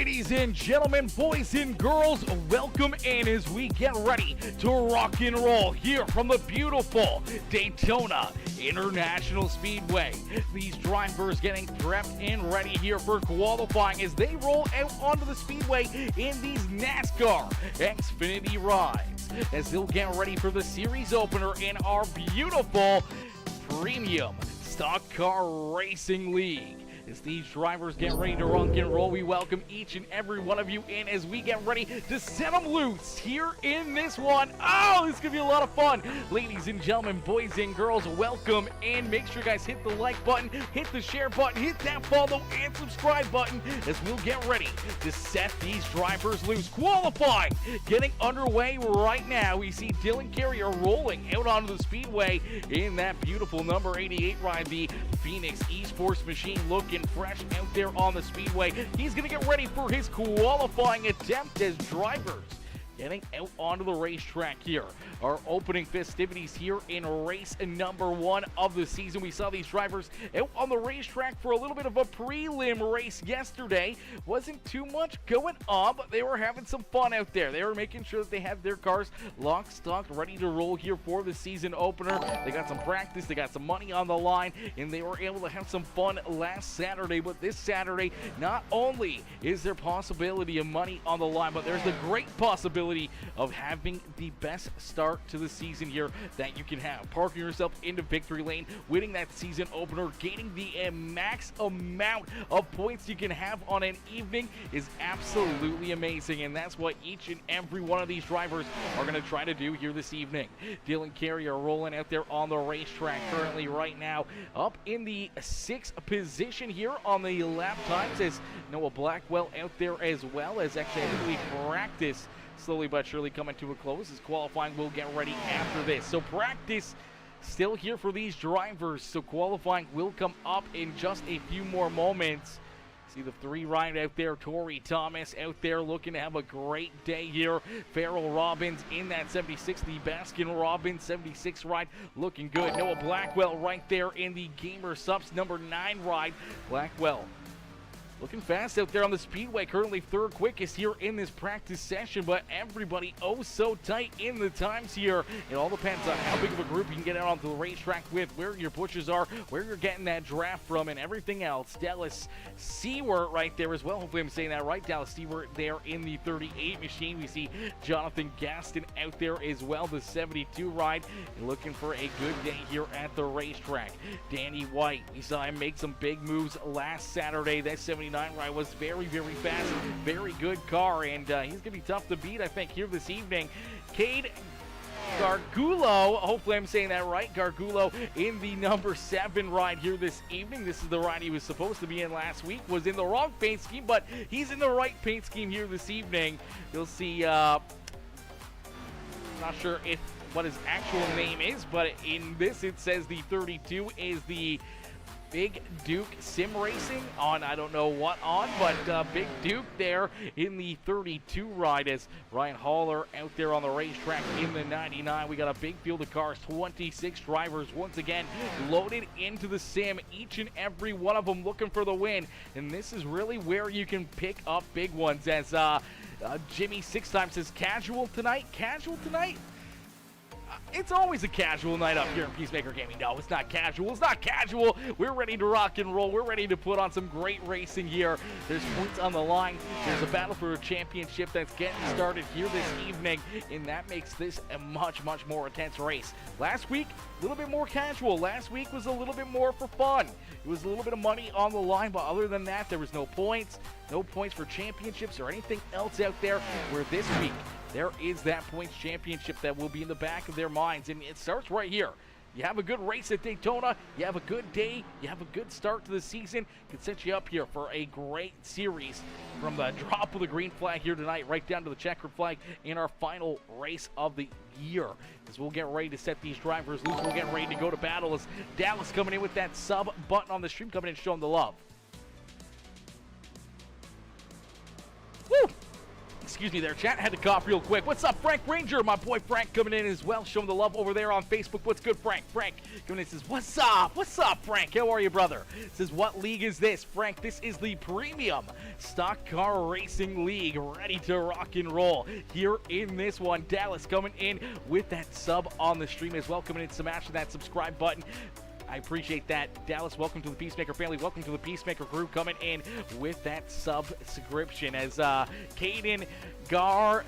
Ladies and gentlemen, boys and girls, welcome in as we get ready to rock and roll here from the beautiful Daytona International Speedway. These drivers getting prepped and ready here for qualifying as they roll out onto the speedway in these NASCAR Xfinity rides as they'll get ready for the series opener in our beautiful premium stock car racing league. As these drivers get ready to rock and roll, we welcome each and every one of you in as we get ready to set them loose here in this one. Oh, this is going to be a lot of fun. Ladies and gentlemen, boys and girls, welcome in. Make sure you guys hit the like button, hit the share button, hit that follow and subscribe button as we'll get ready to set these drivers loose. Qualifying getting underway right now. We see Dylan Carrier rolling out onto the speedway in that beautiful number 88 ride, the Phoenix Esports machine, looking fresh out there on the speedway. He's going to get ready for his qualifying attempt as drivers getting out onto the racetrack here. Our opening festivities here in race number 1 of the season. We saw these drivers out on the racetrack for a little bit of a prelim race yesterday. Wasn't too much going on, but they were having some fun out there. They were making sure that they had their cars locked, stocked, ready to roll here for the season opener. They got some practice, they got some money on the line, and they were able to have some fun last Saturday. But this Saturday, not only is there possibility of money on the line, but there's the great possibility of having the best start to the season here that you can have. Parking yourself into victory lane, winning that season opener, gaining the max amount of points you can have on an evening is absolutely amazing, and that's what each and every one of these drivers are going to try to do here this evening. Dylan Carrier rolling out there on the racetrack currently right now up in the 6th position here on the lap times, as Noah Blackwell out there as well, as actually I think we practice slowly but surely coming to a close as qualifying will get ready after this. So practice still here for these drivers. So qualifying will come up in just a few more moments. See the 3 ride out there. Torrey Thomas out there looking to have a great day here. Farrell Robbins in that 76, the Baskin Robbins 76 ride looking good. Noah Blackwell right there in the Gamer Subs number 9 ride. Blackwell looking fast out there on the speedway, currently 3rd quickest here in this practice session, but everybody oh so tight in the times here. It all depends on how big of a group you can get out onto the racetrack with, where your pushes are, where you're getting that draft from, and everything else. Dallas Stewart right there as well. Hopefully I'm saying that right. Dallas Stewart there in the 38 machine. We see Jonathan Gaston out there as well, the 72 ride, looking for a good day here at the racetrack. Danny White, we saw him make some big moves last Saturday. That 79 ride was very, very fast, very good car, and he's going to be tough to beat, I think, here this evening. Cade Gargulo, hopefully I'm saying that right, Gargulo in the number 7 ride here this evening. This is the ride he was supposed to be in last week, was in the wrong paint scheme, but he's in the right paint scheme here this evening. You'll see, not sure what his actual name is, but in this it says the 32 is the Big Duke Sim Racing on, I don't know what on, but Big Duke there in the 32 ride as Ryan Haller out there on the racetrack in the 99. We got a big field of cars, 26 drivers once again loaded into the sim, each and every one of them looking for the win. And this is really where you can pick up big ones, as Jimmy 6 times says, casual tonight? Casual tonight? It's always a casual night up here in Peacemaker Gaming. No, it's not casual. It's not casual. We're ready to rock and roll. We're ready to put on some great racing here. There's points on the line. There's a battle for a championship that's getting started here this evening, and that makes this a much, much more intense race. Last week, a little bit more casual. Last week was a little bit more for fun. It was a little bit of money on the line, but other than that, there was no points for championships or anything else out there, where this week, there is that points championship that will be in the back of their minds, and it starts right here. You have a good race at Daytona, you have a good day, you have a good start to the season, can set you up here for a great series from the drop of the green flag here tonight right down to the checkered flag in our final race of the year. As we'll get ready to set these drivers loose, we'll get ready to go to battle as Dallas coming in with that sub button on the stream, coming in showing the love. Woo! Excuse me there, chat. Had to cough real quick. What's up, Frank Ranger? My boy Frank coming in as well, showing the love over there on Facebook. What's good, Frank? Frank coming in says, what's up? What's up, Frank? How are you, brother? Says, what league is this? Frank, this is the Premium Stock Car Racing League. Ready to rock and roll here in this one. Dallas coming in with that sub on the stream as well. Coming in, smashing that subscribe button. I appreciate that. Dallas, welcome to the Peacemaker family. Welcome to the Peacemaker group, coming in with that subscription as Caden Gargiulo.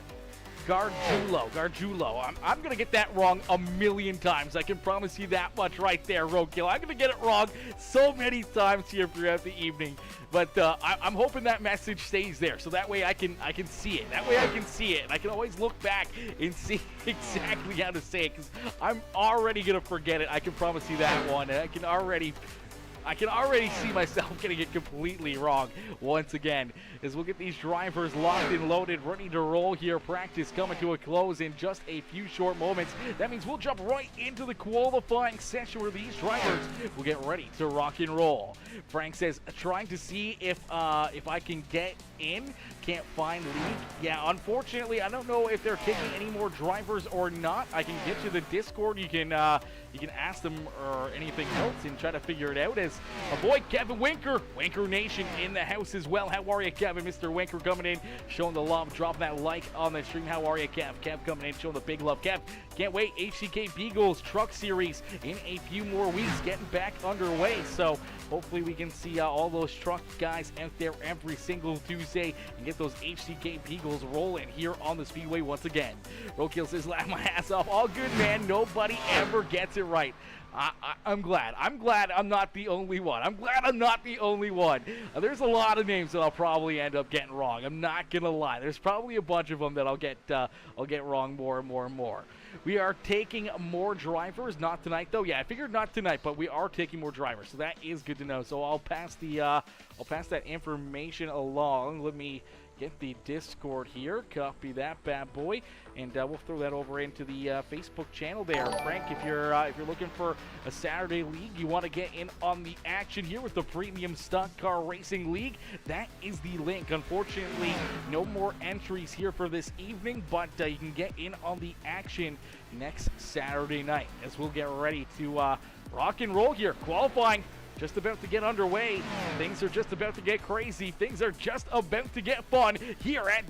I'm going to get that wrong a million times. I can promise you that much right there, Roadkill. I'm going to get it wrong so many times here throughout the evening. But I'm hoping that message stays there, so that way I can see it. That way I can see it, and I can always look back and see exactly how to say it, because I'm already going to forget it. I can promise you that one. I can already see myself getting it completely wrong once again, as we'll get these drivers locked and loaded, ready to roll here. Practice coming to a close in just a few short moments. That means we'll jump right into the qualifying session where these drivers will get ready to rock and roll. Frank says, trying to see if I can get in. Can't find league. Yeah, unfortunately, I don't know if they're taking any more drivers or not. I can get you the Discord. You can ask them or anything else and try to figure it out. As a boy, Kevin Winker Nation in the house as well. How are you, Kevin? Mr. Winker coming in, showing the love, dropping that like on the stream. How are you, Kev? Kev coming in, showing the big love. Kev, can't wait. HCK Beagles Truck Series in a few more weeks, getting back underway. So hopefully we can see all those truck guys out there every single Tuesday and get those HCK Beagles rolling here on the Speedway once again. Roadkill says, laugh my ass off. All good, man. Nobody ever gets it right. I'm glad. I'm glad I'm not the only one. I'm glad I'm not the only one. There's a lot of names that I'll probably end up getting wrong. I'm not gonna lie. There's probably a bunch of them that I'll get wrong more and more and more. We are taking more drivers, not tonight though. Yeah, I figured not tonight, but we are taking more drivers, so that is good to know. So I'll pass that information along. Let me get the Discord here, copy that bad boy, and we'll throw that over into the Facebook channel there. Frank, if you're looking for a Saturday league, you want to get in on the action here with the Premium Stock Car Racing League, that is the link. Unfortunately, no more entries here for this evening, but you can get in on the action next Saturday night as we'll get ready to rock and roll here. Qualifying just about to get underway. Things are just about to get crazy. Things are just about to get fun here at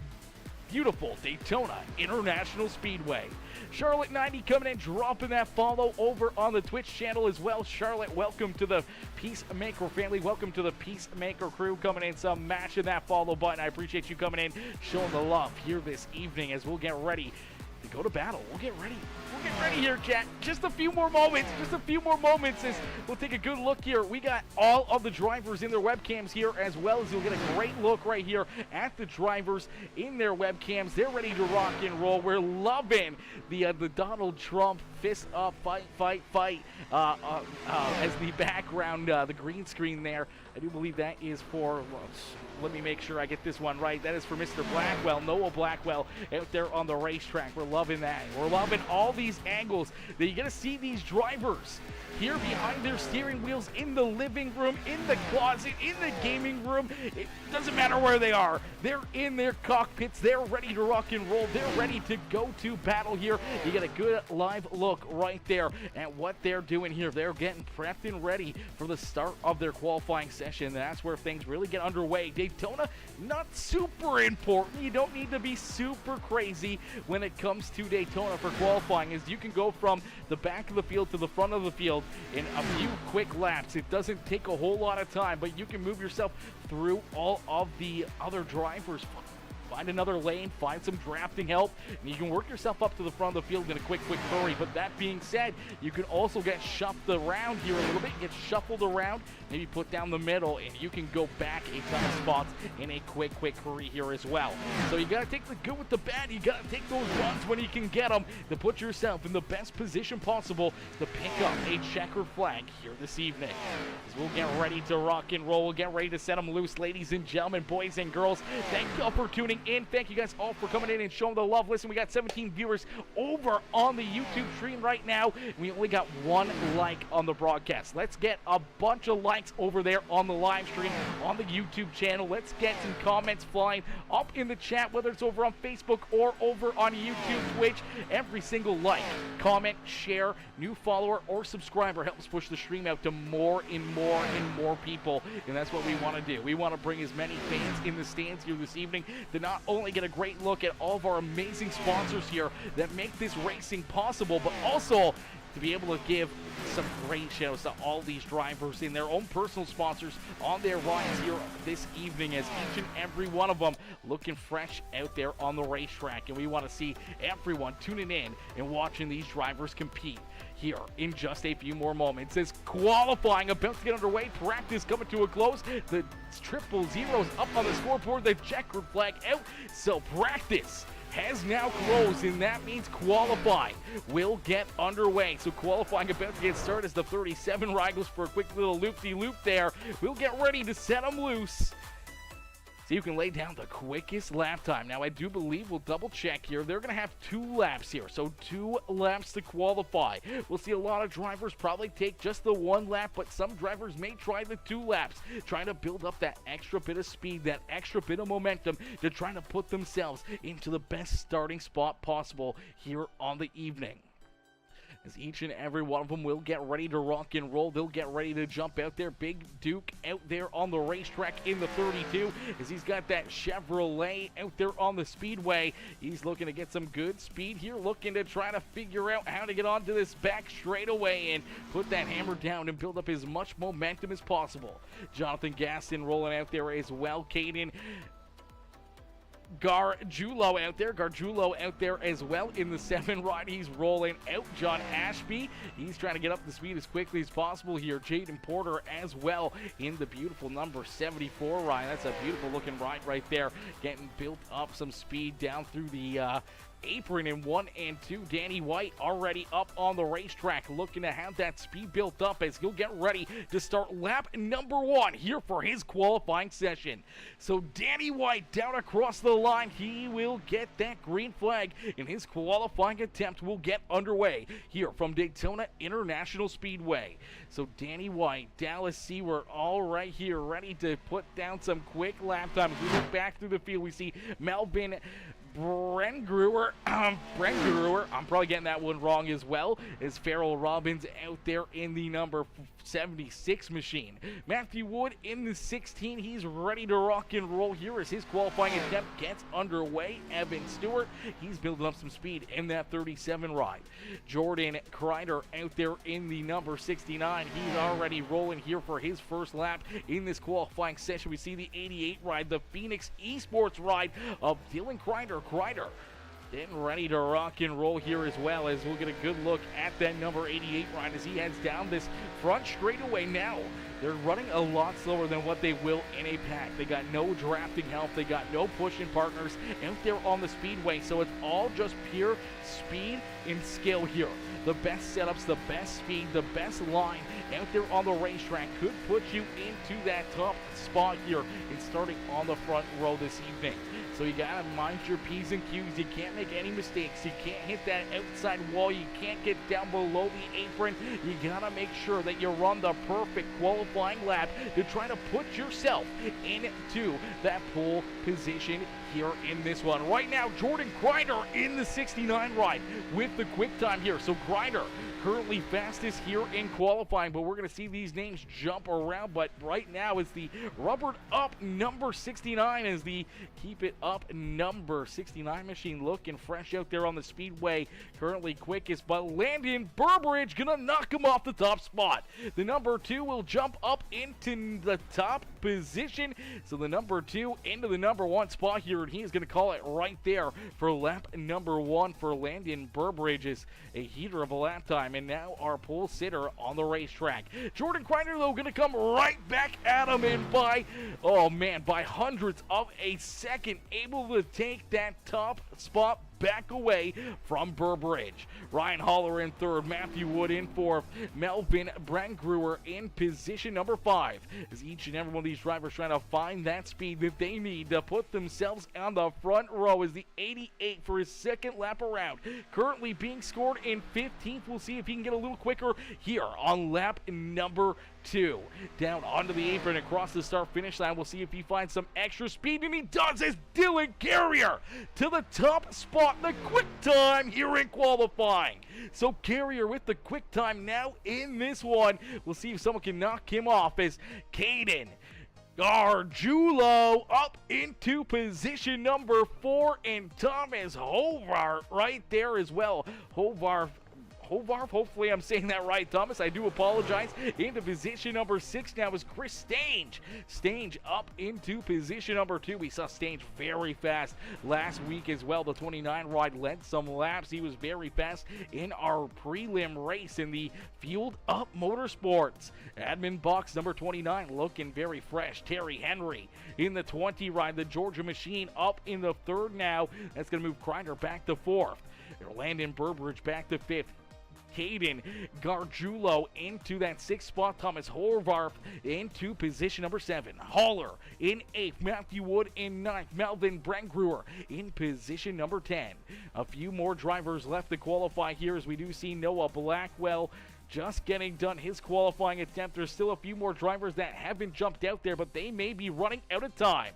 beautiful Daytona International Speedway. Charlotte 90 coming in, dropping that follow over on the Twitch channel as well. Charlotte, welcome to the Peacemaker family. Welcome to the Peacemaker crew coming in, smashing that follow button. I appreciate you coming in, showing the love here this evening as we'll get ready to go to battle. We'll get ready. We'll get ready here, chat. Just a few more moments. Just a few more moments as we'll take a good look here. We got all of the drivers in their webcams here, as well as you'll get a great look right here at the drivers in their webcams. They're ready to rock and roll. We're loving the Donald Trump fist up, fight as the background, the green screen there. I do believe that is for, let me make sure I get this one right. That is for Mr. Blackwell, Noah Blackwell, out there on the racetrack. We're loving that. We're loving all these angles that you get to see these drivers here behind their steering wheels, in the living room, in the closet, in the gaming room. It doesn't matter where they are. They're in their cockpits. They're ready to rock and roll. They're ready to go to battle here. You get a good live look right there at what they're doing here. They're getting prepped and ready for the start of their qualifying session. That's where things really get underway. Daytona, not super important. You don't need to be super crazy when it comes to Daytona for qualifying, as you can go from the back of the field to the front of the field in a few quick laps. It doesn't take a whole lot of time, but you can move yourself through all of the other drivers. Find another lane, find some drafting help, and you can work yourself up to the front of the field in a quick hurry. But that being said, you can also get shuffled around here a little bit, get shuffled around, maybe put down the middle, and you can go back a ton of spots in a quick hurry here as well. So you gotta take the good with the bad. You gotta take those runs when you can get them to put yourself in the best position possible to pick up a checkered flag here this evening. As we'll get ready to rock and roll, we'll get ready to set them loose, ladies and gentlemen, boys and girls. Thank you all for tuning in. Thank you guys all for coming in and showing the love. Listen, we got 17 viewers over on the YouTube stream right now. We only got 1 like on the broadcast. Let's get a bunch of likes over there on the live stream on the YouTube channel. Let's get some comments flying up in the chat, whether it's over on Facebook or over on YouTube, Twitch. Every single like, comment, share, new follower, or subscriber helps push the stream out to more and more and more people, and that's what we want to do. We want to bring as many fans in the stands here this evening to not only get a great look at all of our amazing sponsors here that make this racing possible, but also to be able to give some great shows to all these drivers in their own personal sponsors on their rides here this evening, as each and every one of them looking fresh out there on the racetrack. And we want to see everyone tuning in and watching these drivers compete here in just a few more moments. As qualifying about to get underway, practice coming to a close, the 000s up on the scoreboard, the checkered flag out, so practice has now closed, and that means qualifying will get underway. So qualifying about to get started as the 37 ride goes for a quick little loop-de-loop there. We'll get ready to set them loose so you can lay down the quickest lap time. Now, I do believe we'll double check here. They're going to have 2 laps here, so 2 laps to qualify. We'll see a lot of drivers probably take just the 1 lap, but some drivers may try the 2 laps, trying to build up that extra bit of speed, that extra bit of momentum to try to put themselves into the best starting spot possible here on the evening. As each and every one of them will get ready to rock and roll. They'll get ready to jump out there. Big Duke out there on the racetrack in the 32, as he's got that Chevrolet out there on the speedway. He's looking to get some good speed here, looking to try to figure out how to get onto this back straightaway and put that hammer down and build up as much momentum as possible. Jonathan Gaston rolling out there as well. Caden Gargiulo out there as well in the 7 ride. He's rolling out. John Ashby, he's trying to get up the speed as quickly as possible here. Jaden Porter as well in the beautiful number 74 ride. That's a beautiful looking ride right there, getting built up some speed down through the apron in 1 and 2. Danny White already up on the racetrack, looking to have that speed built up as he'll get ready to start lap number 1 here for his qualifying session. So Danny White down across the line, he will get that green flag, and his qualifying attempt will get underway here from Daytona International Speedway. So Danny White, Dallas Seward, all right here, ready to put down some quick lap time. As we look back through the field, we see Melvin Brengruer, I'm probably getting that one wrong as well, as Farrell Robbins out there in the number 76 machine. Matthew Wood in the 16, he's ready to rock and roll here as his qualifying attempt gets underway. Evan Stewart, he's building up some speed in that 37 ride. Jordan Kreider out there in the number 69, he's already rolling here for his first lap in this qualifying session. We see the 88 ride, the Phoenix Esports ride of Dylan Kreider getting ready to rock and roll here, as well as we'll get a good look at that number 88 ride as he heads down this front straightaway. Now they're running a lot slower than what they will in a pack. They got no drafting help, they got no pushing partners out there on the speedway, so it's all just pure speed and skill here. The best setups, the best speed, the best line out there on the racetrack could put you into that top spot here and starting on the front row this evening. So you gotta mind your P's and Q's. You can't make any mistakes. You can't hit that outside wall. You can't get down below the apron. You gotta make sure that you run the perfect qualifying lap to try to put yourself into that pole position here in this one. Right now, Jordan Kreider in the 69 ride with the quick time here. So Kreider currently fastest here in qualifying, but we're going to see these names jump around. But right now it's the rubbered up number 69 as the keep it up number 69 machine, looking fresh out there on the speedway, currently quickest. But Landon Burbridge gonna knock him off the top spot. The number 2 will jump up into the top position, so the number 2 into the number 1 spot here, and he is going to call it right there for lap number 1 for Landon Burbridge. Is a heater of a lap time, and now our pole sitter on the racetrack. Jordan Kreider, though, going to come right back at him, and by hundreds of a second, able to take that top spot back away from Burbridge. Ryan Holler in third, Matthew Wood in fourth, Melvin Brangruer in position number 5. As each and every one of these drivers trying to find that speed that they need to put themselves on the front row as the 88 for his second lap around. Currently being scored in 15th. We'll see if he can get a little quicker here on lap number 2. Down onto the apron across the start-finish line. We'll see if he finds some extra speed, and he does as Dylan Carrier to the top spot, the quick time here in qualifying. So Carrier with the quick time now in this one. We'll see if someone can knock him off as Caden Gargiulo up into position number 4, and Thomas Hovarth right there as well. Hovarth, hopefully I'm saying that right, Thomas. I do apologize. Into position number 6 now is Chris Stange. Stange up into position number 2. We saw Stange very fast last week as well. The 29 ride led some laps. He was very fast in our prelim race in the Fueled Up Motorsports. Admin box number 29 looking very fresh. Terry Henry in the 20 ride. The Georgia Machine up in the 3rd now. That's going to move Kreider back to 4th. Landon Burbridge back to 5th. Caden Gargiulo into that 6th spot. Thomas Horvath into position number 7. Haller in 8th. Matthew Wood in 9th. Melvin Brangruer in position number 10. A few more drivers left to qualify here as we do see Noah Blackwell just getting done his qualifying attempt. There's still a few more drivers that haven't jumped out there, but they may be running out of time.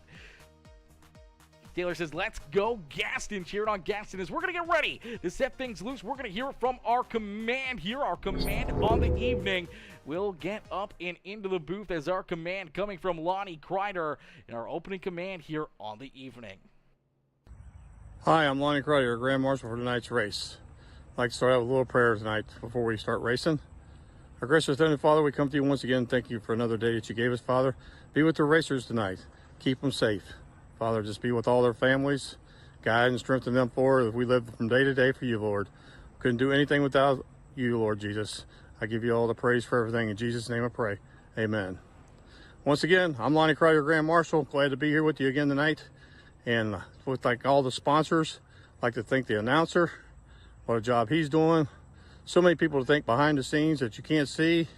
Taylor says, let's go Gaston. Cheering on Gaston as we're going to get ready to set things loose. We're going to hear it from our command here, our command on the evening. We'll get up and into the booth as our command coming from Lonnie Kreider in our opening command here on the evening. Hi, I'm Lonnie Kreider, Grand Marshal for tonight's race. I'd like to start out with a little prayer tonight before we start racing. Our gracious Heavenly Father, we come to you once again. Thank you for another day that you gave us, Father. Be with the racers tonight. Keep them safe. Father, just be with all their families. Guide and strengthen them forward as we live from day to day for you, Lord. Couldn't do anything without you, Lord Jesus. I give you all the praise for everything. In Jesus' name I pray. Amen. Once again, I'm Lonnie Kreider, Grand Marshal. Glad to be here with you again tonight. And with like all the sponsors, I'd like to thank the announcer. What a job he's doing. So many people to thank behind the scenes that you can't see.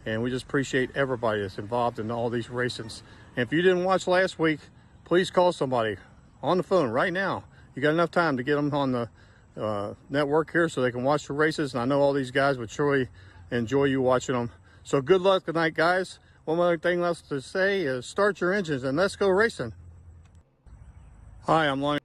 And we just appreciate everybody that's involved in all these races. And if you didn't watch last week, please call somebody on the phone right now. You got enough time to get them on the network here so they can watch the races. And I know all these guys would surely enjoy you watching them. So good luck tonight, guys. One other thing left to say is start your engines and let's go racing. Hi, I'm Lonnie.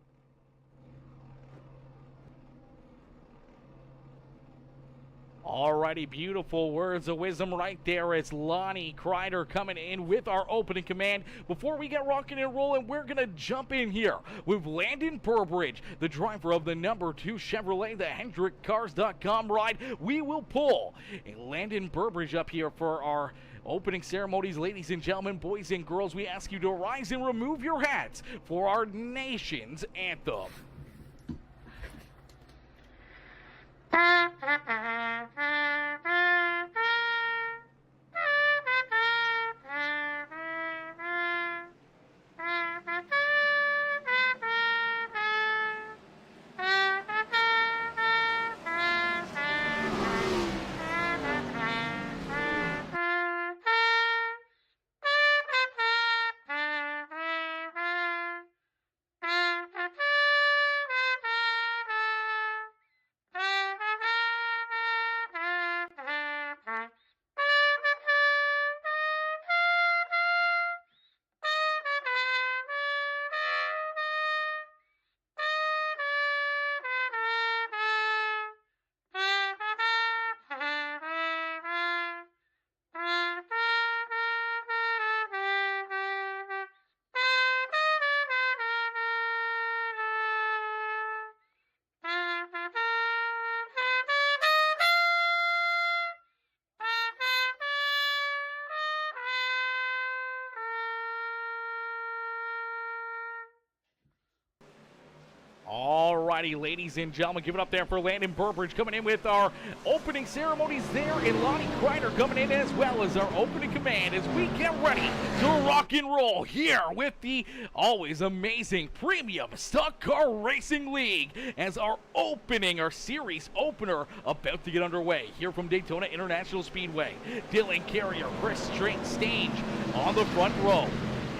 Alrighty, beautiful words of wisdom right there. It's Lonnie Kreider coming in with our opening command. Before we get rocking and rolling, we're going to jump in here with Landon Burbridge, the driver of the number 2 Chevrolet, the HendrickCars.com ride. We will pull Landon Burbridge up here for our opening ceremonies. Ladies and gentlemen, boys and girls, we ask you to rise and remove your hats for our nation's anthem. Alrighty, ladies and gentlemen, give it up there for Landon Burbridge coming in with our opening ceremonies there, and Lonnie Kreider coming in as well as our opening command as we get ready to rock and roll here with the always amazing Premium Stock Car Racing League as our series opener about to get underway here from Daytona International Speedway. Dylan Carrier, Chris Stange on the front row.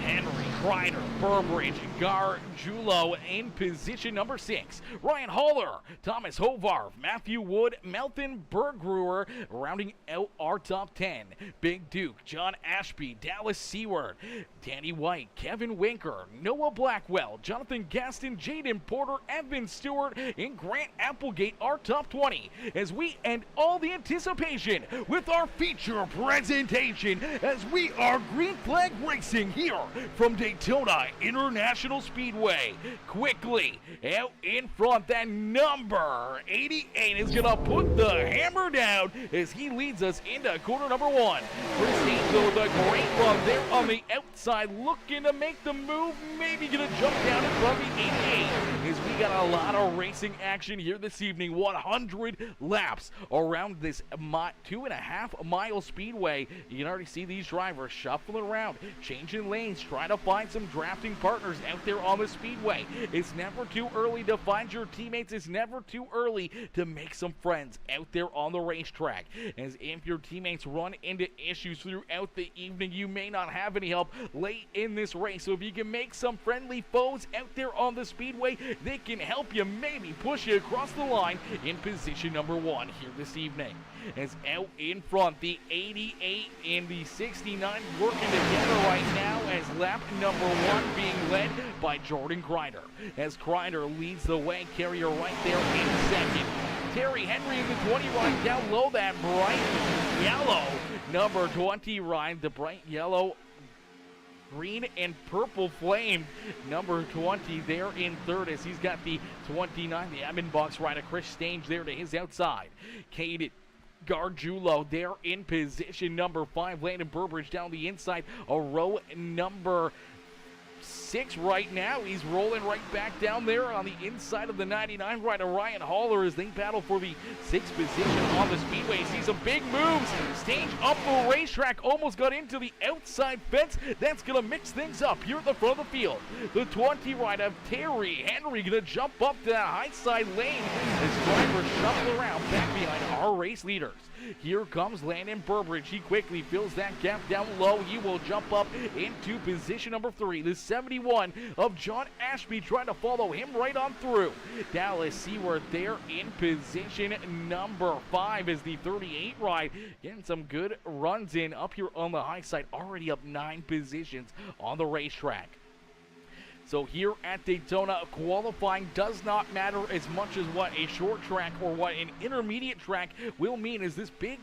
Henry Kreider, Burbridge, Gargiulo in position number 6. Ryan Haller, Thomas Hovarv, Matthew Wood, Melton Bergruer rounding out our top 10. Big Duke, John Ashby, Dallas Seward, Danny White, Kevin Winker, Noah Blackwell, Jonathan Gaston, Jaden Porter, Evan Stewart, and Grant Applegate, our top 20. As we end all the anticipation with our feature presentation as we are Green Flag Racing here from Daytona International Speedway. Quickly out in front, that number 88 is going to put the hammer down as he leads us into corner number 1. Chris Angel with a great run there on the outside, looking to make the move, maybe going to jump down in front of the 88 as we got a lot of racing action here this evening. 100 laps around this 2.5 mile speedway. You can already see these drivers shuffling around, changing lanes, trying to find some drafting partners out there on the speedway. It's never too early to find your teammates. It's never too early to make some friends out there on the racetrack. As if your teammates run into issues throughout the evening, you may not have any help late in this race. So if you can make some friendly foes out there on the speedway, they can help you, maybe push you across the line in position number 1 here this evening. As out in front, the 88 and the 69 working together right now as lap number 1 being led by Jordan Kreider. As Kreider leads the way, Carrier right there in second. Terry Henry in the 20 ride down low, that bright yellow number 20 ride, the bright yellow, green and purple flame number 20 there in third as he's got the 29, the admin box rider Chris Stange there to his outside. Cade Gargiulo there in position number 5. Landon Burbridge down the inside, a row number 6 right now. He's rolling right back down there on the inside of the 99 rider Ryan Haller as they battle for the 6th position on the speedway. See some big moves. Stage up the racetrack, almost got into the outside fence. That's going to mix things up here at the front of the field. The 20 rider Terry Henry going to jump up to that high side lane as drivers shuffle around back behind our race leaders. Here comes Landon Burbridge. He quickly fills that gap down low. He will jump up into position number 3. The 71 of John Ashby trying to follow him right on through. Dallas Seward there in position number 5 as the 38 ride getting some good runs in up here on the high side. Already up 9 positions on the racetrack. So here at Daytona, qualifying does not matter as much as what a short track or what an intermediate track will mean. As this big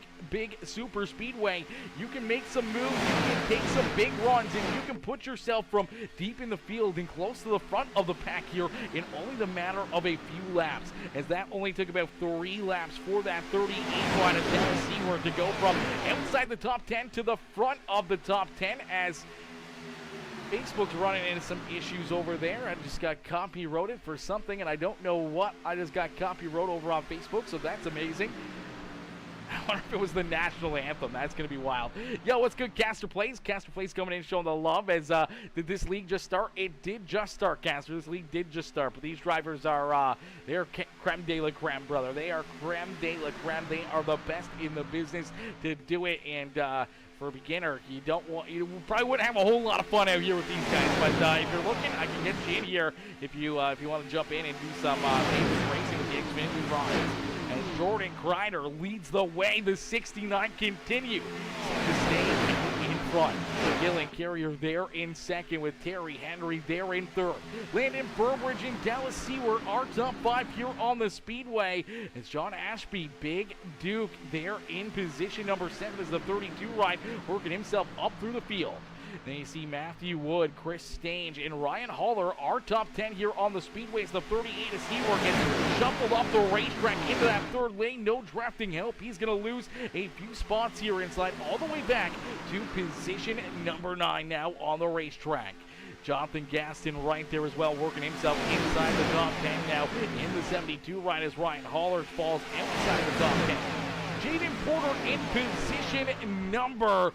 super speedway, you can make some moves, you can take some big runs, and you can put yourself from deep in the field and close to the front of the pack here in only the matter of a few laps, as that only took about 3 laps for that 38 ride of Dallas Seward to go from outside the top 10 to the front of the top 10 as Facebook's running into some issues over there. I just got copyrighted for something, and I don't know what. I just got copyrighted over on Facebook, so that's amazing. I wonder if it was the national anthem. That's going to be wild. Yo, what's good, Caster Plays? Caster Plays coming in showing the love. As did this league just start? It did just start, Caster. This league did just start. But these drivers are, they're creme de la creme, brother. They are creme de la creme. They are the best in the business to do it. And for a beginner, you probably wouldn't have a whole lot of fun out here with these guys. But if you're looking, I can get you in here if you want to jump in and do some racing with the Xfinity rides. As Jordan Kreider leads the way, the 69 continues to stay in front. Dylan Carrier there in second with Terry Henry there in third. Landon Burbridge and Dallas Seward are top 5 here on the speedway. As John Ashby, Big Duke there in position number 7 as the 32 ride working himself up through the field. Then you see Matthew Wood, Chris Stange, and Ryan Haller, our top 10 here on the speedway. It's the 38 as he gets shuffled off the racetrack into that third lane. No drafting help. He's going to lose a few spots here inside all the way back to position number 9 now on the racetrack. Jonathan Gaston right there as well, working himself inside the top 10 now. In the 72 ride as Ryan Hollers falls outside the top 10. Jaden Porter in position number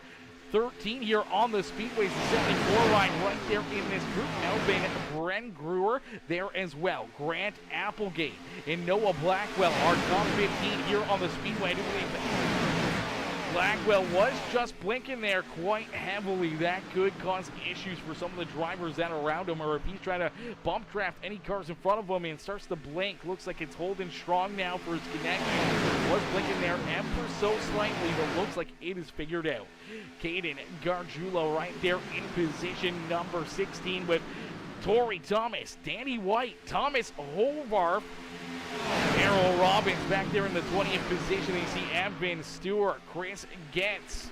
13 here on the Speedways, the 74 ride right there in this group. Elvin Bren Brewer there as well. Grant Applegate and Noah Blackwell are top 15 here on the Speedway. I do believe that Blackwell was just blinking there quite heavily. That could cause issues for some of the drivers that are around him, or if he's trying to bump draft any cars in front of him and starts to blink. Looks like it's holding strong now for his connection. Was blinking there ever so slightly, but looks like it is figured out. Caden Gargiulo right there in position number 16 with Torrey Thomas, Danny White, Thomas Hovarth, Errol Robbins back there in the 20th position. You see Evan Stewart, Chris Getz,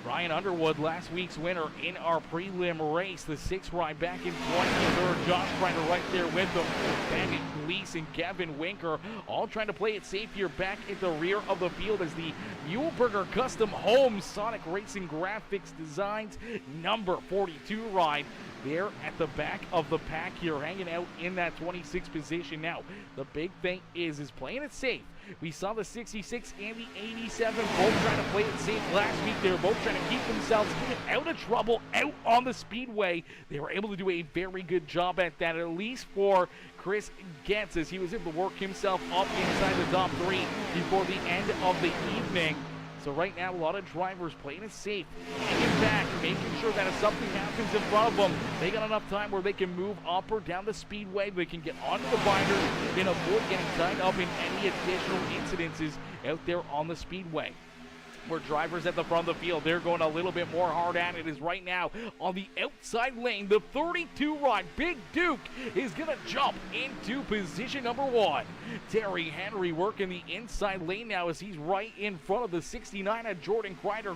Ryan Underwood, last week's winner in our prelim race. The 6th ride back in 23rd. Josh Reiner right there with them. Bandit Gleason, Kevin Winker, all trying to play it safe here back at the rear of the field as the Muehlberger Custom Home Sonic Racing Graphics Designs number 42 ride there at the back of the pack here, hanging out in that 26th position. Now, the big thing is playing it safe. We saw the 66 and the 87 both trying to play it safe last week. They were both trying to keep themselves out of trouble out on the speedway. They were able to do a very good job at that, at least for Chris Getz, as he was able to work himself up inside the top 3 before the end of the evening. So right now, a lot of drivers playing it safe, hanging back, making sure that if something happens in front of them, they got enough time where they can move up or down the speedway. They can get onto the binders and avoid getting tied up in any additional incidences out there on the speedway. Where drivers at the front of the field, they're going a little bit more hard at it, is right now on the outside lane. The 32 ride, Big Duke, is going to jump into position number 1. Terry Henry working the inside lane now as he's right in front of the 69 at Jordan Kreider.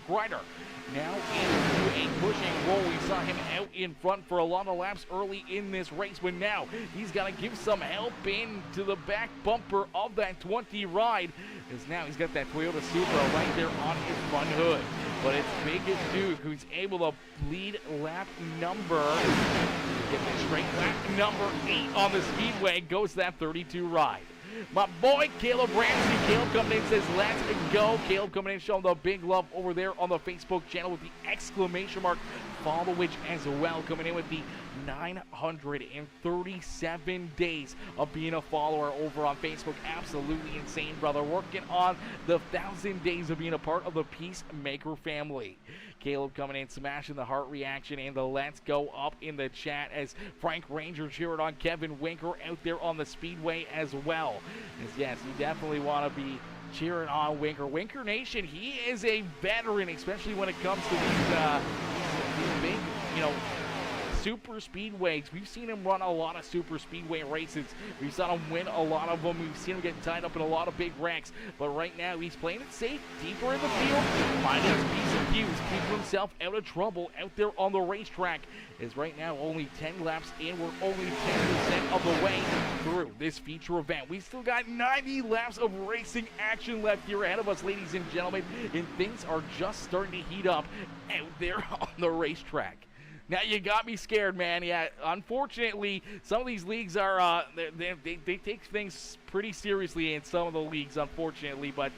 Now into a pushing roll. We saw him out in front for a lot of laps early in this race, but now he's got to give some help into the back bumper of that 20 ride, as now he's got that Toyota Supra right there on his front hood. But it's Big Duke who's able to lead lap number, get that straight, lap number 8 on the speedway, goes to that 32 ride. My boy Caleb Ramsey, Caleb coming in says, let's go. Caleb coming in showing the big love over there on the Facebook channel with the exclamation mark followage as well, coming in with the 937 days of being a follower over on Facebook. Absolutely insane, brother. Working on the 1,000 days of being a part of the Peacemaker family. Caleb coming in, smashing the heart reaction and the let's go up in the chat as Frank Ranger cheering on Kevin Winker out there on the speedway as well. As yes, you definitely want to be cheering on Winker. Winker Nation, he is a veteran, especially when it comes to these big, super speedways. We've seen him run a lot of super speedway races. We've seen him win a lot of them. We've seen him get tied up in a lot of big wrecks. But right now, he's playing it safe, deeper in the field, finding his P's and Q's, keeping himself out of trouble out there on the racetrack. Is right now only 10 laps in. We're only 10% of the way through this feature event. We still got 90 laps of racing action left here ahead of us, ladies and gentlemen, and things are just starting to heat up out there on the racetrack. Now you got me scared, man. Yeah, unfortunately, some of these leagues are they take things pretty seriously in some of the leagues, unfortunately. But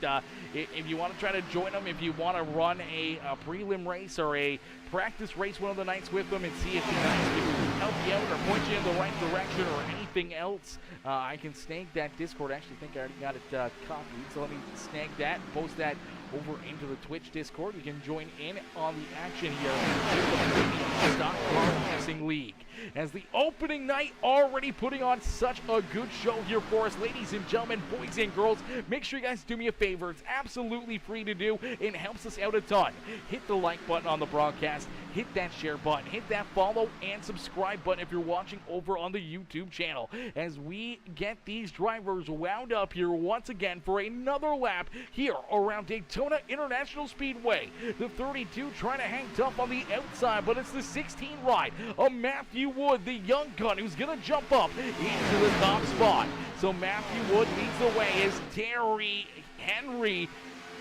if you want to try to join them, if you want to run a prelim race or a practice race one of the nights with them and see if the guys can help you out or point you in the right direction or anything else, I can snag that Discord. I actually think I already got it copied, so let me snag that, post that over into the Twitch Discord. You can join in on the action here with the Stock Car Racing League. As the opening night already putting on such a good show here for us, ladies and gentlemen, boys and girls, make sure you guys do me a favor. It's absolutely free to do and helps us out a ton. Hit the like button on the broadcast, hit that share button, hit that follow and subscribe button if you're watching over on the YouTube channel, as we get these drivers wound up here once again for another lap here around Daytona International Speedway. The 32 trying to hang tough on the outside, but it's the 16 ride of Matthew Wood, the young gun, who's going to jump up into the top spot. So Matthew Wood leads the way as Terry Henry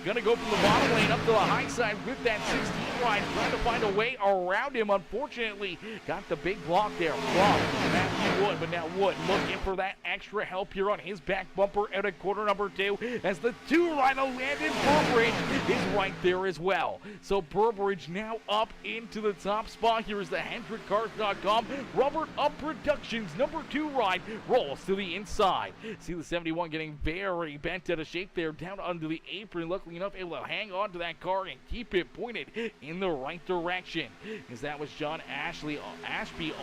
Gonna go from the bottom lane up to the high side with that 16 ride, trying to find a way around him. Unfortunately, got the big block there from Matthew Wood, but now Wood looking for that extra help here on his back bumper out at corner number 2 as the 2 rider Landon Burbridge is right there as well. So Burbridge now up into the top spot. Here is the HendrickCars.com Rubber Up Productions number 2 ride rolls to the inside. See the 71 getting very bent out of shape there down under the apron. Luckily enough, able to hang on to that car and keep it pointed in the right direction. As that was John Ashby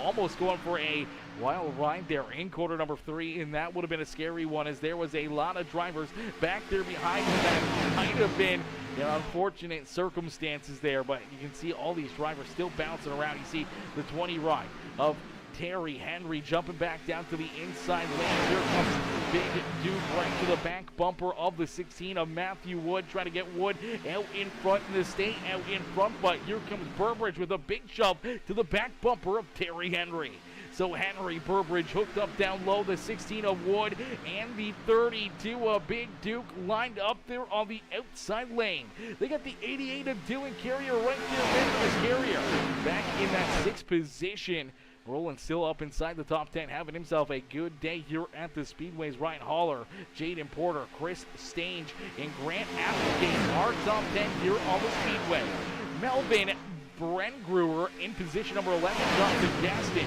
almost going for a wild ride there in quarter number 3, and that would have been a scary one as there was a lot of drivers back there behind him. That might have been unfortunate circumstances there, but you can see all these drivers still bouncing around. You see the 20 ride of Terry Henry jumping back down to the inside lane. Here comes Big Duke right to the back bumper of the 16 of Matthew Wood, trying to get Wood out in front and to stay out in front, but here comes Burbridge with a big shove to the back bumper of Terry Henry. So Henry, Burbridge hooked up down low, the 16 of Wood and the 32 of Big Duke lined up there on the outside lane. They got the 88 of Dylan Carrier right there with this Carrier back in that 6th position. Rolling still up inside the top 10, having himself a good day here at the Speedways. Ryan Haller, Jaden Porter, Chris Stange, and Grant Applegate are top 10 here on the Speedway. Melvin Brengruer in position number 11, Jonathan Gaston,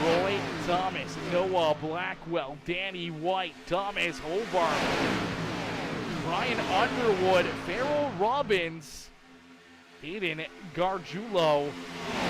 Roy Thomas, Noah Blackwell, Danny White, Thomas Hobart, Ryan Underwood, Farrell Robbins, Aiden Gargiulo,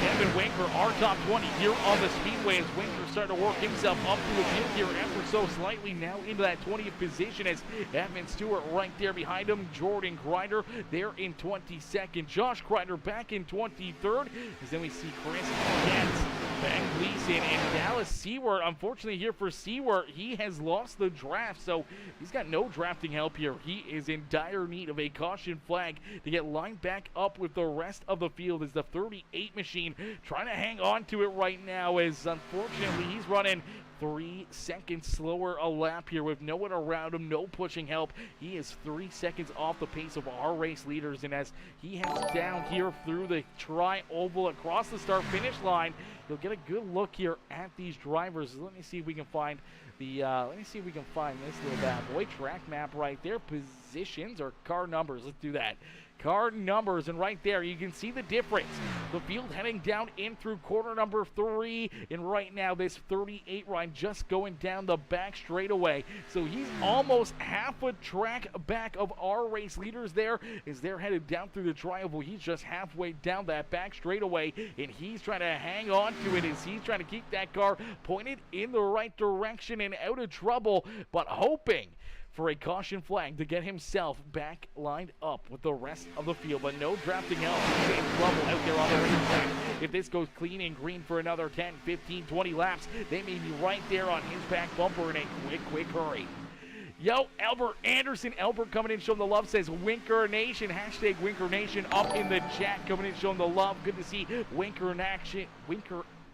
Kevin Winker, our top 20 here on the Speedway as Winker starting to work himself up to the field here ever so slightly now into that 20th position as Evan Stewart right there behind him. Jordan Kreider there in 22nd. Josh Kreider back in 23rd. As then we see Chris Kent, Ben Gleason, and Dallas Seward. Unfortunately here for Seward, he has lost the draft, so he's got no drafting help here. He is in dire need of a caution flag to get lined back up with the rest of the field as the 38 machine trying to hang on to it right now as unfortunately he's running 3 seconds slower a lap here with no one around him, no pushing help. He is 3 seconds off the pace of our race leaders, and as he heads down here through the tri-oval across the start-finish line, you'll get a good look here at these drivers. Let me see if we can find the this little bad boy track map right there. Positions or car numbers. Let's do that. Car numbers, and right there you can see the difference. The field heading down in through quarter number 3, and right now this 38 ride just going down the back straightaway. So he's almost half a track back of our race leaders there as they're headed down through the tri-oval. He's just halfway down that back straightaway, and he's trying to hang on to it as he's trying to keep that car pointed in the right direction and out of trouble, but hoping for a caution flag to get himself back lined up with the rest of the field, but no drafting help. He's in trouble out there on the racetrack. If this goes clean and green for another 10, 15, 20 laps, they may be right there on his back bumper in a quick hurry. Yo, Albert Anderson, Albert coming in showing the love, says Winker Nation, hashtag Winker Nation up in the chat, coming in showing the love. Good to see Winker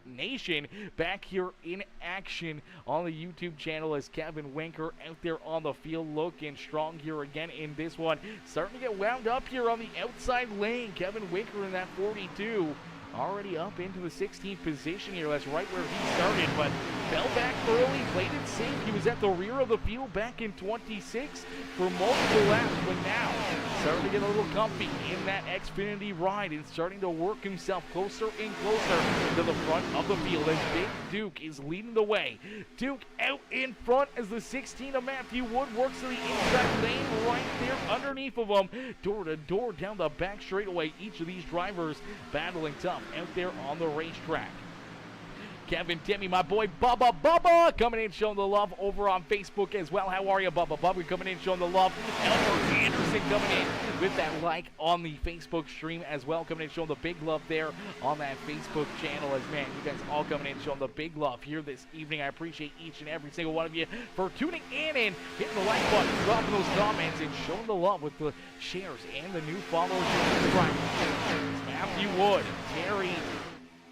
Nation back here in action on the YouTube channel as Kevin Winker out there on the field looking strong here again in this one. Starting to get wound up here on the outside lane. Kevin Winker in that 42. Already up into the 16th position here. That's right where he started, but fell back early, played it safe. He was at the rear of the field back in 26 for multiple laps, but now starting to get a little comfy in that Xfinity ride and starting to work himself closer and closer to the front of the field as Big Duke is leading the way. Duke out in front as the 16 of Matthew Wood works to the inside lane right there underneath of him. Door to door down the back straightaway. Each of these drivers battling tough out there on the racetrack. Kevin Timmy, my boy Bubba coming in showing the love over on Facebook as well. How are you, Bubba coming in showing the love. Albert Anderson coming in with that like on the Facebook stream as well, coming in showing the big love there on that Facebook channel. As man, you guys all coming in showing the big love here this evening. I appreciate each and every single one of you for tuning in and hitting the like button, dropping those comments, and showing the love with the shares and the new followers and subscribers. Matthew Wood, Terry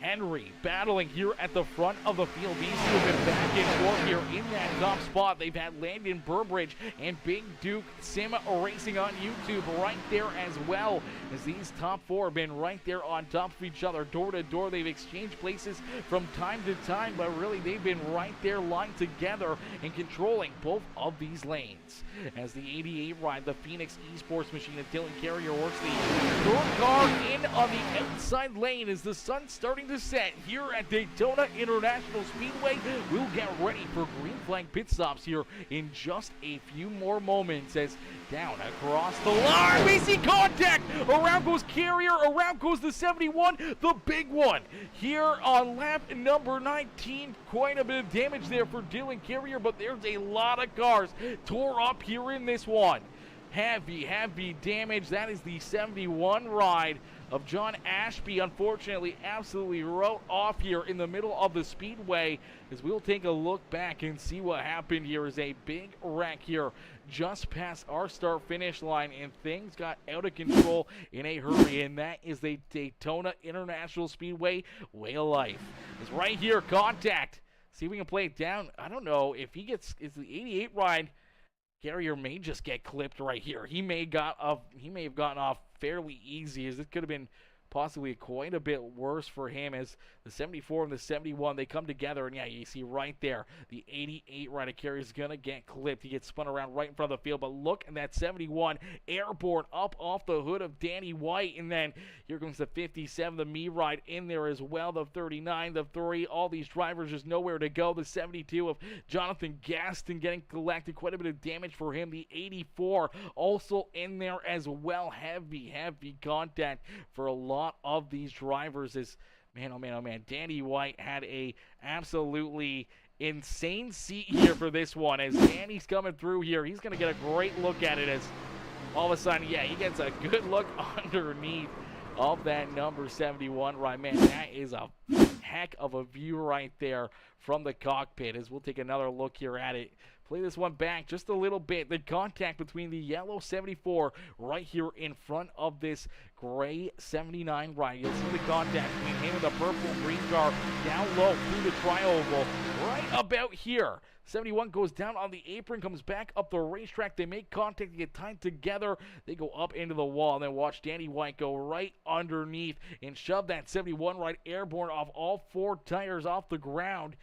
Henry battling here at the front of the field. These two have been back and forth here in that top spot. They've had Landon Burbridge and Big Duke Sim Racing on YouTube right there as well, as these top four have been right there on top of each other, door to door. They've exchanged places from time to time, but really they've been right there lined together and controlling both of these lanes. As the 88 ride, the Phoenix Esports machine of Dylan Carrier works the third car in on the outside lane as the sun's starting to set here at Daytona International Speedway. We'll get ready for green flag pit stops here in just a few more moments, as down across the line we see contact. Around goes Carrier, around goes the 71, the big one here on lap number 19. Quite a bit of damage there for Dylan Carrier, but there's a lot of cars tore up here in this one. Heavy damage. That is the 71 ride of John Ashby. Unfortunately, absolutely wrote off here in the middle of the speedway, as we'll take a look back and see what happened here. Is a big wreck here just past our start finish line, and things got out of control in a hurry, and that is the Daytona International Speedway way of life. It's right here, contact. See if we can play it down. I don't know if he gets, it's the 88 ride. Carrier may just get clipped right here. He may have gotten off fairly easy, as it could have been possibly quite a bit worse for him, as the 74 and the 71, they come together, and yeah, you see right there, the 88 rider Carrier is going to get clipped. He gets spun around right in front of the field, but look at that 71 airborne up off the hood of Danny White, and then here comes the 57, the me ride in there as well, the 39, the 3, all these drivers just nowhere to go. The 72 of Jonathan Gaston getting collected, quite a bit of damage for him. The 84 also in there as well. Heavy contact for a lot of these drivers. Is man, oh man, Danny White had a absolutely insane seat here for this one, as Danny's coming through here. He's going to get a great look at it, as all of a sudden, yeah, he gets a good look underneath of that number 71 ride. Man, that is a heck of a view right there from the cockpit, as we'll take another look here at it. Play this one back just a little bit. The contact between the yellow 74 right here in front of this gray 79 ride. You'll see the contact between him and the purple and green car down low through the tri-oval right about here. 71 goes down on the apron, comes back up the racetrack. They make contact, they get tied together. They go up into the wall, and then watch Danny White go right underneath and shove that 71 ride airborne off all four tires off the ground.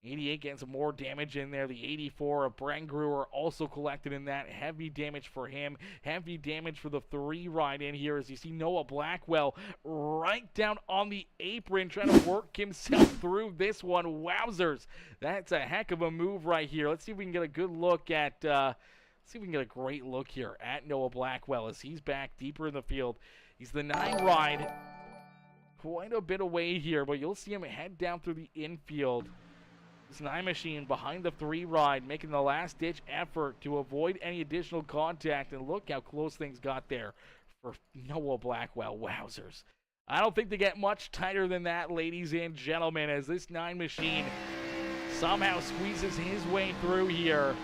88 getting some more damage in there. The 84 of Brangruer also collected in that. Heavy damage for him. Heavy damage for the 3 ride in here, as you see Noah Blackwell right down on the apron trying to work himself through this one. Wowzers. That's a heck of a move right here. Let's see if we can get a good look at, see if we can get a great look here at Noah Blackwell, as he's back deeper in the field. He's the 9 ride. Quite a bit away here, but you'll see him head down through the infield. This 9 machine behind the 3 ride, making the last-ditch effort to avoid any additional contact, and look how close things got there for Noah Blackwell. Wowzers. I don't think they get much tighter than that, ladies and gentlemen, as this 9 machine somehow squeezes his way through here.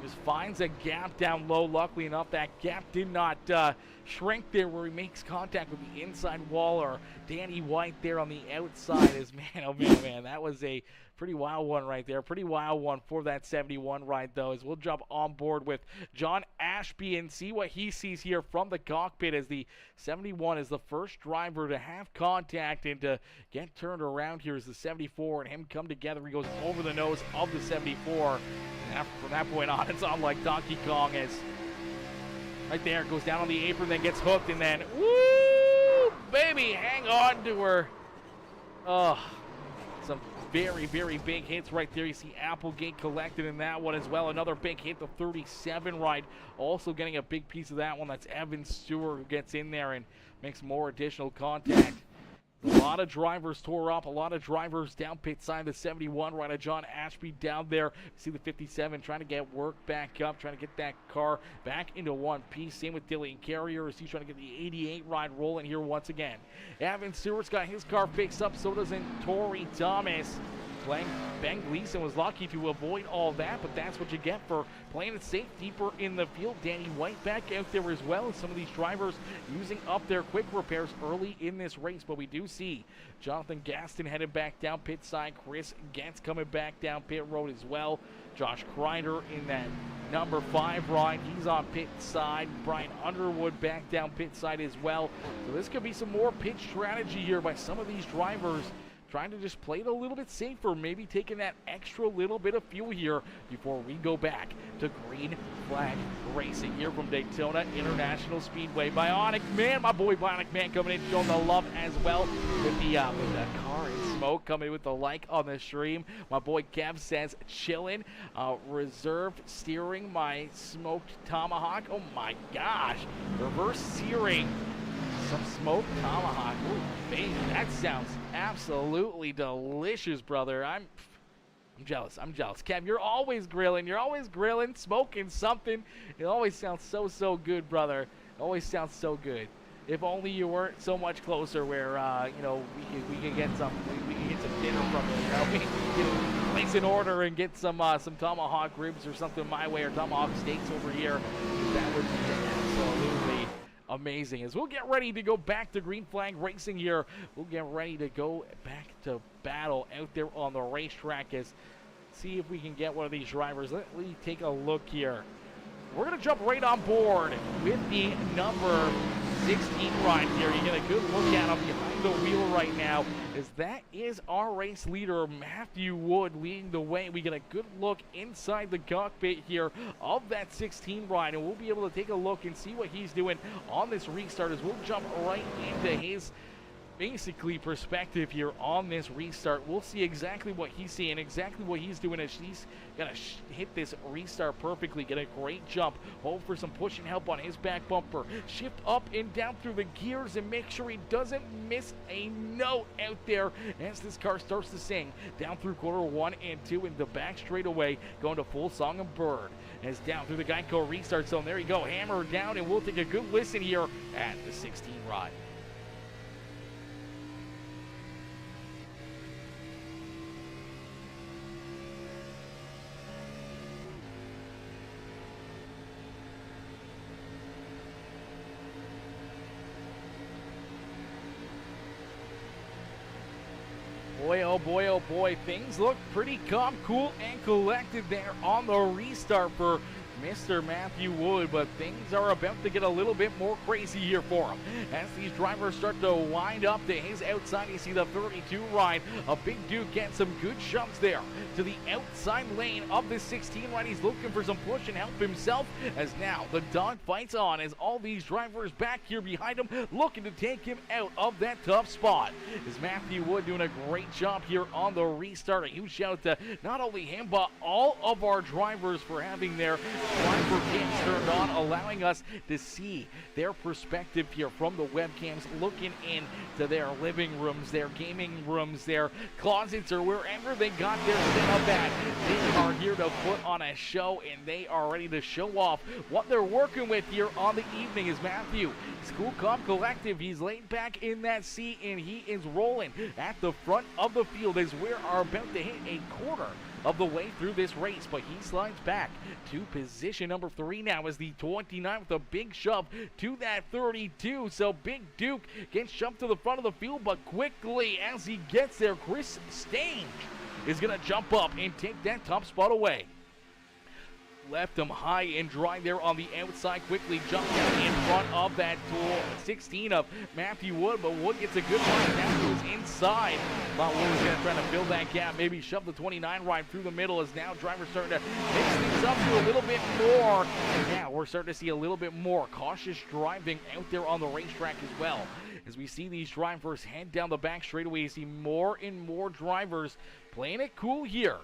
Just finds a gap down low. Luckily enough, that gap did not shrink there, where he makes contact with the inside wall, or Danny White there on the outside. Is man, oh man, that was a pretty wild one right there. Pretty wild one for that 71 ride, though, as we'll jump on board with John Ashby and see what he sees here from the cockpit, as the 71 is the first driver to have contact and to get turned around here, as the 74 and him come together. He goes over the nose of the 74. And from that point on, it's on like Donkey Kong, as right there, goes down on the apron, then gets hooked, and then, woo, baby, hang on to her. Oh, some very big hits right there. You see Applegate collected in that one as well. Another big hit, the 37 ride, also getting a big piece of that one. That's Evan Stewart, who gets in there and makes more additional contact. A lot of drivers tore up, a lot of drivers down pit side. The 71 right of John Ashby down there. See the 57 trying to get work back up, trying to get that car back into one piece. Same with Dylan Carrier, as he's trying to get the 88 ride rolling here once again. Evan Stewart's got his car fixed up, so doesn't Tori Thomas. Ben Gleason was lucky to avoid all that, but that's what you get for playing it safe deeper in the field. Danny White back out there as well, and some of these drivers using up their quick repairs early in this race. But we do see Jonathan Gaston headed back down pit side. Chris Gentz coming back down pit road as well. Josh Kreider in that number 5 ride. He's on pit side. Brian Underwood back down pit side as well. So this could be some more pit strategy here by some of these drivers, trying to just play it a little bit safer, maybe taking that extra little bit of fuel here before we go back to green flag racing here from Daytona International Speedway. Bionic Man, my boy Bionic Man coming in, showing the love as well with the car and smoke coming with the like on the stream. My boy Kev says chillin', reserved steering my smoked tomahawk. Oh my gosh, reverse searing some smoked tomahawk. Ooh, baby, that sounds absolutely delicious, brother. I'm jealous. I'm jealous. Kev, you're always grilling. You're always grilling, smoking something. It always sounds so good, brother. It always sounds so good. If only you weren't so much closer, where you know, we could get some dinner from you. You know, we can place an order and get some tomahawk ribs or something my way, or tomahawk steaks over here. That would be absolutely amazing. As we'll get ready to go back to green flag racing here, we'll get ready to go back to battle out there on the racetrack. As see if we can get one of these drivers. Let me take a look here. We're gonna jump right on board with the number 16 ride here. You get a good look at him behind the wheel right now, as that is our race leader, Matthew Wood, leading the way. We get a good look inside the cockpit here of that 16 ride, and we'll be able to take a look and see what he's doing on this restart, as we'll jump right into his basically perspective here on this restart. We'll see exactly what he's seeing, exactly what he's doing, as he's gonna hit this restart perfectly, get a great jump, hold for some push and help on his back bumper, shift up and down through the gears, and make sure he doesn't miss a note out there as this car starts to sing down through corner 1 and 2 in the back straightaway, going to full song and bird as down through the Geico restart zone. There you go, hammer down, and we'll take a good listen here at the 16 ride. Boy, oh boy, things look pretty calm, cool, and collected there on the restart for Mr. Matthew Wood, but things are about to get a little bit more crazy here for him. As these drivers start to wind up to his outside, you see the 32 ride. A Big Duke getting some good shoves there to the outside lane of the 16 ride. He's looking for some push and help himself, as now the dog fights on, as all these drivers back here behind him looking to take him out of that tough spot. Is Matthew Wood doing a great job here on the restart. A huge shout out to not only him, but all of our drivers for having their driver cams turned on, allowing us to see their perspective here from the webcams, looking into their living rooms, their gaming rooms, their closets, or wherever they got their setup at. They are here to put on a show, and they are ready to show off what they're working with here on the evening. Is Matthew, he's cool, calm, collective. He's laid back in that seat, and he is rolling at the front of the field as we are about to hit a quarter of the way through this race, but he slides back to position number 3 now as the 29 with a big shove to that 32. So Big Duke gets shoved to the front of the field, but quickly as he gets there, Chris Stange is going to jump up and take that top spot away. Left him high and dry there on the outside, quickly jumped down in front of that 16 of Matthew Wood, but Wood gets a good ride down to his inside. Thought Wood was going to try to fill that gap, maybe shove the 29 ride through the middle, as now drivers starting to mix things up to a little bit more. And now we're starting to see a little bit more cautious driving out there on the racetrack as well. As we see these drivers head down the back straightaway, you see more and more drivers playing it cool here,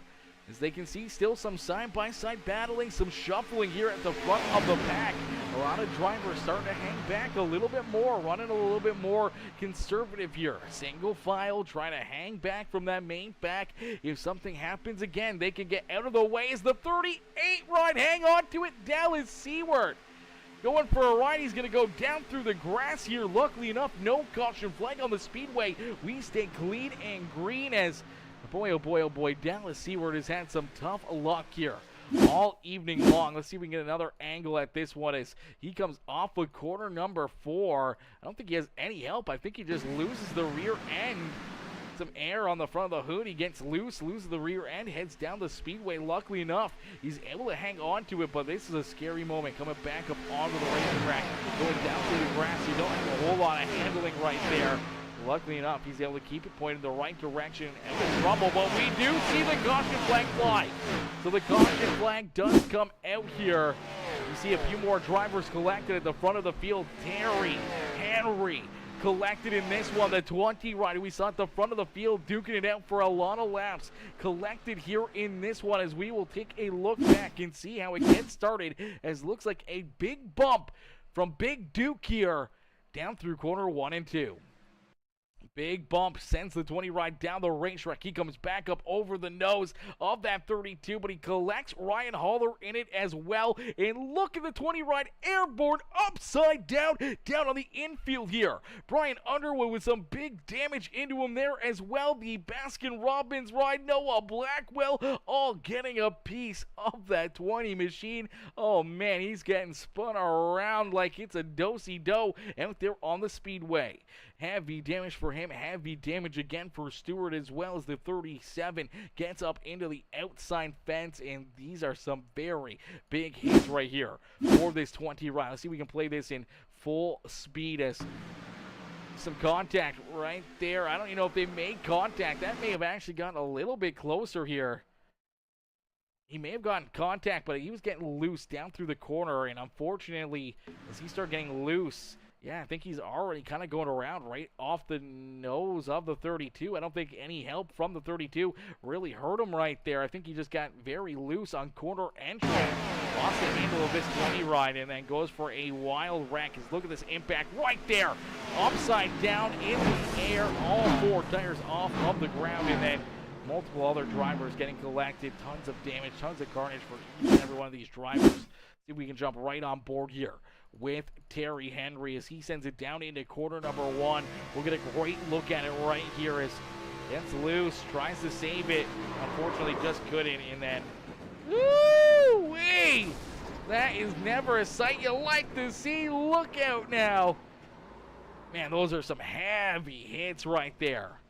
as they can see still some side-by-side battling, some shuffling here at the front of the pack. A lot of drivers starting to hang back a little bit more, running a little bit more conservative here. Single file, trying to hang back from that main pack. If something happens again, they can get out of the way. As the 38 ride, hang on to it, Dallas Seward going for a ride. He's going to go down through the grass here. Luckily enough, no caution flag on the speedway. We stay clean and green, as Boy, oh boy, oh boy, Dallas Seaward has had some tough luck here all evening long. Let's see if we can get another angle at this one as he comes off of corner number 4. I don't think he has any help. I think he just loses the rear end. Some air on the front of the hood. He gets loose, loses the rear end, heads down the speedway. Luckily enough, he's able to hang on to it, but this is a scary moment coming back up onto the racetrack. Going down through the grass, you don't have a whole lot of handling right there. Luckily enough, he's able to keep it pointed in the right direction and in trouble, but we do see the caution flag fly. So the caution flag does come out here. You see a few more drivers collected at the front of the field. Terry Henry collected in this one. The 20 rider we saw at the front of the field duking it out for a lot of laps collected here in this one, as we will take a look back and see how it gets started, as looks like a big bump from Big Duke here down through corner 1 and 2. Big bump sends the 20 ride down the racetrack. He comes back up over the nose of that 32, but he collects Ryan Haller in it as well. And look at the 20 ride airborne upside down on the infield here. Brian Underwood with some big damage into him there as well. The Baskin-Robbins ride, Noah Blackwell, all getting a piece of that 20 machine. Oh man, he's getting spun around like it's a do-si-do out there on the speedway. Heavy damage for him, heavy damage again for Stewart, as well as the 37 gets up into the outside fence, and these are some very big hits right here for this 20 ride. Let's see if we can play this in full speed as some contact right there. I don't even know if they made contact. That may have actually gotten a little bit closer here. He may have gotten contact, but he was getting loose down through the corner, and unfortunately, as he started getting loose, yeah, I think he's already kind of going around right off the nose of the 32. I don't think any help from the 32 really hurt him right there. I think he just got very loose on corner entry. Lost the handle of this 20 ride and then goes for a wild wreck. Look at this impact right there. Upside down in the air. All 4 tires off of the ground, and then multiple other drivers getting collected. Tons of damage, tons of carnage for each and every one of these drivers. See if we can jump right on board here with Terry Henry as he sends it down into corner number 1. We'll get a great look at it right here as gets loose, tries to save it. Unfortunately, just couldn't, and then woo-wee! That is never a sight you like to see. Look out now. Man, those are some heavy hits right there.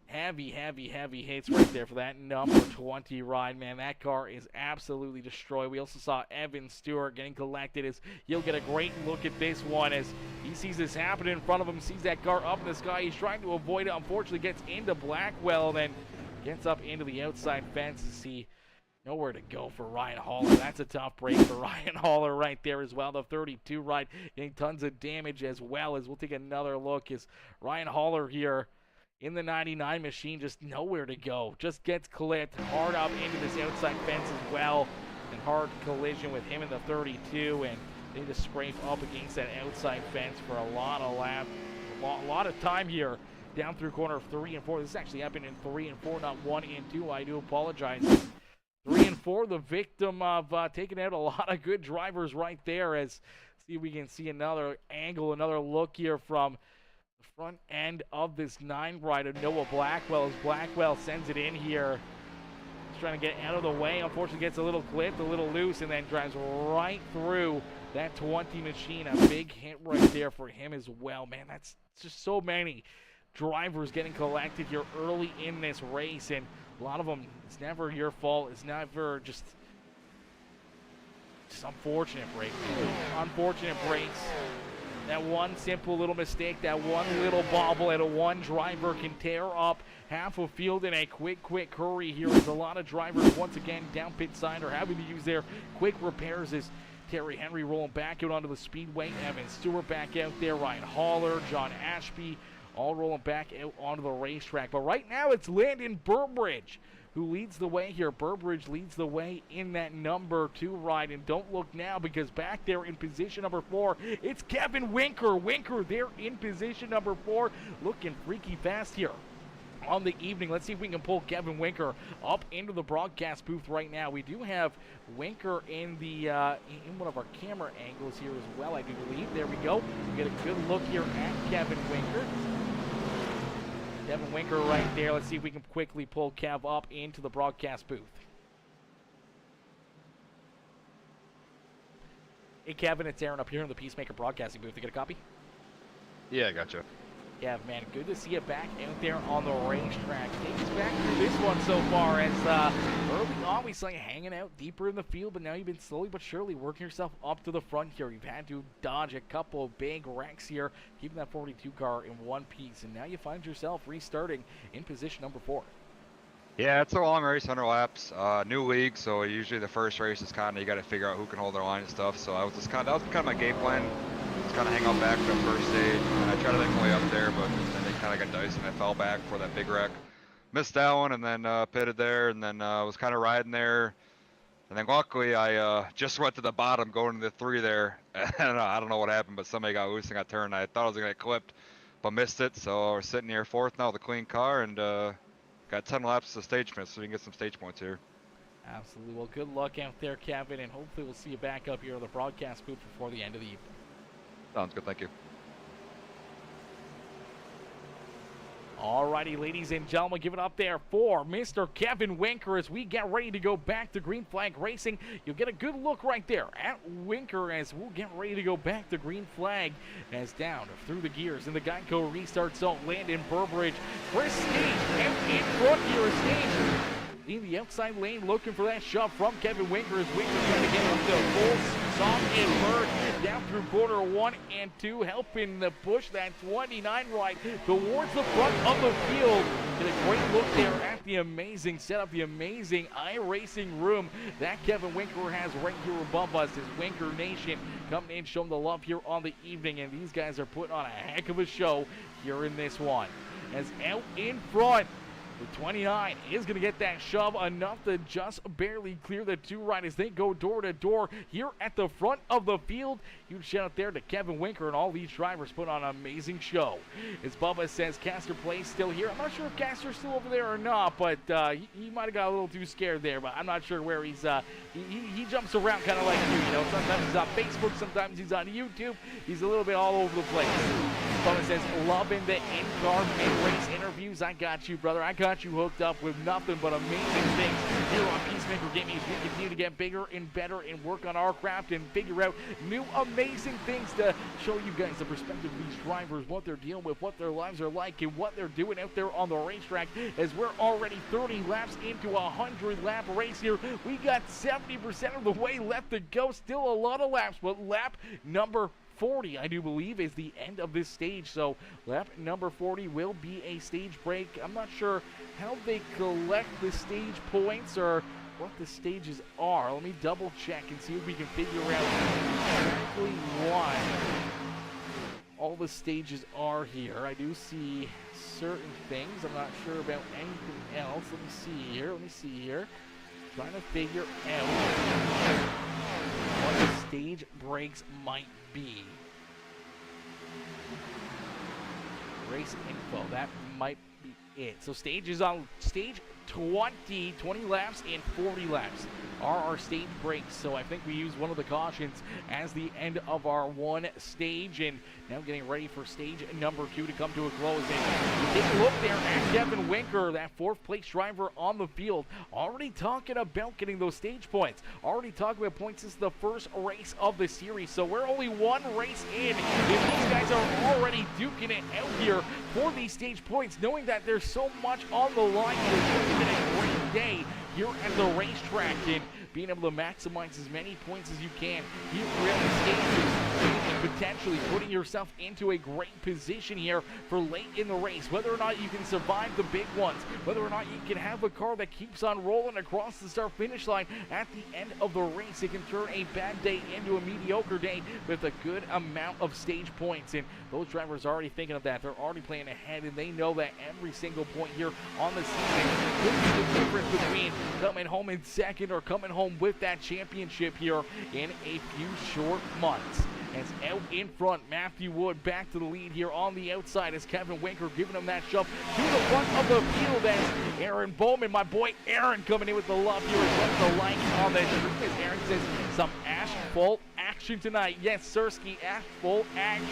Heavy hits right there for that number 20 ride, man. That car is absolutely destroyed. We also saw Evan Stewart getting collected as you'll get a great look at this one as he sees this happen in front of him, sees that car up in the sky. He's trying to avoid it. Unfortunately, gets into Blackwell, then gets up into the outside fence to see nowhere to go for Ryan Haller. That's a tough break for Ryan Haller right there as well. The 32 ride getting tons of damage as well, as we'll take another look as Ryan Haller here in the 99 machine, just nowhere to go. Just gets clipped hard up into this outside fence as well. And hard collision with him in the 32. And they just scrape up against that outside fence for a lot of laps. A lot of time here down through corner 3 and 4. This actually happened in 3 and 4, not 1 and 2. I do apologize. 3 and 4, the victim of taking out a lot of good drivers right there. As see if we can see another angle, another look here from front end of this 9 rider, Noah Blackwell, as Blackwell sends it in here. He's trying to get out of the way. Unfortunately, gets a little clipped, a little loose, and then drives right through that 20 machine. A big hit right there for him as well. Man, that's just so many drivers getting collected here early in this race, and a lot of them, it's never your fault. It's never just unfortunate breaks. Unfortunate breaks. That one simple little mistake, that one little bobble at a one driver can tear up half a field in a quick hurry here. As a lot of drivers once again down pit side are having to use their quick repairs as Terry Henry rolling back out onto the speedway. Evan Stewart back out there. Ryan Haller, John Ashby, all rolling back out onto the racetrack. But right now it's Landon Burbridge who leads the way here. Burbridge leads the way in that number 2 ride. And don't look now, because back there in position number 4, it's Kevin Winker. Winker there in position number 4, looking freaky fast here on the evening. Let's see if we can pull Kevin Winker up into the broadcast booth right now. We do have Winker in the in one of our camera angles here as well, I do believe. There we go. We get a good look here at Kevin Winker. Kevin Winker right there. Let's see if we can quickly pull Kev up into the broadcast booth. Hey, Kevin, it's Aaron up here in the Peacemaker broadcasting booth. You get a copy? Yeah, I gotcha. Yeah, man, good to see you back out there on the racetrack. Take us back through this one so far as early on we saw you hanging out deeper in the field, but now you've been slowly but surely working yourself up to the front here. You've had to dodge a couple of big wrecks here, keeping that 42 car in one piece, and now you find yourself restarting in position number 4. Yeah, it's a long race, 100 laps. New league, so usually the first race is kind of, you got to figure out who can hold their line and stuff. So that was kind of my game plan. Just kind of hang out back for the first stage, and I tried to make my way up there, but then they kind of got diced and I fell back for that big wreck. Missed that one, and then pitted there, and then was kind of riding there. And then luckily I just went to the bottom going to the 3 there, and I don't know what happened, but somebody got loose and got turned. I thought I was going to get clipped, but missed it. So we're sitting here 4th now with a clean car, and got 10 laps to stage finish, so we can get some stage points here. Absolutely. Well, good luck out there, Kevin, and hopefully we'll see you back up here in the broadcast booth before the end of the evening. Sounds good, thank you. Alrighty, ladies and gentlemen, give it up there for Mr. Kevin Winker as we get ready to go back to green flag racing. You'll get a good look right there at Winker as we'll get ready to go back to green flag as down through the gears in the Geico restart zone. Landon Burbridge, Chris Stage out in front here. Stage in the outside lane looking for that shove from Kevin Winker as Winker trying to get up to full song and bird down through quarter 1 and 2, helping to push that 29 right towards the front of the field. Get a great look there at the amazing setup, the amazing iRacing room that Kevin Winker has right here above us. His Winker Nation coming in, showing the love here on the evening, and these guys are putting on a heck of a show here in this one. As out in front, the 29 is going to get that shove enough to just barely clear the 2 right as they go door to door here at the front of the field. Huge shout out there to Kevin Winker and all these drivers put on an amazing show. As Bubba says, Caster Play's still here. I'm not sure if Caster's still over there or not, but he might have got a little too scared there, but I'm not sure where he's he jumps around kind of like you know. Sometimes he's on Facebook, sometimes he's on YouTube. He's a little bit all over the place. Bubba says, loving the in-car mid-race interviews. I got you, brother. I got you hooked up with nothing but amazing things here on Peacemaker Gaming as we continue to get bigger and better and work on our craft and figure out new amazing things to show you guys the perspective of these drivers, what they're dealing with, what their lives are like, and what they're doing out there on the racetrack as we're already 30 laps into a 100-lap race here. We got 70% of the way left to go. Still a lot of laps, but lap number 40, I do believe, is the end of this stage. So lap number 40 will be a stage break. I'm not sure how they collect the stage points or what the stages are. Let me double check and see if we can figure out exactly what all the stages are here. I do see certain things. I'm not sure about anything else. Let me see here. Trying to figure out what the stage breaks might be. Race info, that might be it. So stages on stage 20 laps and 40 laps are our stage breaks. So I think we use one of the cautions as the end of our one stage, and now getting ready for stage number 2 to come to a close. And take a look there at Kevin Winker, that 4th place driver on the field, already talking about getting those stage points, already talking about points. This is the first race of the series, so we're only one race in, and these guys are already duking it out here for these stage points, knowing that there's so much on the line. It's been a great day here at the racetrack and being able to maximize as many points as you can here throughout the stages, and potentially putting yourself into a great position here for late in the race. Whether or not you can survive the big ones, whether or not you can have a car that keeps on rolling across the start-finish line at the end of the race, it can turn a bad day into a mediocre day with a good amount of stage points. And those drivers are already thinking of that. They're already playing ahead, and they know that every single point here on the season could be the difference between coming home in second or coming home with that championship here in a few short months. As out in front, Matthew Wood back to the lead here on the outside as Kevin Winker giving him that shove to the front of the field as Aaron Bowman, my boy Aaron, coming in with the love here as well as the like on the as Aaron says some asphalt action action tonight. Yes, Sirski at full action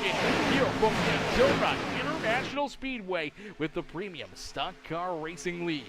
here from Daytona International Speedway with the Premium Stock Car Racing League.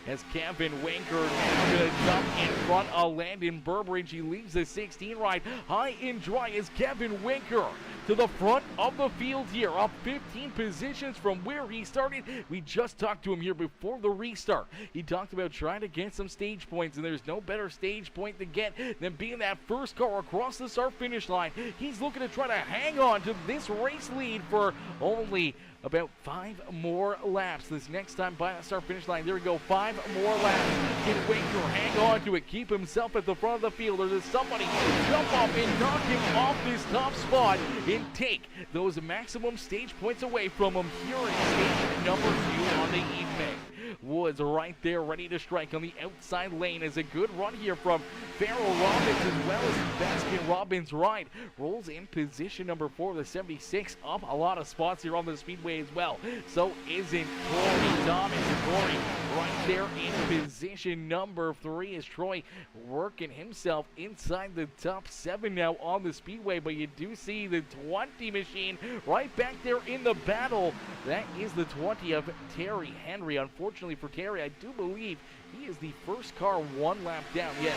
As Kevin Winker now going to jump in front of Landon Burbridge. He leaves the 16 ride high and dry as Kevin Winker to the front of the field here, up 15 positions from where he started. We just talked to him here before the restart. He talked about trying to get some stage points, and there's no better stage point to get than being that first car across the start-finish line. He's looking to try to hang on to this race lead for only about 5 more laps. This next time by the start-finish line, there we go, 5 more laps. Can Winker hang on to it, keep himself at the front of the field, or does somebody jump up and knock him off this top spot and take those maximum stage points away from him here in stage number 2 on the evening? Woods right there ready to strike on the outside lane as a good run here from Farrell Robbins as well as Baskin Robbins ride. Rolls in position number 4 of the 76, up a lot of spots here on the speedway as well. So isn't Corey Thomas. Corey right there in position number 3 as Troy working himself inside the top 7 now on the speedway. But you do see the 20 machine right back there in the battle. That is the 20 of Terry Henry. Unfortunately for Terry, I do believe he is the first car 1 lap down. Yes,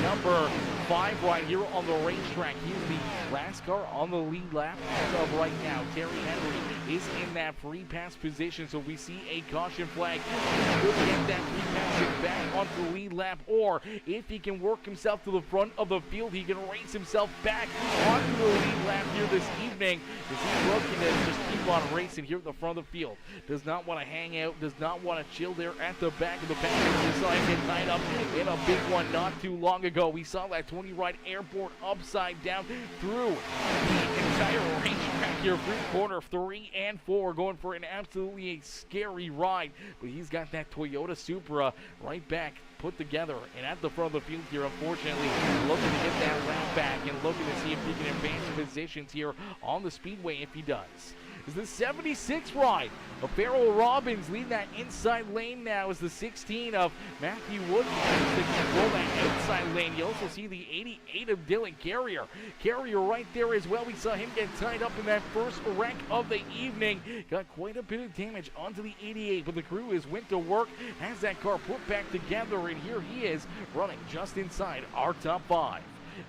number 5 right here on the racetrack. He is the last car on the lead lap as of right now. Terry Henry is in that free pass position, so we see a caution flag. He could get that free pass back onto the lead lap, or if he can work himself to the front of the field, he can race himself back onto the lead lap here this evening. Is he looking to just keep on racing here at the front of the field? Does not want to hang out, does not want to chill there at the back of the pack. We saw him get tied up in a big one not too long ago. We saw that 20 ride airborne upside down through the entire racetrack here, through corner 3 and 4, going for an absolutely scary ride. But he's got that Toyota Supra right back put together and at the front of the field here, unfortunately looking to get that lap back and looking to see if he can advance positions here on the speedway. If he does, is the 76 ride of Farrell Robbins leading that inside lane now as the 16 of Matthew Wood to control that outside lane. You also see the 88 of Dylan Carrier. Carrier right there as well. We saw him get tied up in that first wreck of the evening. Got quite a bit of damage onto the 88, but the crew has went to work, has that car put back together, and here he is running just inside our top 5.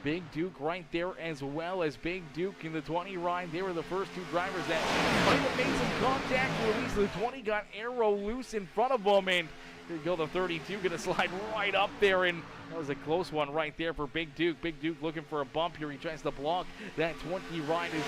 Big Duke right there as well as Big Duke in the 20 ride. They were the first 2 drivers that might have made some contact. Release the 20 got arrow loose in front of them, and here you go, the 32 going to slide right up there, and that was a close one right there for Big Duke. Big Duke looking for a bump here. He tries to block that 20 ride is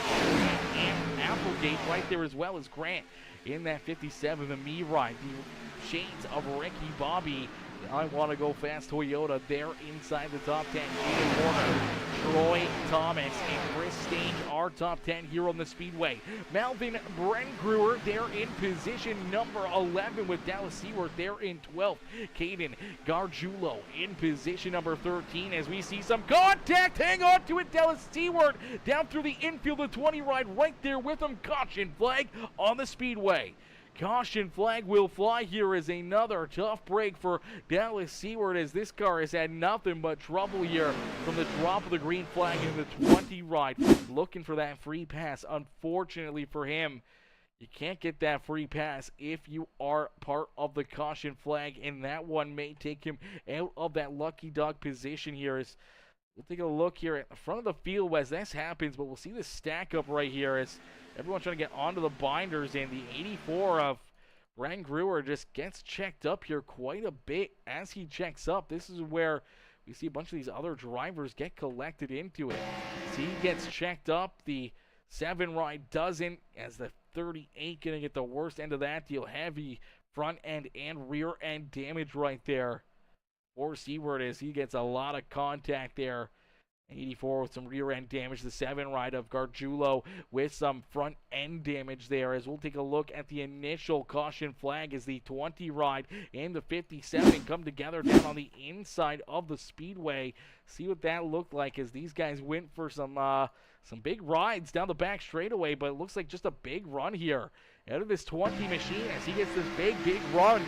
and Applegate right there as well as Grant in that 57, the me ride. The shades of Ricky Bobby. I want to go fast Toyota there inside the top 10. Gina Warner, Troy Thomas, and Chris Stage are top 10 here on the speedway. Melvin Brengruer there in position number 11 with Dallas Seward there in 12th. Caden Gargiulo in position number 13 as we see some contact. Hang on to it, Dallas Seward down through the infield. The 20 ride right there with him. Caution flag on the speedway. Caution flag will fly here as another tough break for Dallas Seward, as this car has had nothing but trouble here from the drop of the green flag in the 20 ride. Looking for that free pass. Unfortunately for him, you can't get that free pass if you are part of the caution flag, and that one may take him out of that lucky dog position here. As we'll take a look here at the front of the field as this happens, but we'll see the stack up right here as everyone's trying to get onto the binders, and the 84 of Brand Brewer just gets checked up here quite a bit. As he checks up, this is where we see a bunch of these other drivers get collected into it. As he gets checked up, the 7 ride doesn't, as the 38 going to get the worst end of that deal. Heavy front end and rear end damage right there for Seward as he gets a lot of contact there. 84 with some rear end damage. The 7 ride of Gargiulo with some front end damage there, as we'll take a look at the initial caution flag as the 20 ride and the 57 come together down on the inside of the speedway. See what that looked like as these guys went for some big rides down the back straightaway, but it looks like just a big run here out of this 20 machine as he gets this big run.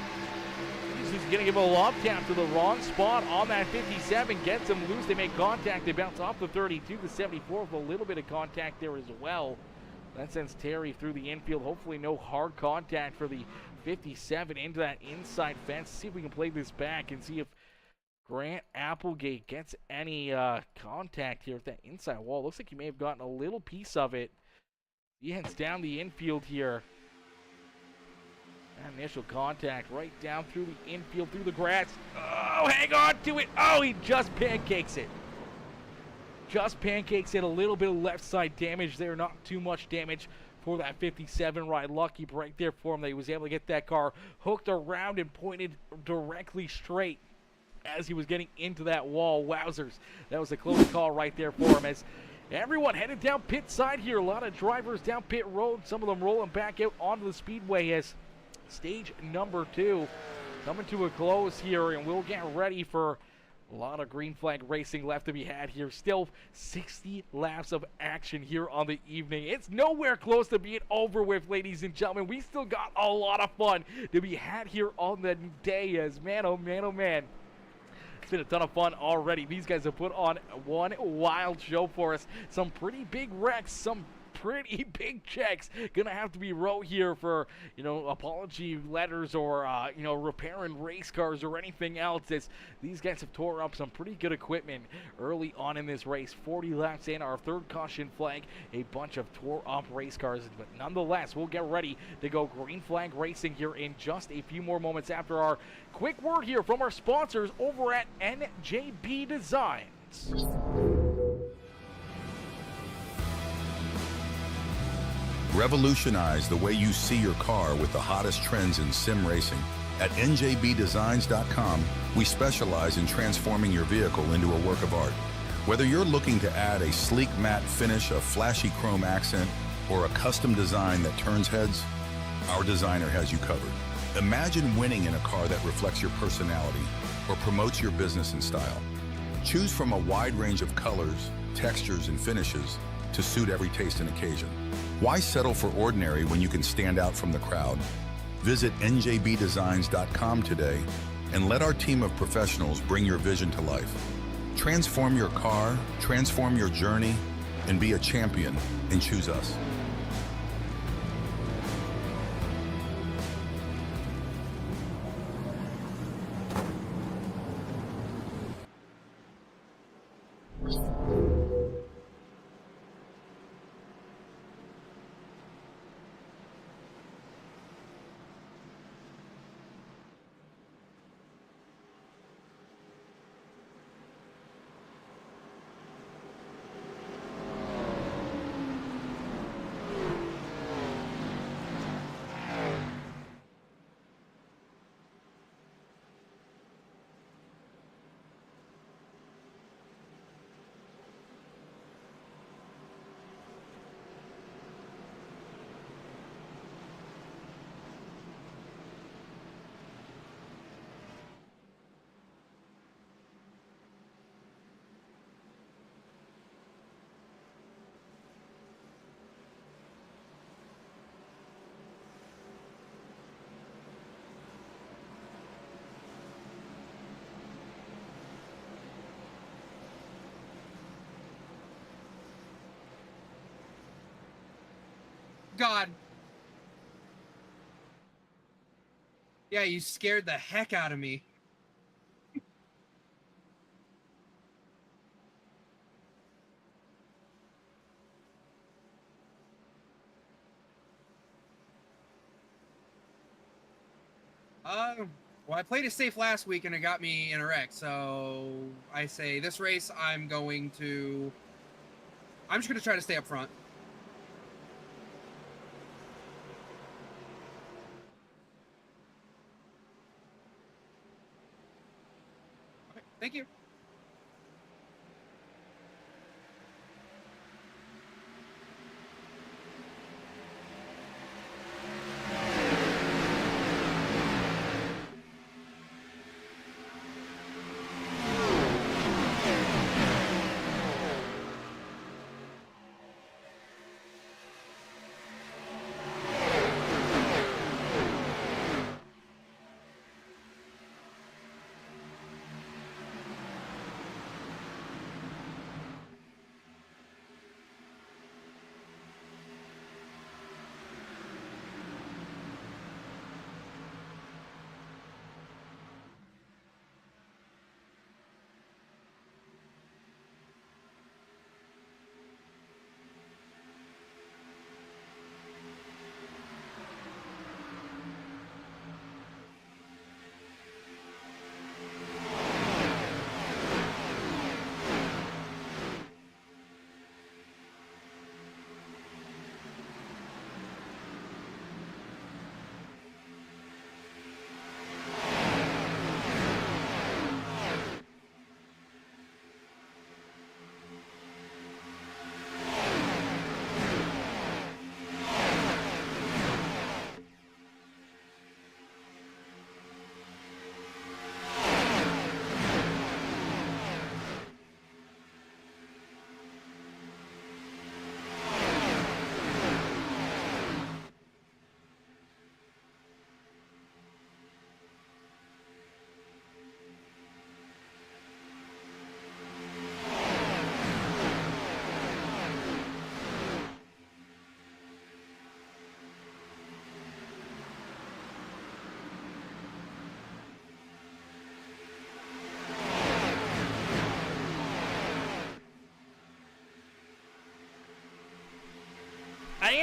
Wowzers going to give a lob tap to the wrong spot on that 57. Gets him loose. They make contact. They bounce off the 32 to 74 with a little bit of contact there as well. That sends Terry through the infield. Hopefully no hard contact for the 57 into that inside fence. See if we can play this back and see if Grant Applegate gets any contact here with that inside wall. Looks like he may have gotten a little piece of it. He heads down the infield here. That initial contact right down through the infield, through the grass. Oh, hang on to it. Oh, he just pancakes it. Just pancakes it. A little bit of left side damage there. Not too much damage for that 57 ride. Lucky break there for him that he was able to get that car hooked around and pointed directly straight as he was getting into that wall. Wowzers. That was a close call right there for him as everyone headed down pit side here. A lot of drivers down pit road. Some of them rolling back out onto the speedway as stage number 2 coming to a close here, and we'll get ready for a lot of green flag racing left to be had here. Still 60 laps of action here on the evening. It's nowhere close to being over with, ladies and gentlemen. We still got a lot of fun to be had here on the day as, man, oh man, oh man. It's been a ton of fun already. These guys have put on one wild show for us. Some pretty big wrecks, some pretty big checks gonna have to be wrote here for, you know, apology letters or you know, repairing race cars or anything else, as these guys have tore up some pretty good equipment early on in this race. 40 laps in, our third caution flag, a bunch of tore up race cars, but nonetheless we'll get ready to go green flag racing here in just a few more moments after our quick word here from our sponsors over at NJB Designs. Revolutionize the way you see your car with the hottest trends in sim racing. At njbdesigns.com, we specialize in transforming your vehicle into a work of art. Whether you're looking to add a sleek matte finish, a flashy chrome accent, or a custom design that turns heads, our designer has you covered. Imagine winning in a car that reflects your personality or promotes your business and style. Choose from a wide range of colors, textures, and finishes to suit every taste and occasion. Why settle for ordinary when you can stand out from the crowd? Visit njbdesigns.com today and let our team of professionals bring your vision to life. Transform your car, transform your journey, and be a champion, and choose us. God. Yeah, you scared the heck out of me. Well, I played it safe last week and it got me in a wreck, so I say this race I'm just going to try to stay up front. Okay, thank you.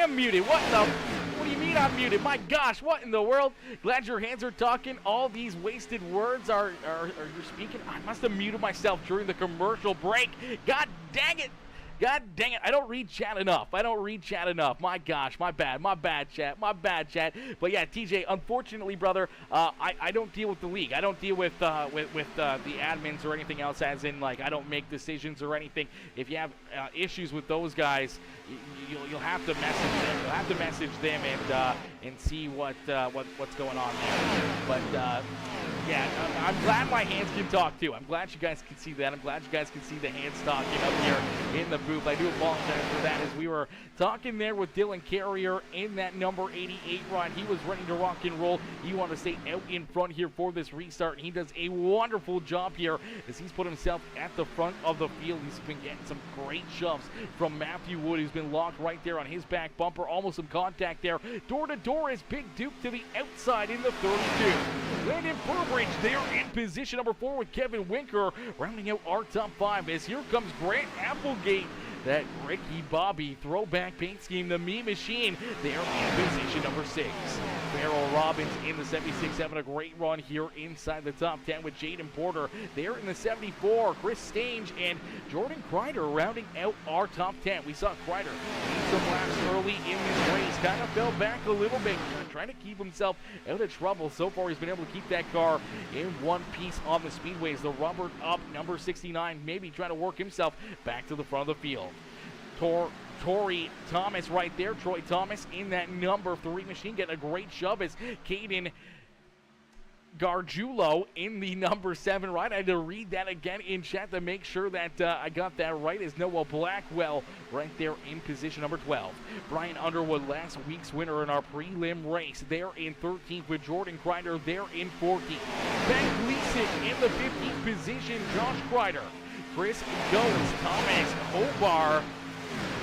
am muted. What do you mean I'm muted? My gosh, what in the world? Glad your hands are talking. All these wasted words are you speaking? I must have muted myself during the commercial break. God dang it. God dang it, I don't read chat enough. My gosh, my bad, chat. But yeah, TJ, unfortunately, brother, I don't deal with the league. I don't deal with the admins or anything else, as in, like, I don't make decisions or anything. If you have issues with those guys, you'll have to message them. You'll have to message them and see what's going on there. But yeah, I'm glad my hands can talk too. I'm glad you guys can see that. I'm glad you guys can see the hands talking up here in the booth. I do apologize for that, as we were talking there with Dylan Carrier in that number 88 ride. He was ready to rock and roll. He wanted to stay out in front here for this restart, and he does a wonderful job here as he's put himself at the front of the field. He's been getting some great shoves from Matthew Wood, who's been locked right there on his back bumper. Almost some contact there. Door to door is Big Duke to the outside in the 32. Landon Burbridge there in position number 4 with Kevin Winker rounding out our top 5, as here comes Grant Applegate. That Ricky Bobby throwback paint scheme, the Me Machine, there in position number 6. Farrell Robbins in the 76, having a great run here inside the top 10 with Jaden Porter there in the 74. Chris Stange and Jordan Kreider rounding out our top 10. We saw Kreider need some laps early in this race, kind of fell back a little bit, trying to keep himself out of trouble. So far, he's been able to keep that car in one piece on the speedways. The rubber up, number 69, maybe trying to work himself back to the front of the field. Torrey Thomas right there. Troy Thomas in that number 3 machine, getting a great shove as Caden Gargiulo in the number 7 ride. I had to read that again in chat to make sure that I got that right, as Noah Blackwell right there in position number 12. Brian Underwood, last week's winner in our prelim race, there in 13th with Jordan Kreider there in 14th. Ben Gleason in the 15th position, Josh Kreider. Chris Goes, Thomas Hobart,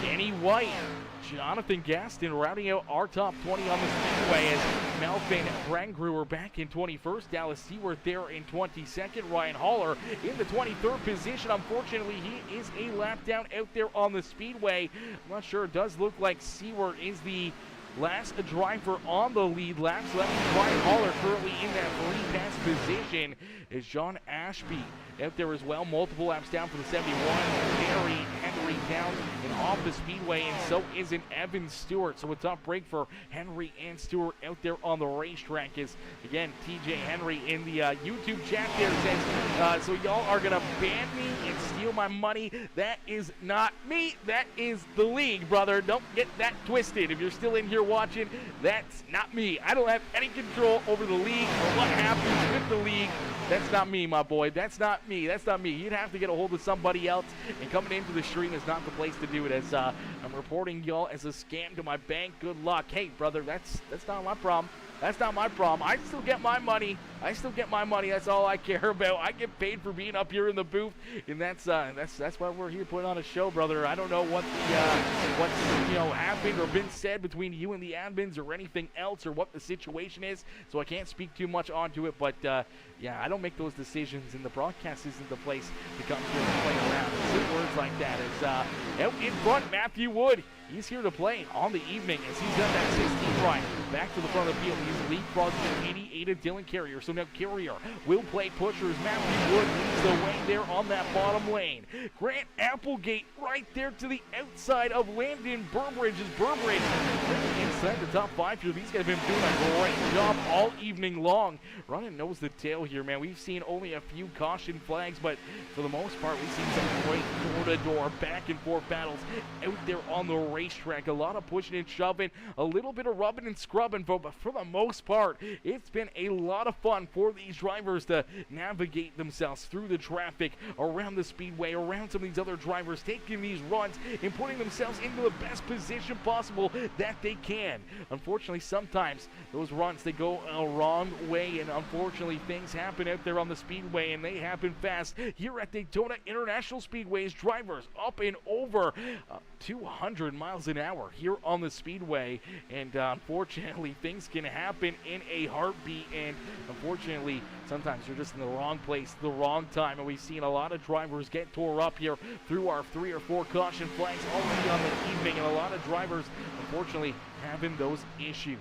Danny White, Jonathan Gaston rounding out our top 20 on the speedway, as Melvin Brangruer back in 21st, Dallas Seward there in 22nd, Ryan Haller in the 23rd position. Unfortunately, he is a lap down out there on the speedway. I'm not sure. It does look like Seward is the last driver on the lead lap, so that means Ryan Haller currently in that free pass position. Is John Ashby out there as well, multiple laps down for the 71. Barry Henry down and off the speedway, and so is an Evan Stewart. So a tough break for Henry and Stewart out there on the racetrack. Is again TJ Henry in the YouTube chat there says, so y'all are gonna ban me and steal my money. That is not me. That is the league, brother. Don't get that twisted. If you're still in here watching, that's not me. I don't have any control over the league or what happens with the league. That's not me, my boy. That's not me. That's not me. You'd have to get a hold of somebody else, and coming into the stream is not the place to do it, as I'm reporting y'all as a scam to my bank. Good luck. Hey, brother, that's not my problem. That's not my problem. I still get my money. That's all I care about. I get paid for being up here in the booth, and that's why we're here putting on a show, brother. I don't know what's happened or been said between you and the admins or anything else, or what the situation is, so I can't speak too much onto it. But yeah, I don't make those decisions, and the broadcast isn't the place to come here and play around and say words like that. As out in front, Matthew Wood. He's here to play on the evening, as he's got that 16 right back to the front of the field. He's leapfrogging 88 of Dylan Carrier. So now Carrier will play pushers. Matthew Wood leads the way there on that bottom lane. Grant Applegate right there to the outside of Landon Burbridge, as Burbridge inside the top 5 here. These guys have been doing a great job all evening long. Running nose to tail here, man. We've seen only a few caution flags, but for the most part, we've seen some great door-to-door, back-and-forth battles out there on the racetrack. A lot of pushing and shoving, a little bit of rubbing and scrubbing, but for the most part, it's been a lot of fun for these drivers to navigate themselves through the traffic, around the speedway, around some of these other drivers, taking these runs and putting themselves into the best position possible that they can. Unfortunately, sometimes those runs, they go a wrong way, and unfortunately, things happen out there on the speedway, and they happen fast. Here at Daytona International Speedway's drivers up and over 200 miles an hour here on the speedway, and unfortunately things can happen in a heartbeat, and unfortunately sometimes you're just in the wrong place the wrong time, and we've seen a lot of drivers get tore up here through our 3 or 4 caution flags already on the evening, and a lot of drivers unfortunately having those issues.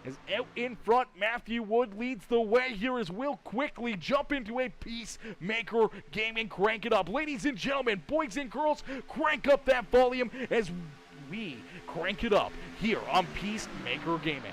As out in front, Matthew Wood leads the way here as we'll quickly jump into a Peacemaker game and crank it up. Ladies and gentlemen, boys and girls, crank up that volume as we crank it up here on Peacemaker Gaming.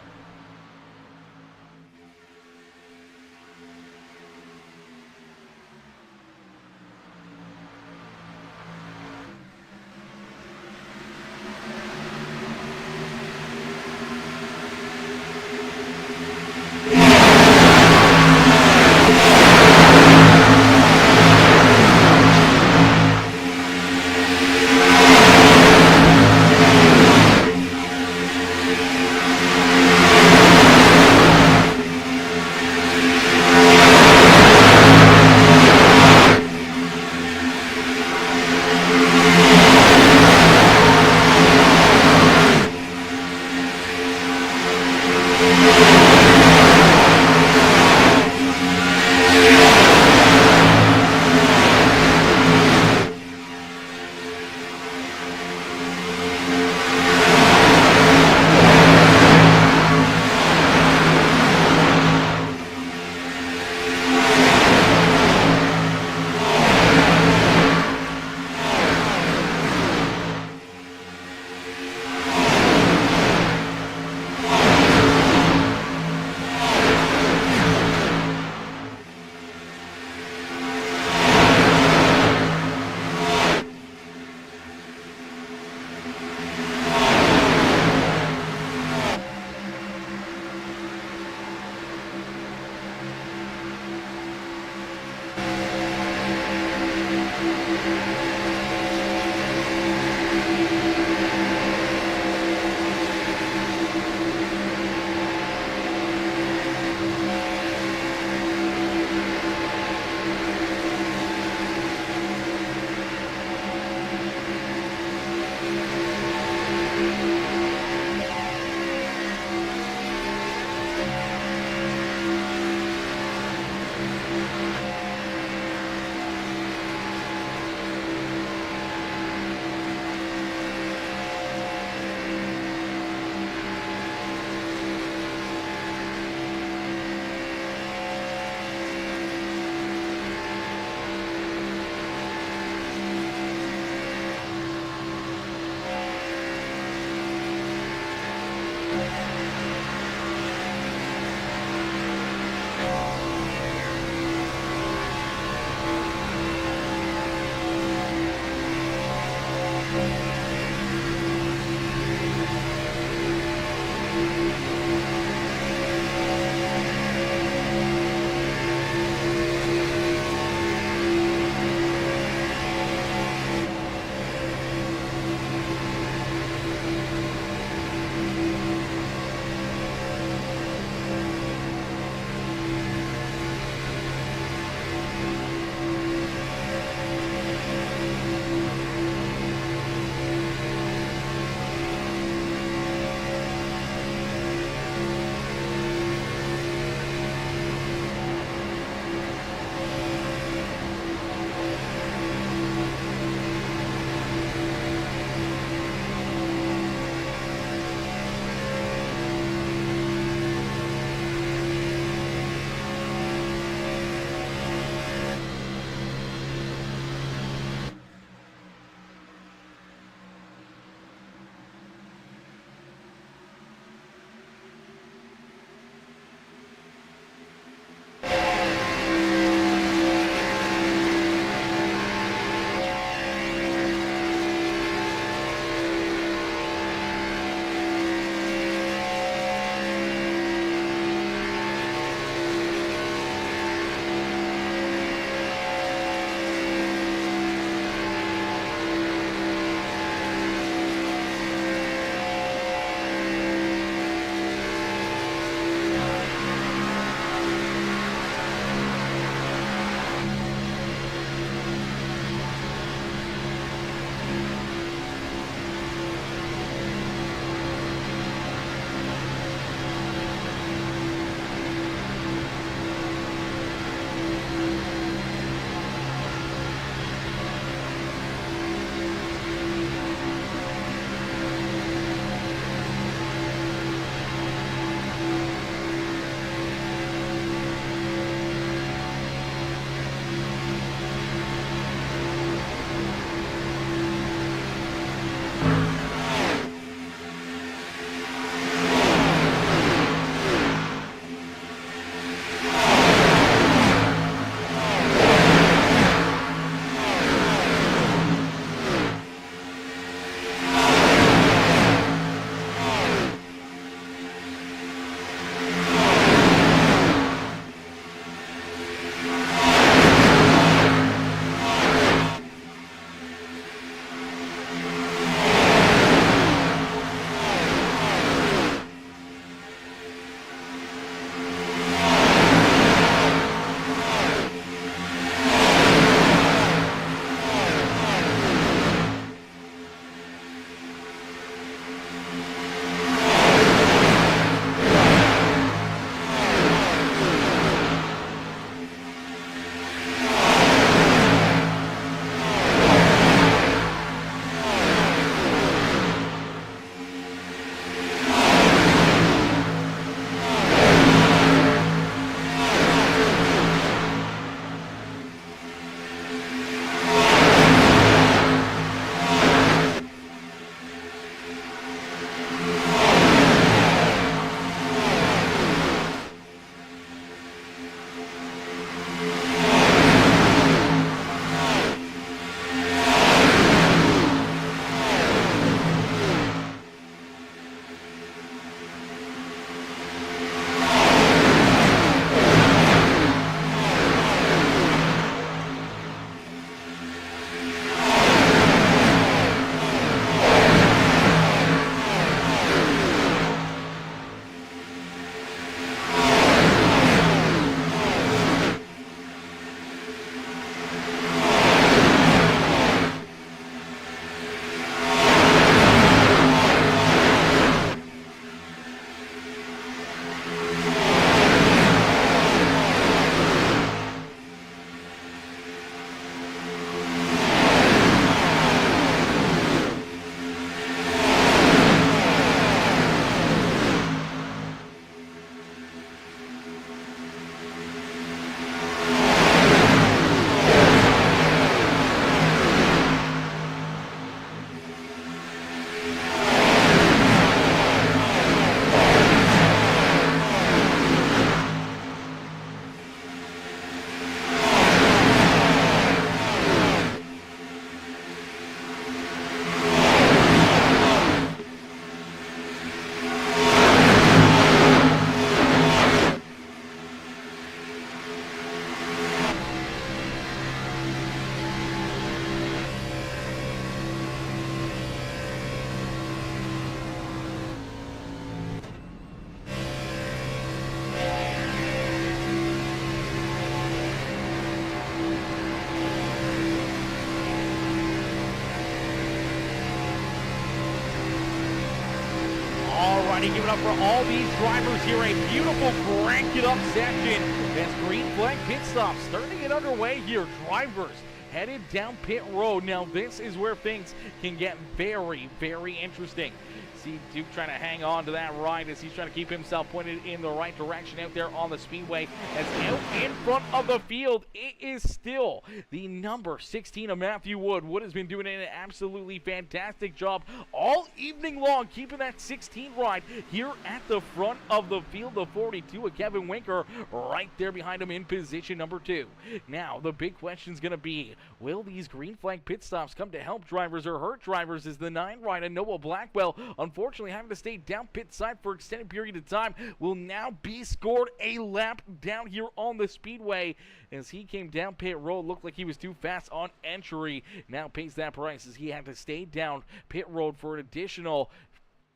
you give it up for all these drivers here. A beautiful crank it up session as green flag pit stops starting to get underway here. Drivers headed down pit road. Now this is where things can get very, very interesting. See Duke trying to hang on to that ride as he's trying to keep himself pointed in the right direction out there on the speedway. As out in front of the field, it is still the number 16 of Matthew Wood. Wood has been doing an absolutely fantastic job all evening long, keeping that 16 ride here at the front of the field. The 42 of Kevin Winker right there behind him in position number 2. Now, the big question is going to be, will these green flag pit stops come to help drivers or hurt drivers? As the 9 ride of Noah Blackwell, unfortunately having to stay down pit side for extended period of time, will now be scored a lap down here on the speedway as he came down pit road. Looked like he was too fast on entry. Now pays that price as he had to stay down pit road for an additional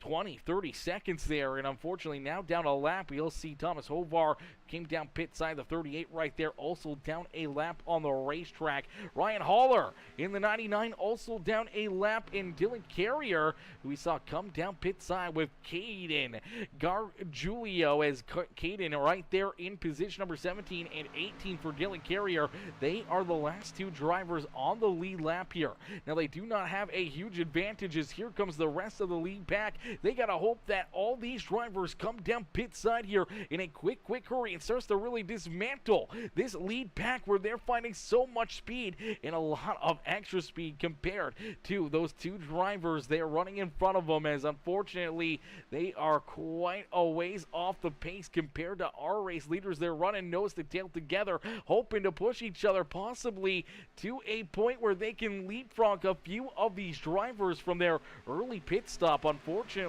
20-30 seconds there, and unfortunately now down a lap. We'll see Thomas Hovar came down pit side, the 38 right there, also down a lap on the racetrack. Ryan Haller in the 99 also down a lap, in Dylan Carrier, who we saw come down pit side with Caden Gargiulio, as Caden right there in position number 17 and 18 for Dylan Carrier. They are the last 2 drivers on the lead lap here. Now they do not have a huge advantage as here comes the rest of the lead pack. They got to hope that all these drivers come down pit side here in a quick hurry and starts to really dismantle this lead pack where they're finding so much speed and a lot of extra speed compared to those 2 drivers they're running in front of them, as unfortunately they are quite a ways off the pace compared to our race leaders. They're running nose to tail together, hoping to push each other possibly to a point where they can leapfrog a few of these drivers from their early pit stop. Unfortunately,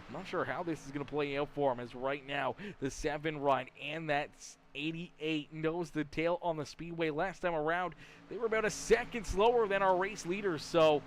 I'm not sure how this is going to play out for him, as right now the 7 ride and that 88 nose to tail on the speedway. Last time around, they were about a second slower than our race leaders, so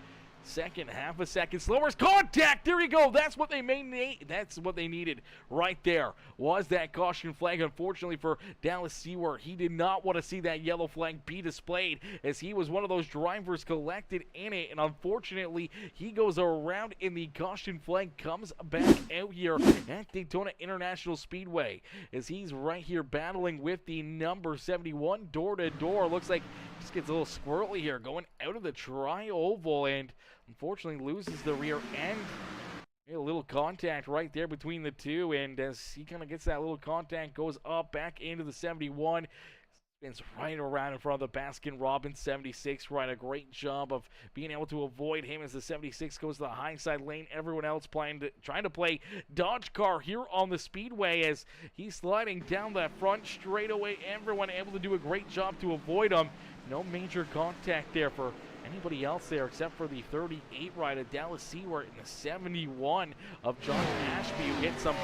second half a second slower. Contact! There you go. That's what they needed right there, was that caution flag. Unfortunately for Dallas Seward, he did not want to see that yellow flag be displayed, as he was one of those drivers collected in it, and unfortunately he goes around and the caution flag comes back out here at Daytona International Speedway, as he's right here battling with the number 71 door to door. Looks like just gets a little squirrely here going out of the tri-oval, and unfortunately loses the rear end. A little contact right there between the 2, and as he kind of gets that little contact, goes up back into the 71, spins right around in front of the Baskin-Robbins 76. Right, a great job of being able to avoid him as the 76 goes to the high side lane. Everyone else trying to play dodge car here on the speedway as he's sliding down that front straightaway. Everyone able to do a great job to avoid him. No major contact there for anybody else there except for the 38 ride of Dallas Seward and the 71 of John Ashby, who gets some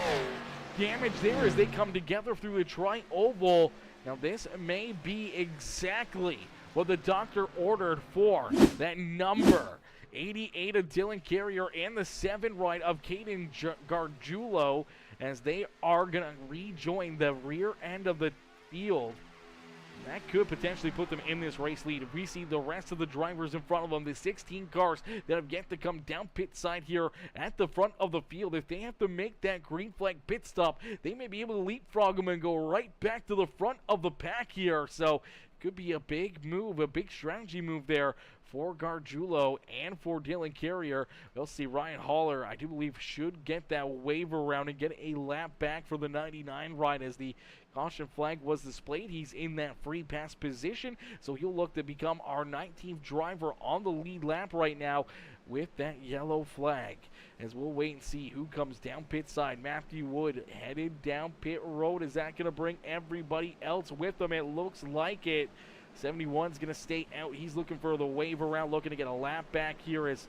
damage there as they come together through the tri-oval. Now this may be exactly what the doctor ordered for that number 88 of Dylan Carrier and the 7 ride of Caden Gargiulo, as they are going to rejoin the rear end of the field. That could potentially put them in this race lead. If we see the rest of the drivers in front of them, the 16 cars that have yet to come down pit side here at the front of the field, if they have to make that green flag pit stop, they may be able to leapfrog them and go right back to the front of the pack here. So could be a big move, a big strategy move there for Gargiulo and for Dylan Carrier. We'll see. Ryan Haller, I do believe, should get that wave around and get a lap back for the 99 ride as the caution flag was displayed. He's in that free pass position, so he'll look to become our 19th driver on the lead lap right now with that yellow flag. As we'll wait and see who comes down pit side. Matthew Wood headed down pit road. Is that going to bring everybody else with him? It looks like it. 71's going to stay out. He's looking for the wave around, looking to get a lap back here, as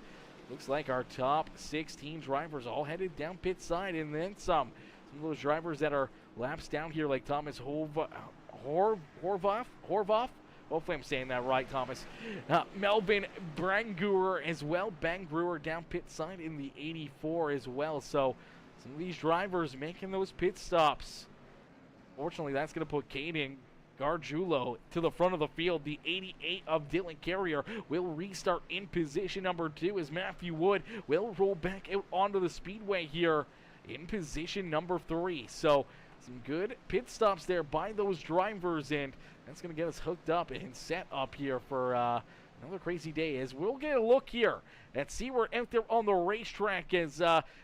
looks like our top 16 drivers all headed down pit side and then some. Some of those drivers that are laps down here, like Thomas Horvath. Hopefully I'm saying that right, Thomas. Melvin Branguer as well. Bangruer down pit side in the 84 as well. So some of these drivers making those pit stops. Fortunately, that's going to put Caden Gargiulo to the front of the field. The 88 of Dylan Carrier will restart in position number 2 as Matthew Wood will roll back out onto the speedway here in position number 3. So some good pit stops there by those drivers, and that's going to get us hooked up and set up here for another crazy day, as we'll get a look here at Seward out there on the racetrack, as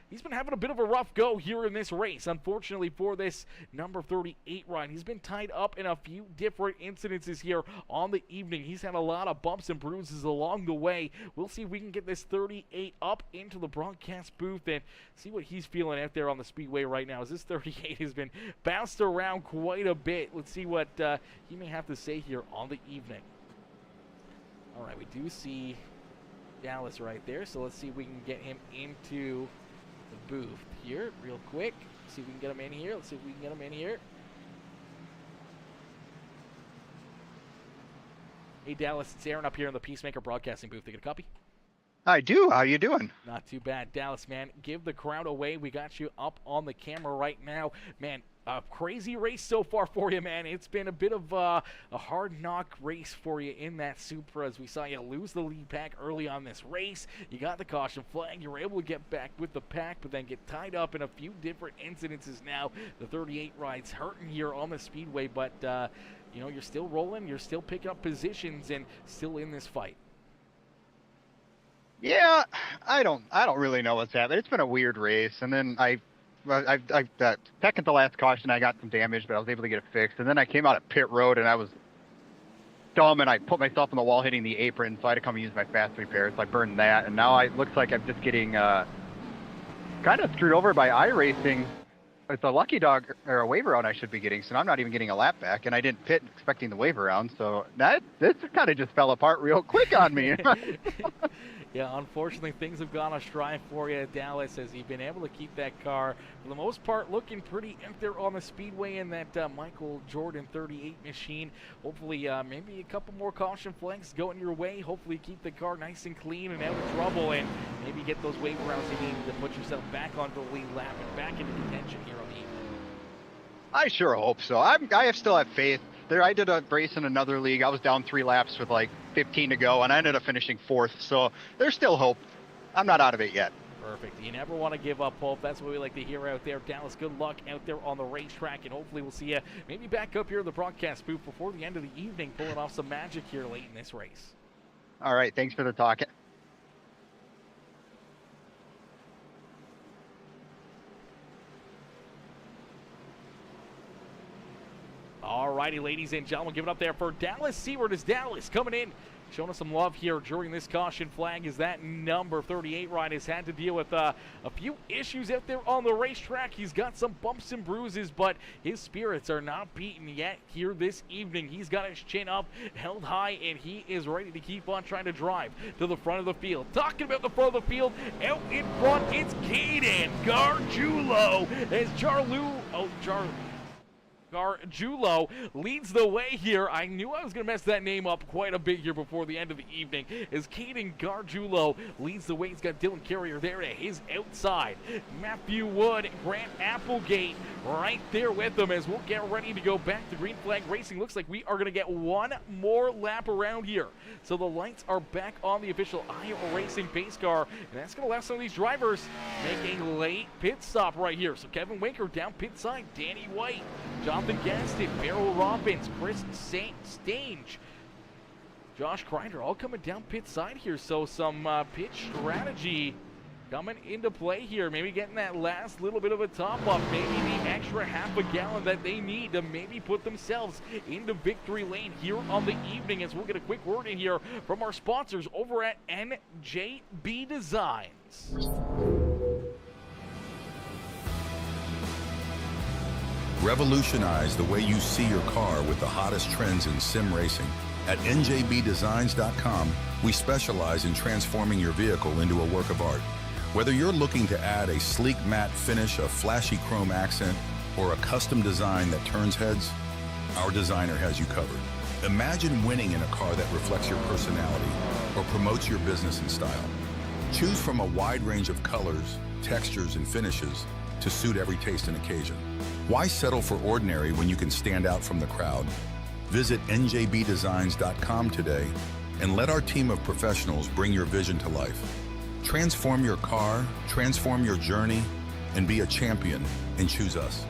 he's been having a bit of a rough go here in this race. Unfortunately for this number 38 ride, he's been tied up in a few different incidences here on the evening. He's had a lot of bumps and bruises along the way. We'll see if we can get this 38 up into the broadcast booth and see what he's feeling out there on the speedway right now, as this 38 has been bounced around quite a bit. Let's see what he may have to say here on the evening. All right, we do see Dallas right there, so let's see if we can get him into the booth here real quick. See if we can get him in here. Let's see if we can get him in here. Hey, Dallas, it's Aaron up here in the Peacemaker Broadcasting booth. You get a copy? I do. How you doing? Not too bad. Dallas, man, give the crowd away. We got you up on the camera right now. Man, a crazy race so far for you, man. It's been a bit of a hard knock race for you in that Supra, as we saw you lose the lead pack early on this race. You got the caution flag. You were able to get back with the pack, but then get tied up in a few different incidences now. The 38 ride's hurting here on the speedway, but, you know, you're still rolling. You're still picking up positions and still in this fight. Yeah, I don't really know what's happening. It's been a weird race, and then I second to last caution, I got some damage, but I was able to get it fixed. And then I came out at pit road, and I was dumb, and I put myself on the wall hitting the apron, so I had to come use my fast repair. So I burned that, and now it looks like I'm just getting kind of screwed over by iRacing. It's a lucky dog or a wave round I should be getting, so I'm not even getting a lap back, and I didn't pit expecting the wave around, so this kind of just fell apart real quick on me. Yeah, unfortunately, things have gone astray for you, Dallas, as you've been able to keep that car, for the most part, looking pretty out there on the speedway in that Michael Jordan 38 machine. Hopefully, maybe a couple more caution flags going your way. Hopefully, keep the car nice and clean and out of trouble, and maybe get those wave rounds you need to put yourself back onto the lead lap and back into contention here on the evening. I sure hope so. I still have faith. I did a race in another league. I was down 3 laps with like 15 to go, and I ended up finishing 4th. So there's still hope. I'm not out of it yet. Perfect. You never want to give up hope. That's what we like to hear out there. Dallas, good luck out there on the racetrack, and hopefully we'll see you maybe back up here in the broadcast booth before the end of the evening, pulling off some magic here late in this race. All right. Thanks for the talk. All righty, ladies and gentlemen, give it up there for Dallas Seward, as Dallas coming in, showing us some love here during this caution flag, as that number 38 ride has had to deal with a few issues out there on the racetrack. He's got some bumps and bruises, but his spirits are not beaten yet here this evening. He's got his chin up, held high, and he is ready to keep on trying to drive to the front of the field. Talking about the front of the field, out in front, it's Caden Gargiulo as Gargiulo leads the way here. I knew I was going to mess that name up quite a bit here before the end of the evening, as Caden Gargiulo leads the way. He's got Dylan Carrier there to his outside. Matthew Wood, Grant Applegate right there with him, as we'll get ready to go back to green flag racing. Looks like we are going to get one more lap around here. So the lights are back on the official iRacing pace car, and that's going to allow some of these drivers make a late pit stop right here. So Kevin Winker down pit side, Danny White, Jonathan Gaston, Merrill Robbins, Chris Stange, Josh Kreider, all coming down pit side here. So some pit strategy coming into play here. Maybe getting that last little bit of a top up, maybe the extra half a gallon that they need to maybe put themselves into victory lane here on the evening, as we'll get a quick word in here from our sponsors over at NJB Designs. Revolutionize the way you see your car with the hottest trends in sim racing. At njbdesigns.com, we specialize in transforming your vehicle into a work of art. Whether you're looking to add a sleek matte finish, a flashy chrome accent, or a custom design that turns heads, our designer has you covered. Imagine winning in a car that reflects your personality or promotes your business and style. Choose from a wide range of colors, textures, and finishes to suit every taste and occasion. Why settle for ordinary when you can stand out from the crowd? Visit njbdesigns.com today and let our team of professionals bring your vision to life. Transform your car, transform your journey, and be a champion and choose us.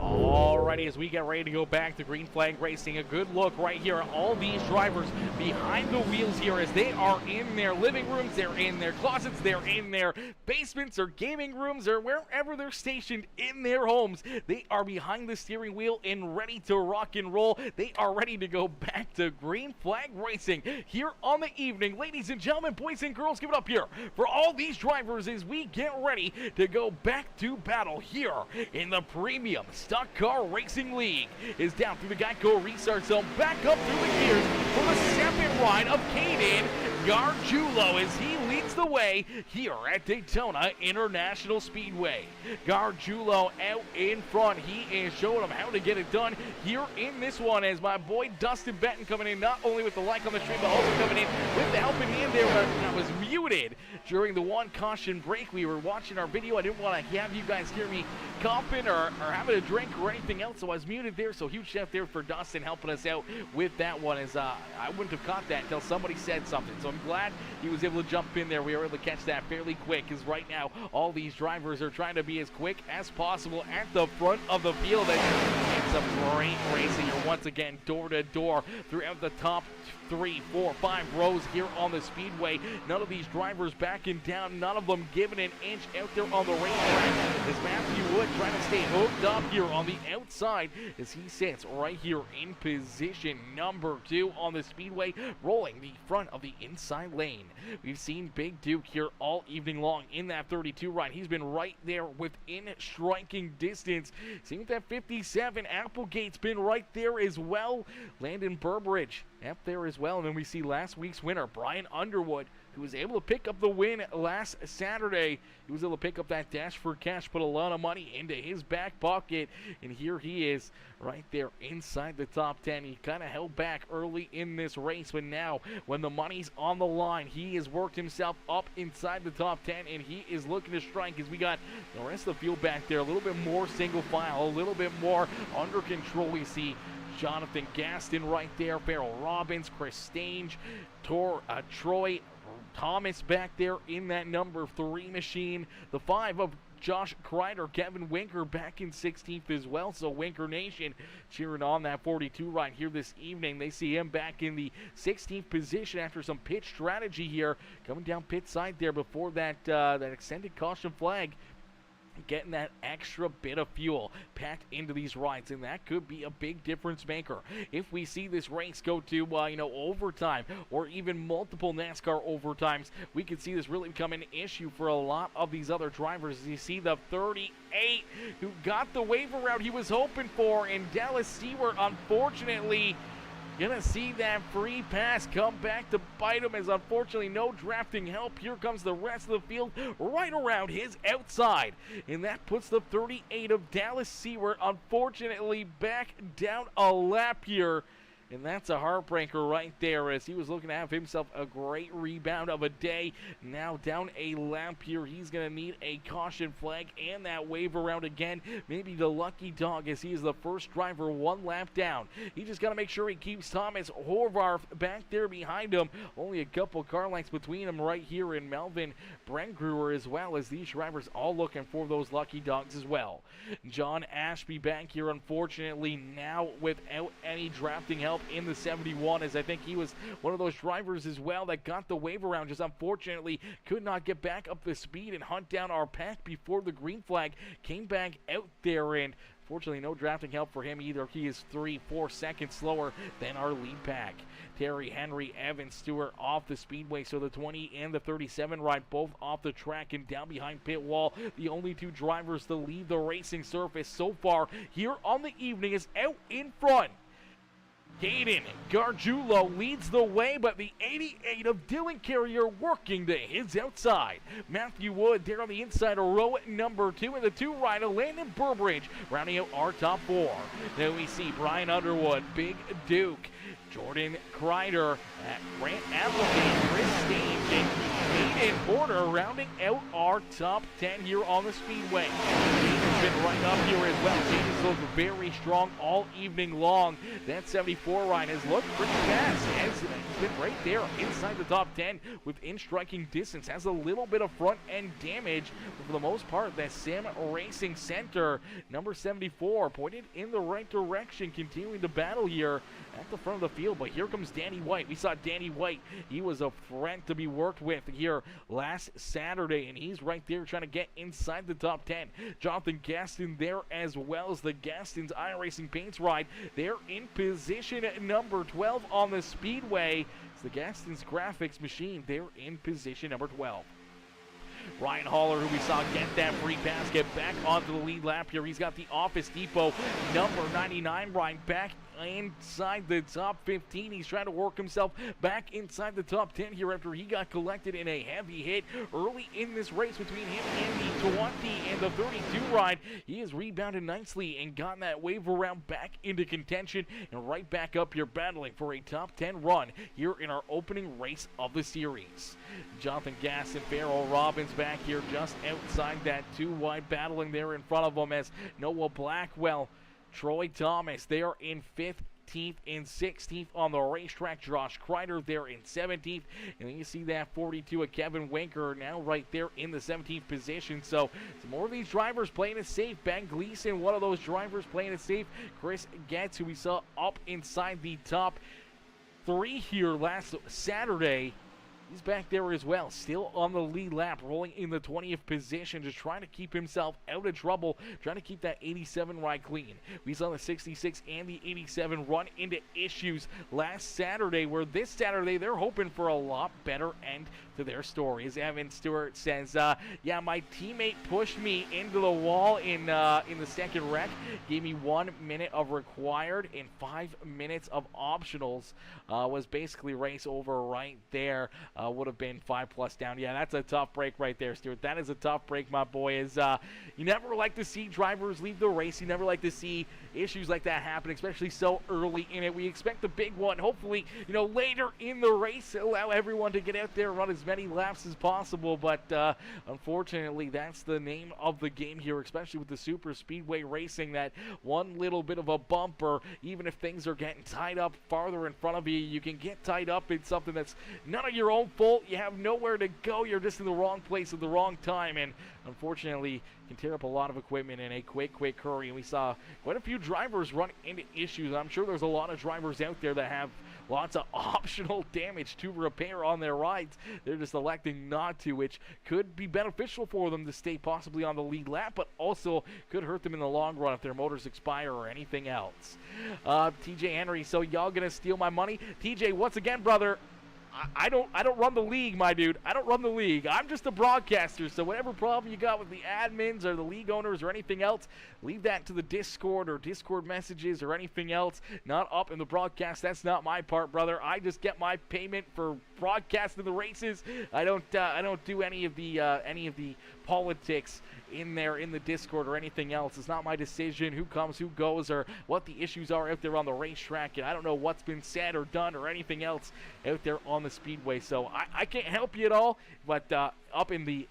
Alrighty, as we get ready to go back to green flag racing, a good look right here at all these drivers behind the wheels here as they are in their living rooms, they're in their closets, they're in their basements or gaming rooms or wherever they're stationed in their homes. They are behind the steering wheel and ready to rock and roll. They are ready to go back to green flag racing here on the evening. Ladies and gentlemen, boys and girls, give it up here for all these drivers as we get ready to go back to battle here in the premium stock car racing league. Is down through the Geico restart zone, back up through the gears for the second ride of Caden Gargiulo as he leads the way here at Daytona International Speedway. Gargiulo out in front. He is showing them how to get it done here in this one as my boy Dustin Benton coming in not only with the like on the stream but also coming in with the helping hand there that was muted during the one caution break. We were watching our video. I didn't want to have you guys hear me coughing or having a drink or anything else, so I was muted there. So huge shout there for Dustin helping us out with that one as I wouldn't have caught that until somebody said something. So I'm glad he was able to jump in there. We were able to catch that fairly quick because right now all these drivers are trying to be as quick as possible at the front of the field. And some great racing here once again, door to door throughout the top 3, 4, 5 rows here on the speedway. None of these drivers backing down, none of them giving an inch out there on the racetrack as Matthew Wood trying to stay hooked up here on the outside as he sits right here in position number 2 on the speedway, rolling the front of the inside lane. We've seen Big Duke here all evening long in that 32 ride. He's been right there within striking distance. Same with that 57. Applegate's been right there as well. Landon Burbridge up there as well. And then we see last week's winner, Brian Underwood, who was able to pick up the win last Saturday. He was able to pick up that dash for cash, put a lot of money into his back pocket, and here he is right there inside the top 10. He kind of held back early in this race, but now when the money's on the line, he has worked himself up inside the top 10, and he is looking to strike as we got the rest of the field back there a little bit more single file, a little bit more under control. We see Jonathan Gaston right there, Farrell Robbins, Chris Stange, Troy Thomas back there in that number 3 machine. The 5 of Josh Kreider, Kevin Winker back in 16th as well. So Winker Nation cheering on that 42 right here this evening. They see him back in the 16th position after some pit strategy here, coming down pit side there before that extended caution flag. Getting that extra bit of fuel packed into these rides, and that could be a big difference maker if we see this race go to overtime or even multiple NASCAR overtimes. We could see this really become an issue for a lot of these other drivers. As you see the 38 who got the waiver route he was hoping for, and Dallas Stewart unfortunately gonna see that free pass come back to bite him, as unfortunately no drafting help. Here comes the rest of the field right around his outside, and that puts the 38 of Dallas Seward unfortunately back down a lap here. And that's a heartbreaker right there, as he was looking to have himself a great rebound of a day. Now down a lap here. He's going to need a caution flag and that wave around again. Maybe the lucky dog, as he is the first driver 1 lap down. He just got to make sure he keeps Thomas Horvath back there behind him. Only a couple car lengths between him right here, in Melvin Brengruer as well, as these drivers all looking for those lucky dogs as well. John Ashby back here, unfortunately, now without any drafting help in the 71, as I think he was one of those drivers as well that got the wave around, just unfortunately could not get back up the speed and hunt down our pack before the green flag came back out there. And fortunately no drafting help for him either. He is 3-4 seconds slower than our lead pack. Terry Henry, Evan Stewart off the speedway, so the 20 and the 37 ride both off the track and down behind pit wall. The only 2 drivers to leave the racing surface so far here on the evening is out in front. Caden Gargiulo leads the way, but the 88 of Dylan Carrier working to his outside. Matthew Wood there on the inside of row number 2, and the 2 rider Landon Burbridge rounding out our top 4. Then we see Brian Underwood, Big Duke, Jordan Kreider, Grant Applegate, Chris Stage, and and Porter rounding out our top 10 here on the Speedway. Jaden's been right up here as well. Jaden's looked very strong all evening long. That 74 ride has looked pretty fast. He's been right there inside the top 10 within striking distance. Has a little bit of front end damage, but for the most part, that Sim Racing Center, number 74, pointed in the right direction, continuing to battle here at the front of the field. But here comes Danny White. We saw Danny White. He was a threat to be worked with here last Saturday, and he's right there trying to get inside the top 10. Jonathan Gaston there as well as the Gaston's iRacing Paints ride. They're in position at number 12 on the Speedway. It's the Gaston's graphics machine. They're in position number 12. Ryan Haller, who we saw get that free pass, get back onto the lead lap here. He's got the Office Depot number 99 ride back inside the top 15. He's trying to work himself back inside the top 10 here after he got collected in a heavy hit early in this race between him and the 20 and the 32 ride. He has rebounded nicely and gotten that wave around back into contention and right back up here battling for a top 10 run here in our opening race of the series. Jonathan Gass and Farrell Robbins back here just outside that 2 wide, battling there in front of them as Noah Blackwell, Troy Thomas, they are in 15th and 16th on the racetrack. Josh Kreider there in 17th. And then you see that 42 of Kevin Winker now right there in the 17th position. So some more of these drivers playing it safe. Ben Gleason, one of those drivers playing it safe. Chris Getz, who we saw up inside the top 3 here last Saturday, he's back there as well, still on the lead lap, rolling in the 20th position, just trying to keep himself out of trouble, trying to keep that 87 ride clean. We saw the 66 and the 87 run into issues last Saturday, where this Saturday they're hoping for a lot better end to their story. As Evan Stewart says, yeah, my teammate pushed me into the wall in the second wreck, gave me 1 minute of required and 5 minutes of optionals, was basically race over right there. Would have been 5+ down. Yeah, that's a tough break right there, Stuart. That is a tough break, my boy. Is you never like to see drivers leave the race. You never like to see issues like that happen, especially so early in it. We expect a big one. Hopefully, later in the race, allow everyone to get out there and run as many laps as possible. But unfortunately, that's the name of the game here, especially with the super speedway racing. That one little bit of a bumper, even if things are getting tied up farther in front of you, you can get tied up in something that's none of your own fault. You have nowhere to go. You're just in the wrong place at the wrong time, and unfortunately can tear up a lot of equipment in a quick hurry. And we saw quite a few drivers run into issues. I'm sure there's a lot of drivers out there that have lots of optional damage to repair on their rides. They're just electing not to, which could be beneficial for them to stay possibly on the lead lap, but also could hurt them in the long run if their motors expire or anything else. TJ Henry, so y'all gonna steal my money? TJ, once again, brother, I don't run the league, my dude. I don't run the league. I'm just a broadcaster, so whatever problem you got with the admins or the league owners or anything else, leave that to the Discord or Discord messages or anything else. Not up in the broadcast. That's not my part, brother. I just get my payment for broadcasting the races. I don't do any of the politics in there in the Discord or anything else. It's not my decision who comes, who goes, or what the issues are out there on the racetrack, and I don't know what's been said or done or anything else out there on the speedway. So I can't help you at all, but up in the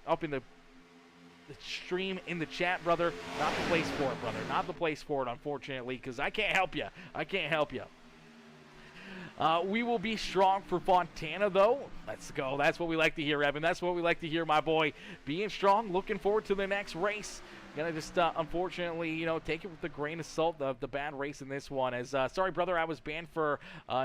stream in the chat, brother, not the place for it, brother. Not the place for it, unfortunately, because I can't help you. I can't help you. We will be strong for Fontana, though. Let's go. That's what we like to hear, Evan. That's what we like to hear, my boy. Being strong, looking forward to the next race. Gonna just, unfortunately, take it with a grain of salt, the bad race in this one. As sorry, brother, I was banned for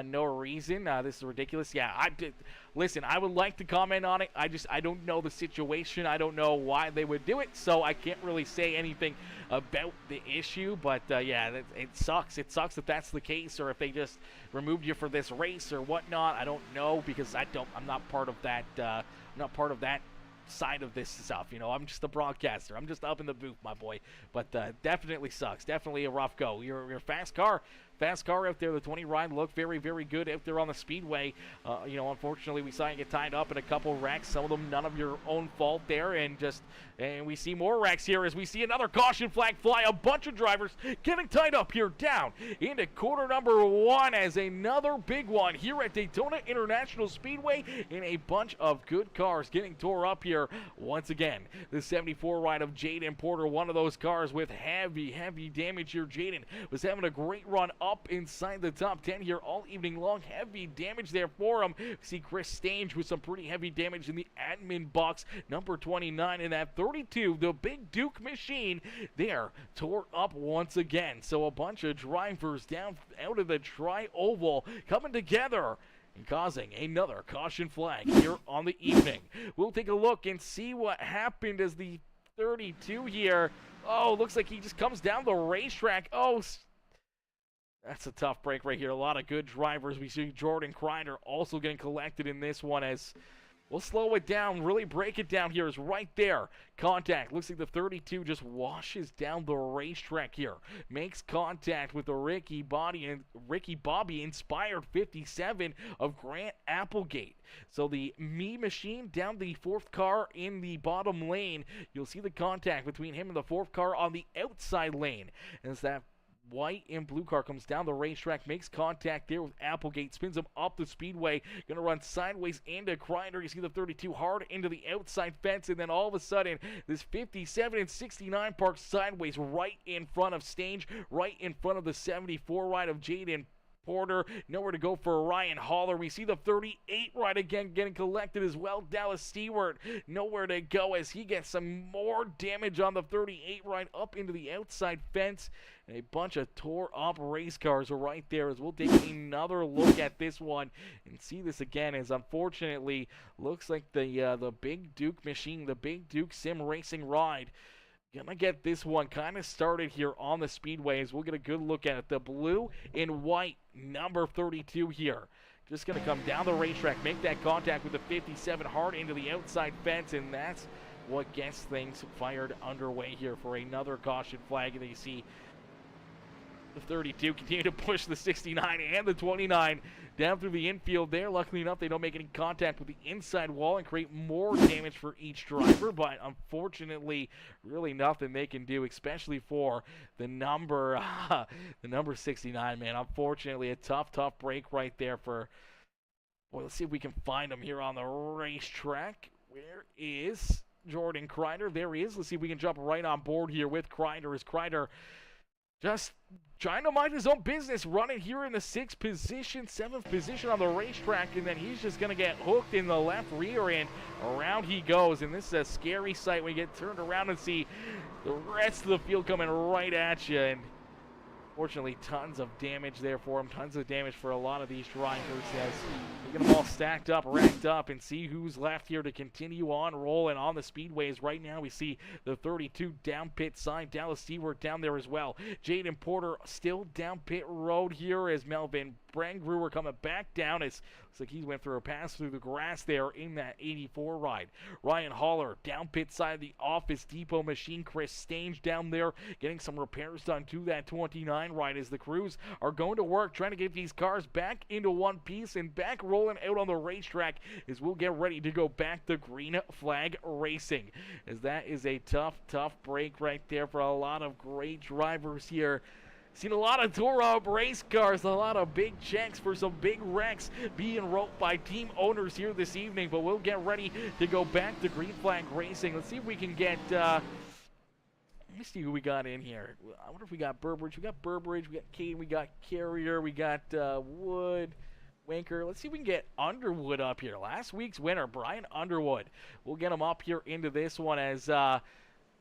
no reason. This is ridiculous. Yeah, I did. Listen, I would like to comment on it. I don't know the situation. I don't know why they would do it, so I can't really say anything about the issue. But yeah, it sucks. It sucks if that's the case, or if they just removed you for this race or whatnot. I don't know, because I'm not part of that. I'm not part of that side of this stuff. I'm just a broadcaster. I'm just up in the booth, my boy. But definitely sucks. Definitely a rough go. Your fast car fast car out there. The 20 ride looked very, very good out there on the speedway. Unfortunately, we saw it get tied up in a couple wrecks. Some of them none of your own fault there, and we see more wrecks here as we see another caution flag fly. A bunch of drivers getting tied up here down into quarter number 1 as another big one here at Daytona International Speedway, and a bunch of good cars getting tore up here once again. The 74 ride of Jaden Porter, one of those cars with heavy damage here. Jaden was having a great run up inside the top 10 here all evening long. Heavy damage there for him. We see Chris Stange with some pretty heavy damage in the admin box. Number 29 in that 32, the Big Duke machine there tore up once again. So a bunch of drivers down out of the tri-oval coming together and causing another caution flag here on the evening. We'll take a look and see what happened as the 32 here. Oh, looks like he just comes down the racetrack. Oh, that's a tough break right here. A lot of good drivers. We see Jordan Kreider also getting collected in this one as we'll slow it down, really break it down here. Is right there. Contact. Looks like the 32 just washes down the racetrack here. Makes contact with the Ricky Bobby inspired 57 of Grant Applegate. So the Me machine down the 4th car in the bottom lane. You'll see the contact between him and the 4th car on the outside lane. As that white and blue car comes down the racetrack, makes contact there with Applegate, spins him up the speedway, gonna run sideways into Kreider. You see the 32 hard into the outside fence, and then all of a sudden this 57 and 69 parks sideways right in front of Stange, right in front of the 74 ride of Jaden Porter. Nowhere to go for Ryan Haller. We see the 38 ride again getting collected as well. Dallas Stewart nowhere to go as he gets some more damage on the 38 ride up into the outside fence. And a bunch of tore up race cars are right there as we'll take another look at this one and see this again, as unfortunately looks like the Big Duke machine, the Big Duke sim racing ride, gonna get this one kind of started here on the speedway as we'll get a good look at it. The blue and white number 32 here. Just gonna come down the racetrack, make that contact with the 57 hard into the outside fence, and that's what gets things fired underway here for another caution flag. And you see the 32 continue to push the 69 and the 29 down through the infield there. Luckily enough, they don't make any contact with the inside wall and create more damage for each driver, but unfortunately, really nothing they can do, especially for the number 69, man. Unfortunately, a tough break right there for, well, let's see if we can find him here on the racetrack. Where is Jordan Kreider? There he is. Let's see if we can jump right on board here with Kreider, as Kreider just trying to mind his own business, running here in the 7th position on the racetrack, and then he's just going to get hooked in the left rear end. Around he goes, and this is a scary sight when you get turned around and see the rest of the field coming right at you. And fortunately, tons of damage there for him, tons of damage for a lot of these drivers as we get them all stacked up, racked up, and see who's left here to continue on rolling on the speedways. Right now, we see the 32 down pit side, Dallas Stewart down there as well. Jaden Porter still down pit road here as Melvin Brangruer coming back down. As looks like he went through a pass through the grass there in that 84 ride. Ryan Haller down pit side of the Office Depot machine. Chris Stange down there getting some repairs done to that 29 ride as the crews are going to work trying to get these cars back into one piece and back rolling out on the racetrack as we'll get ready to go back to green flag racing, as that is a tough break right there for a lot of great drivers here. Seen a lot of tore up race cars, a lot of big checks for some big wrecks being wrote by team owners here this evening, but we'll get ready to go back to green flag racing. Let's see if we can get let me see who we got in here. I wonder if we got Burbridge. We got Burbridge, we got Kane, we got Carrier, we got Wood, Winker. Let's see if we can get Underwood up here. Last week's winner, Brian Underwood. We'll get him up here into this one as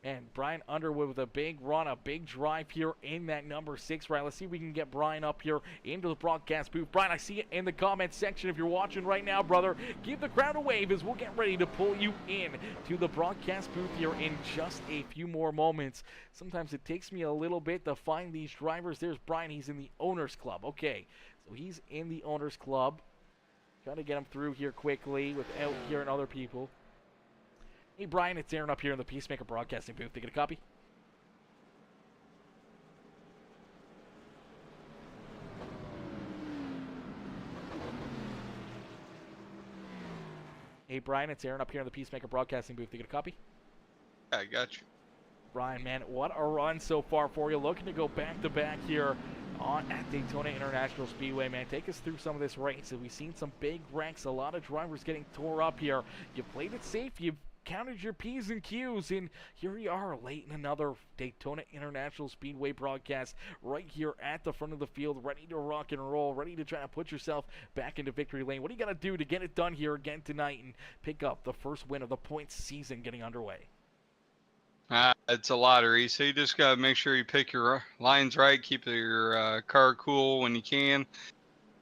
and Brian Underwood with a big run, a big drive here in that number 6 ride. Let's see if we can get Brian up here into the broadcast booth. Brian, I see it in the comment section. If you're watching right now, brother, give the crowd a wave as we'll get ready to pull you in to the broadcast booth here in just a few more moments. Sometimes it takes me a little bit to find these drivers. There's Brian. He's in the Owners Club. Okay, so he's in the Owners Club. Trying to get him through here quickly without hearing other people. Hey, Brian, it's Aaron up here in the Peacemaker Broadcasting booth. They get a copy? Hey, Brian, it's Aaron up here in the Peacemaker Broadcasting booth. You get a copy? I got you. Brian, man, what a run so far for you. Looking to go back-to-back here at Daytona International Speedway, man. Take us through some of this race. We've seen some big wrecks, a lot of drivers getting tore up here. You played it safe. You've counted your P's and Q's, and here we are late in another Daytona International Speedway broadcast right here at the front of the field, ready to rock and roll, ready to try to put yourself back into victory lane. What do you got to do to get it done here again tonight and pick up the first win of the points season getting underway? It's a lottery, so you just got to make sure you pick your lines right, keep your car cool when you can,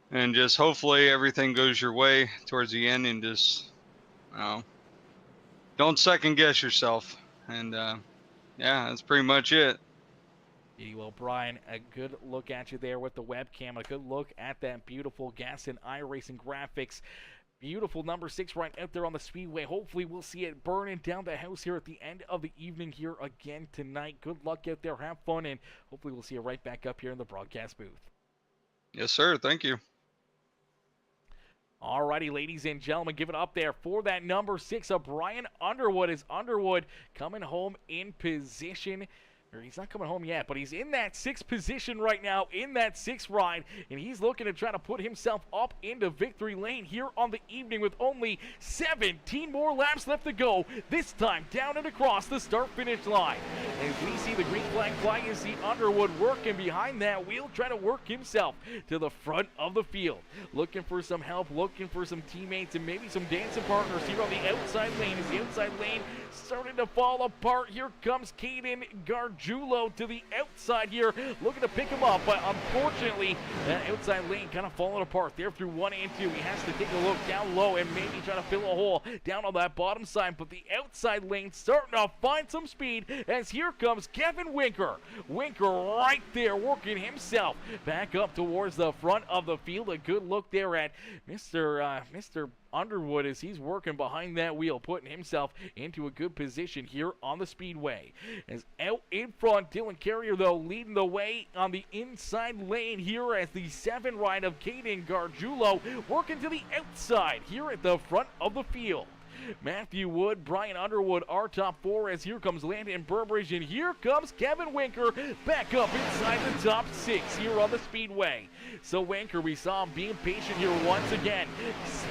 and just hopefully everything goes your way towards the end, and just, don't second guess yourself. And yeah, that's pretty much it. Well, Brian, a good look at you there with the webcam, a good look at that beautiful gas and iRacing graphics. Beautiful number 6 right out there on the speedway. Hopefully we'll see it burning down the house here at the end of the evening here again tonight. Good luck out there. Have fun, and hopefully we'll see you right back up here in the broadcast booth. Yes, sir. Thank you. Alrighty, ladies and gentlemen, give it up there for that number 6 of Brian Underwood. Is Underwood coming home in position? He's not coming home yet, but he's in that 6th position right now, in that 6th ride, and he's looking to try to put himself up into victory lane here on the evening with only 17 more laps left to go, this time down and across the start-finish line. As we see the green flag fly, you see Underwood working behind that wheel, trying to work himself to the front of the field. Looking for some help, looking for some teammates, and maybe some dancing partners here on the outside lane. As the outside lane starting to fall apart, here comes Caden Gargiulo to the outside here, looking to pick him up, but unfortunately that outside lane kind of falling apart there through 1 and 2. He has to take a look down low and maybe try to fill a hole down on that bottom side, but the outside lane starting to find some speed as here comes Kevin Winker. Winker right there working himself back up towards the front of the field. A good look there at Mr. Underwood as he's working behind that wheel, putting himself into a good position here on the speedway. As out in front, Dylan Carrier, though, leading the way on the inside lane here as the 7 ride of Caden Gargiulo working to the outside here at the front of the field. Matthew Wood, Brian Underwood, our top 4 as here comes Landon Burbridge, and here comes Kevin Winker back up inside the top 6 here on the speedway. So Winker, we saw him being patient here once again,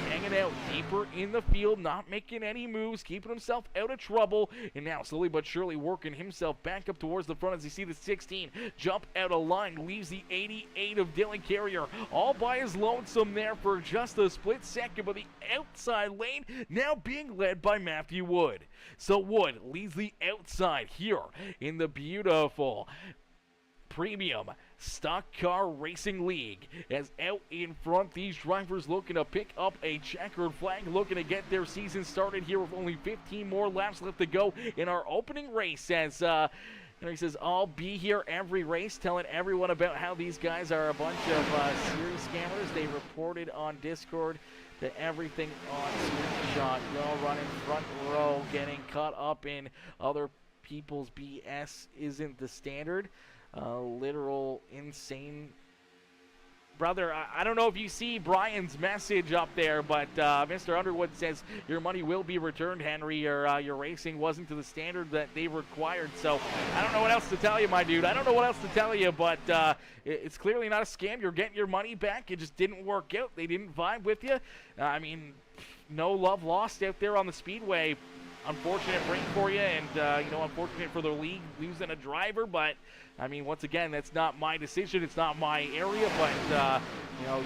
hanging out deeper in the field, not making any moves, keeping himself out of trouble, and now slowly but surely working himself back up towards the front as you see the 16 jump out of line, leaves the 88 of Dylan Carrier all by his lonesome there for just a split second, but the outside lane now being led by Matthew Wood. So Wood leads the outside here in the beautiful Premium Stock Car Racing League. As out in front, these drivers looking to pick up a checkered flag, looking to get their season started here with only 15 more laps left to go in our opening race. As he says, I'll be here every race telling everyone about how these guys are a bunch of serious scammers. They reported on Discord that everything on Screenshot, well running front row, getting caught up in other people's BS isn't the standard. Literal insane. Brother, I don't know if you see Brian's message up there, but Mr. Underwood says your money will be returned, Henry. Your racing wasn't to the standard that they required. So I don't know what else to tell you, my dude. I don't know what else to tell you, but it's clearly not a scam. You're getting your money back. It just didn't work out. They didn't vibe with you. I mean, no love lost out there on the speedway. Unfortunate break for you, and unfortunate for the league losing a driver, but I mean, once again, that's not my decision. It's not my area, but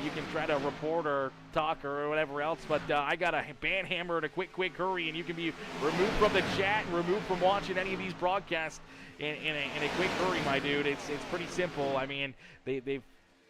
you can try to report or talk or whatever else, but I got a ban hammer in a quick hurry, and you can be removed from the chat, removed from watching any of these broadcasts in a quick hurry, my dude. It's pretty simple. I mean, they've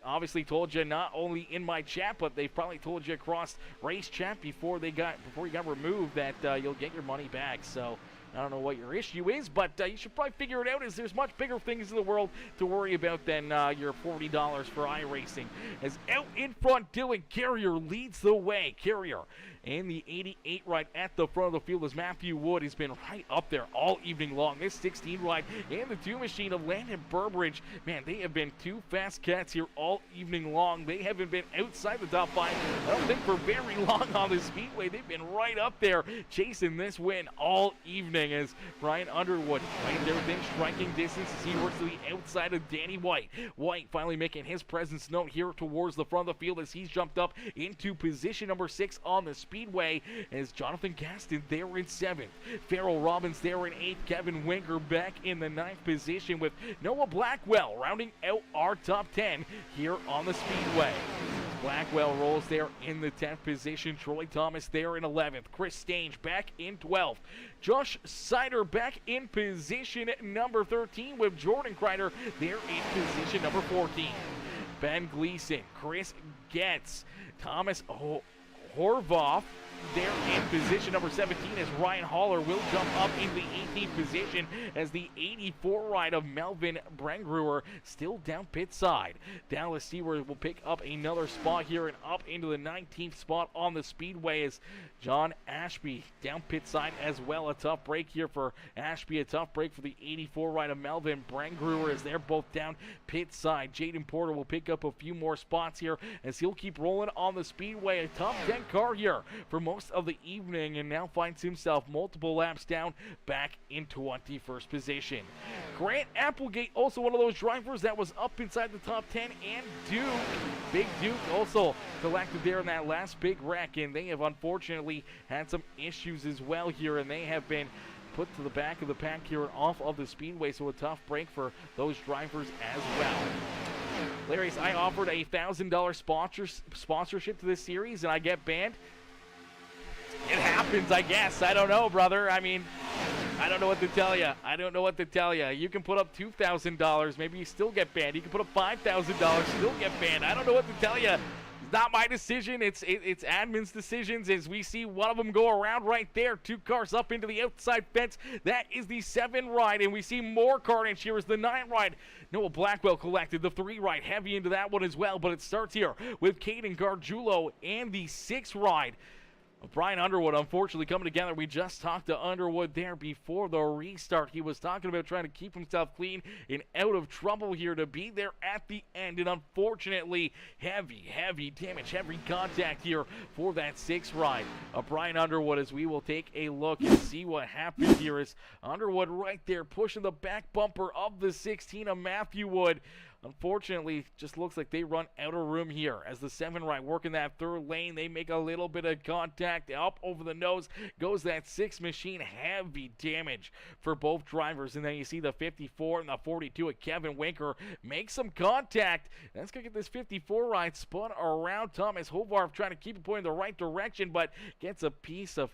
obviously told you not only in my chat, but they've probably told you across race chat before you got removed that you'll get your money back. So I don't know what your issue is, but you should probably figure it out, as there's much bigger things in the world to worry about than your $40 for iRacing. As out in front, Dylan Carrier leads the way. Carrier And the 88 ride at the front of the field as Matthew Wood has been right up there all evening long. This 16 ride and the 2 machine of Landon Burbridge, man, they have been 2 fast cats here all evening long. They haven't been outside the top 5, I don't think, for very long on the Speedway. They've been right up there chasing this win all evening as Brian Underwood right there within striking distance as he works to the outside of Danny White. White finally making his presence known here towards the front of the field as he's jumped up into position number 6 on the Speedway as Jonathan Gaston there in 7th. Farrell Robbins there in 8th. Kevin Winker back in the 9th position with Noah Blackwell rounding out our top 10 here on the Speedway. Blackwell rolls there in the 10th position. Troy Thomas there in 11th. Chris Stange back in 12th. Josh Sider back in position number 13 with Jordan Kreider there in position number 14. Ben Gleason, Chris Getz, Thomas Horvath there in position number 17 as Ryan Haller will jump up into the 18th position as the 84 ride of Melvin Brengruer still down pit side. Dallas Stewart will pick up another spot here and up into the 19th spot on the Speedway as John Ashby down pit side as well. A tough break here for Ashby, a tough break for the 84 ride of Melvin Brengruer as they're both down pit side. Jaden Porter will pick up a few more spots here as he'll keep rolling on the Speedway. A top 10 car here for most of the evening and now finds himself multiple laps down back in 21st position. Grant Applegate, also one of those drivers that was up inside the top 10, and Big Duke also collected there in that last big wreck, and they have unfortunately had some issues as well here, and they have been put to the back of the pack here and off of the Speedway, so a tough break for those drivers as well. Hilarious, I offered a $1,000 sponsorship to this series, and I get banned. It happens, I guess. I don't know, brother. I mean, I don't know what to tell you. I don't know what to tell you. You can put up $2,000, maybe you still get banned. You can put up $5,000, still get banned. I don't know what to tell you. It's not my decision. It's admin's decisions as we see one of them go around right there. 2 cars up into the outside fence. That is the 7 ride, and we see more carnage here as the 9 ride. Noah Blackwell collected the 3 ride, heavy into that one as well, but it starts here with Caden Gargiulo and the 6 ride. Brian Underwood, unfortunately, coming together. We just talked to Underwood there before the restart. He was talking about trying to keep himself clean and out of trouble here to be there at the end. And unfortunately, heavy damage, heavy contact here for that 6 ride. Brian Underwood, as we will take a look and see what happened here, is Underwood right there pushing the back bumper of the 16 of Matthew Wood. Unfortunately, just looks like they run out of room here as the 7 right working that 3rd lane. They make a little bit of contact. Up over the nose goes that 6 machine. Heavy damage for both drivers. And then you see the 54 and the 42 of Kevin Winker make some contact. That's going to get this 54 ride spun around. Thomas Hovarth trying to keep it pointing in the right direction, but gets a piece of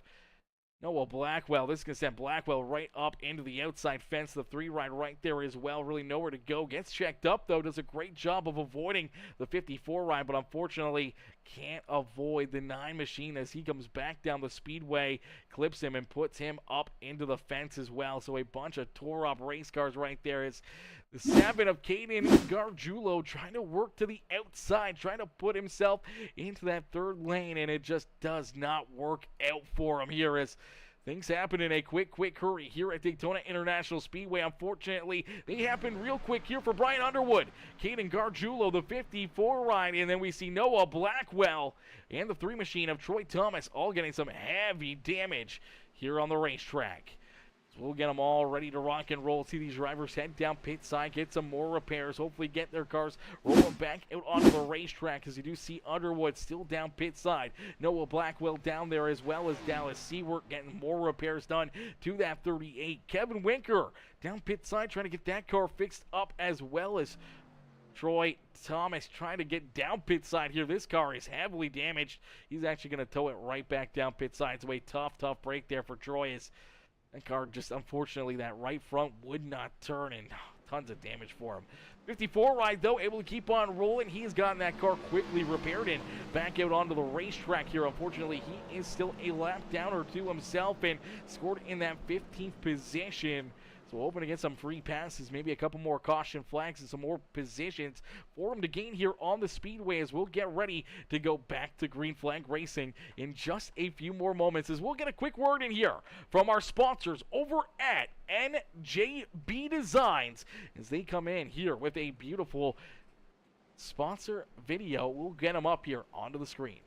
Noah Blackwell. This is going to send Blackwell right up into the outside fence. The 3 ride right there as well. Really nowhere to go. Gets checked up, though. Does a great job of avoiding the 54 ride, but unfortunately can't avoid the 9 machine as he comes back down the Speedway, clips him, and puts him up into the fence as well. So a bunch of tore-up race cars right there. It's the 7 of Caden Gargiulo trying to work to the outside, trying to put himself into that 3rd lane, and it just does not work out for him here as things happen in a quick hurry here at Daytona International Speedway. Unfortunately, they happen real quick here for Brian Underwood. Caden Gargiulo, the 54 ride, and then we see Noah Blackwell and the 3 machine of Troy Thomas all getting some heavy damage here on the racetrack. We'll get them all ready to rock and roll. See these drivers head down pit side, get some more repairs, hopefully get their cars rolling back out onto the racetrack as you do see Underwood still down pit side. Noah Blackwell down there as well as Dallas Seward getting more repairs done to that 38. Kevin Winker down pit side trying to get that car fixed up as well as Troy Thomas trying to get down pit side here. This car is heavily damaged. He's actually going to tow it right back down pit side. So a tough break there for Troy as that car just, unfortunately, that right front would not turn, and tons of damage for him. 54 ride, though, able to keep on rolling. He has gotten that car quickly repaired and back out onto the racetrack here. Unfortunately, he is still a lap down or 2 himself and scored in that 15th position. So So hoping to get some free passes, maybe a couple more caution flags and some more positions for him to gain here on the speedway as we'll get ready to go back to green flag racing in just a few more moments, as we'll get a quick word in here from our sponsors over at NJB Designs as they come in here with a beautiful sponsor video. We'll get them up here onto the screen.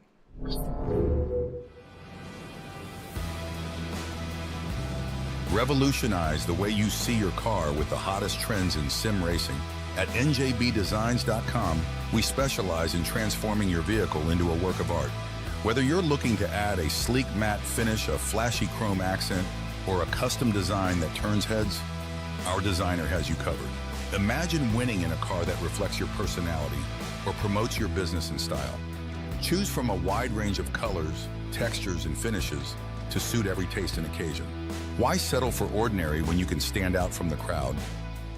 Revolutionize the way you see your car with the hottest trends in sim racing. At njbdesigns.com, we specialize in transforming your vehicle into a work of art. Whether you're looking to add a sleek matte finish, a flashy chrome accent, or a custom design that turns heads, our designer has you covered. Imagine winning in a car that reflects your personality or promotes your business and style. Choose from a wide range of colors, textures, and finishes to suit every taste and occasion. Why settle for ordinary when you can stand out from the crowd?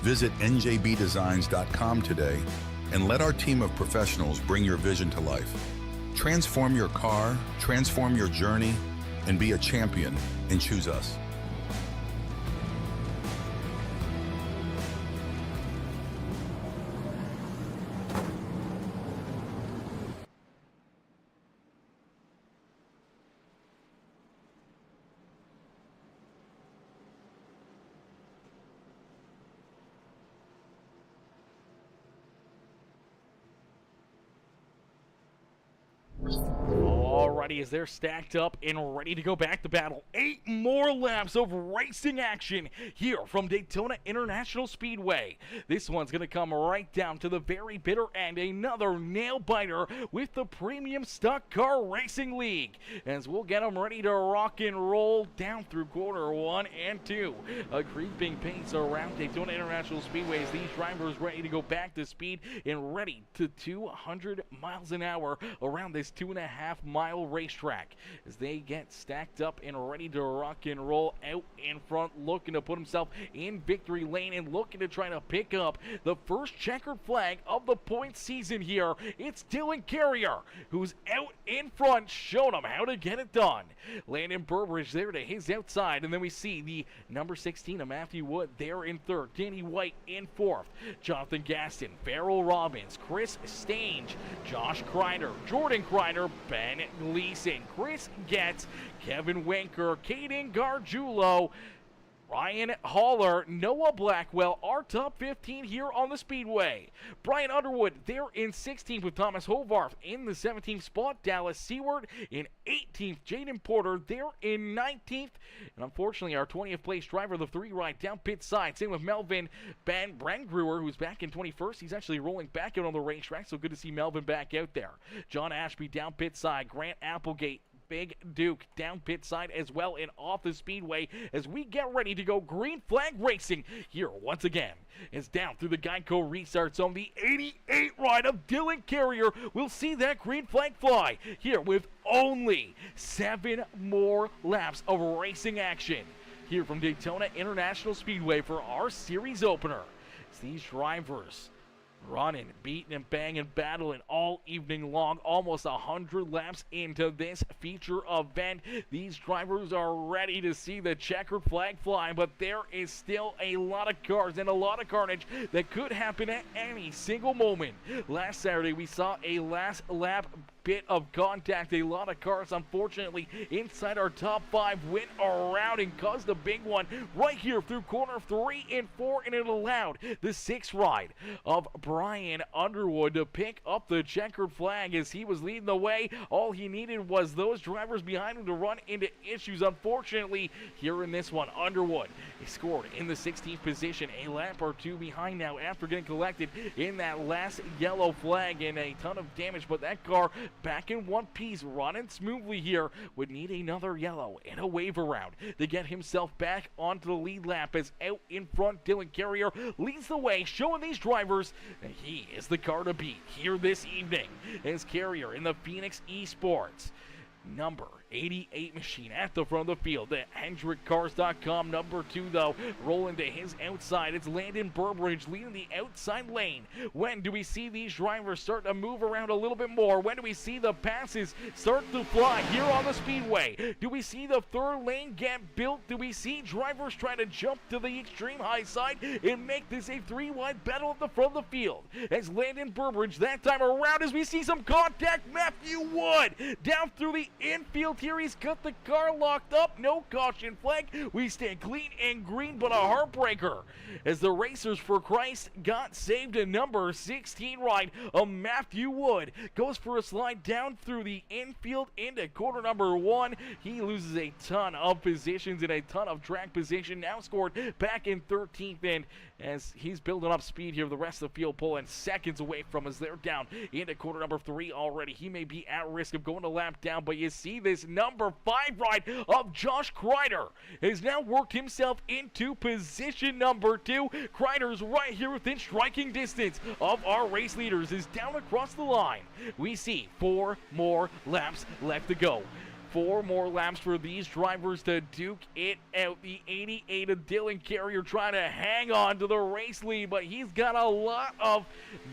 Visit njbdesigns.com today and let our team of professionals bring your vision to life. Transform your car, transform your journey, and be a champion, and choose us. Alrighty, as they're stacked up and ready to go back to battle. 8 more laps of racing action here from Daytona International Speedway. This one's going to come right down to the very bitter end. Another nail-biter with the Premium Stock Car Racing League. As we'll get them ready to rock and roll down through quarter 1 and 2. A creeping pace around Daytona International Speedway as these drivers ready to go back to speed and ready to 200 miles an hour around this 2.5-mile racetrack as they get stacked up and ready to rock and roll out in front, looking to put himself in victory lane and looking to try to pick up the first checkered flag of the point season here. It's Dylan Carrier who's out in front, showing him how to get it done. Landon Burbridge there to his outside, and then we see the number 16 of Matthew Wood there in third, Danny White in fourth, Jonathan Gaston, Farrell Robbins, Chris Stange, Josh Kreider, Jordan Kreider, Ben Gleason, Chris Getz, Kevin Winker, Caden Gargiulo, Ryan Haller, Noah Blackwell, our top 15 here on the Speedway. Brian Underwood there in 16th with Thomas Hovarth in the 17th spot. Dallas Seward in 18th. Jaden Porter there in 19th. And unfortunately, our 20th place driver, the 3 right down pit side. Same with Melvin Brangruer, who's back in 21st. He's actually rolling back out on the racetrack, so good to see Melvin back out there. John Ashby down pit side. Grant Applegate, Big Duke down pit side as well and off the speedway as we get ready to go green flag racing here once again. It's down through the Geico restart zone. The 88 ride of Dylan Carrier will see that green flag fly here with only 7 more laps of racing action here from Daytona International Speedway for our series opener. It's these drivers running, beating and banging, battling all evening long, almost 100 laps into this feature event. These drivers are ready to see the checkered flag fly, but there is still a lot of cars and a lot of carnage that could happen at any single moment. Last Saturday, we saw a last lap bit of contact. A lot of cars, unfortunately, inside our top 5 went around and caused a big one right here through corner 3 and 4, and it allowed the 6th ride of Brian Underwood to pick up the checkered flag as he was leading the way. All he needed was those drivers behind him to run into issues. Unfortunately, here in this one, Underwood scored in the 16th position, a lap or 2 behind now after getting collected in that last yellow flag and a ton of damage, but that car back in one piece, running smoothly here, would need another yellow and a wave around to get himself back onto the lead lap as out in front Dylan Carrier leads the way, showing these drivers that he is the car to beat here this evening as Carrier in the Phoenix Esports number 88 machine at the front of the field. The HendrickCars.com number 2, though, rolling to his outside. It's Landon Burbridge leading the outside lane. When do we see these drivers start to move around a little bit more? When do we see the passes start to fly here on the speedway? Do we see the third lane get built? Do we see drivers trying to jump to the extreme high side and make this a 3-wide battle at the front of the field? As Landon Burbridge that time around, as we see some contact, Matthew Wood down through the infield here. He's got the car locked up. No caution flag. We stand clean and green, but a heartbreaker as the Racers for Christ got saved. A number 16 ride of Matthew Wood goes for a slide down through the infield into corner number 1. He loses a ton of positions and a ton of track position. Now scored back in 13th, and as he's building up speed here, the rest of the field pulling seconds away from us. They're down into corner number 3 already. He may be at risk of going a lap down, but you see this number 5 ride of Josh Kreider has now worked himself into position number 2. Kreider's right here within striking distance of our race leaders. Is down across the line. We see 4 more laps left to go. 4 more laps for these drivers to duke it out. The 88 of Dylan Carrier trying to hang on to the race lead, but he's got a lot of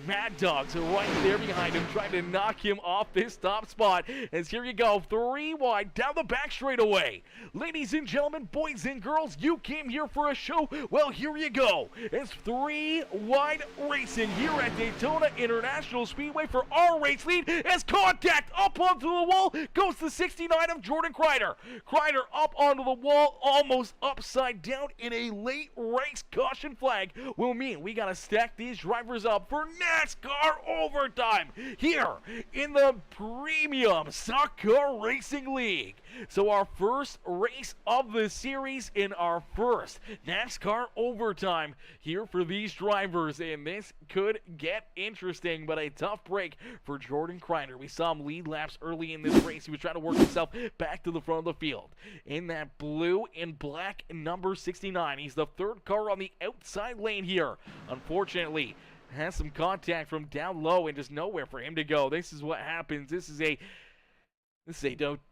Mad Dogs right there behind him trying to knock him off this top spot. As here you go, 3 wide down the back straightaway. Ladies and gentlemen, boys and girls, you came here for a show. Well, here you go. It's 3 wide racing here at Daytona International Speedway for our race lead. As contact up onto the wall goes the 69 of Jordan Kreider. Kreider up onto the wall, almost upside down, in a late race caution flag will mean we got to stack these drivers up for NASCAR overtime here in the Premium Stock Car Racing League. So our first race of the series in our first NASCAR overtime here for these drivers, and this could get interesting, but a tough break for Jordan Kreider. We saw him lead laps early in this race. He was trying to work himself back to the front of the field in that blue and black number 69. He's the 3rd car on the outside lane here. Unfortunately, has some contact from down low and just nowhere for him to go. This is what happens. This is a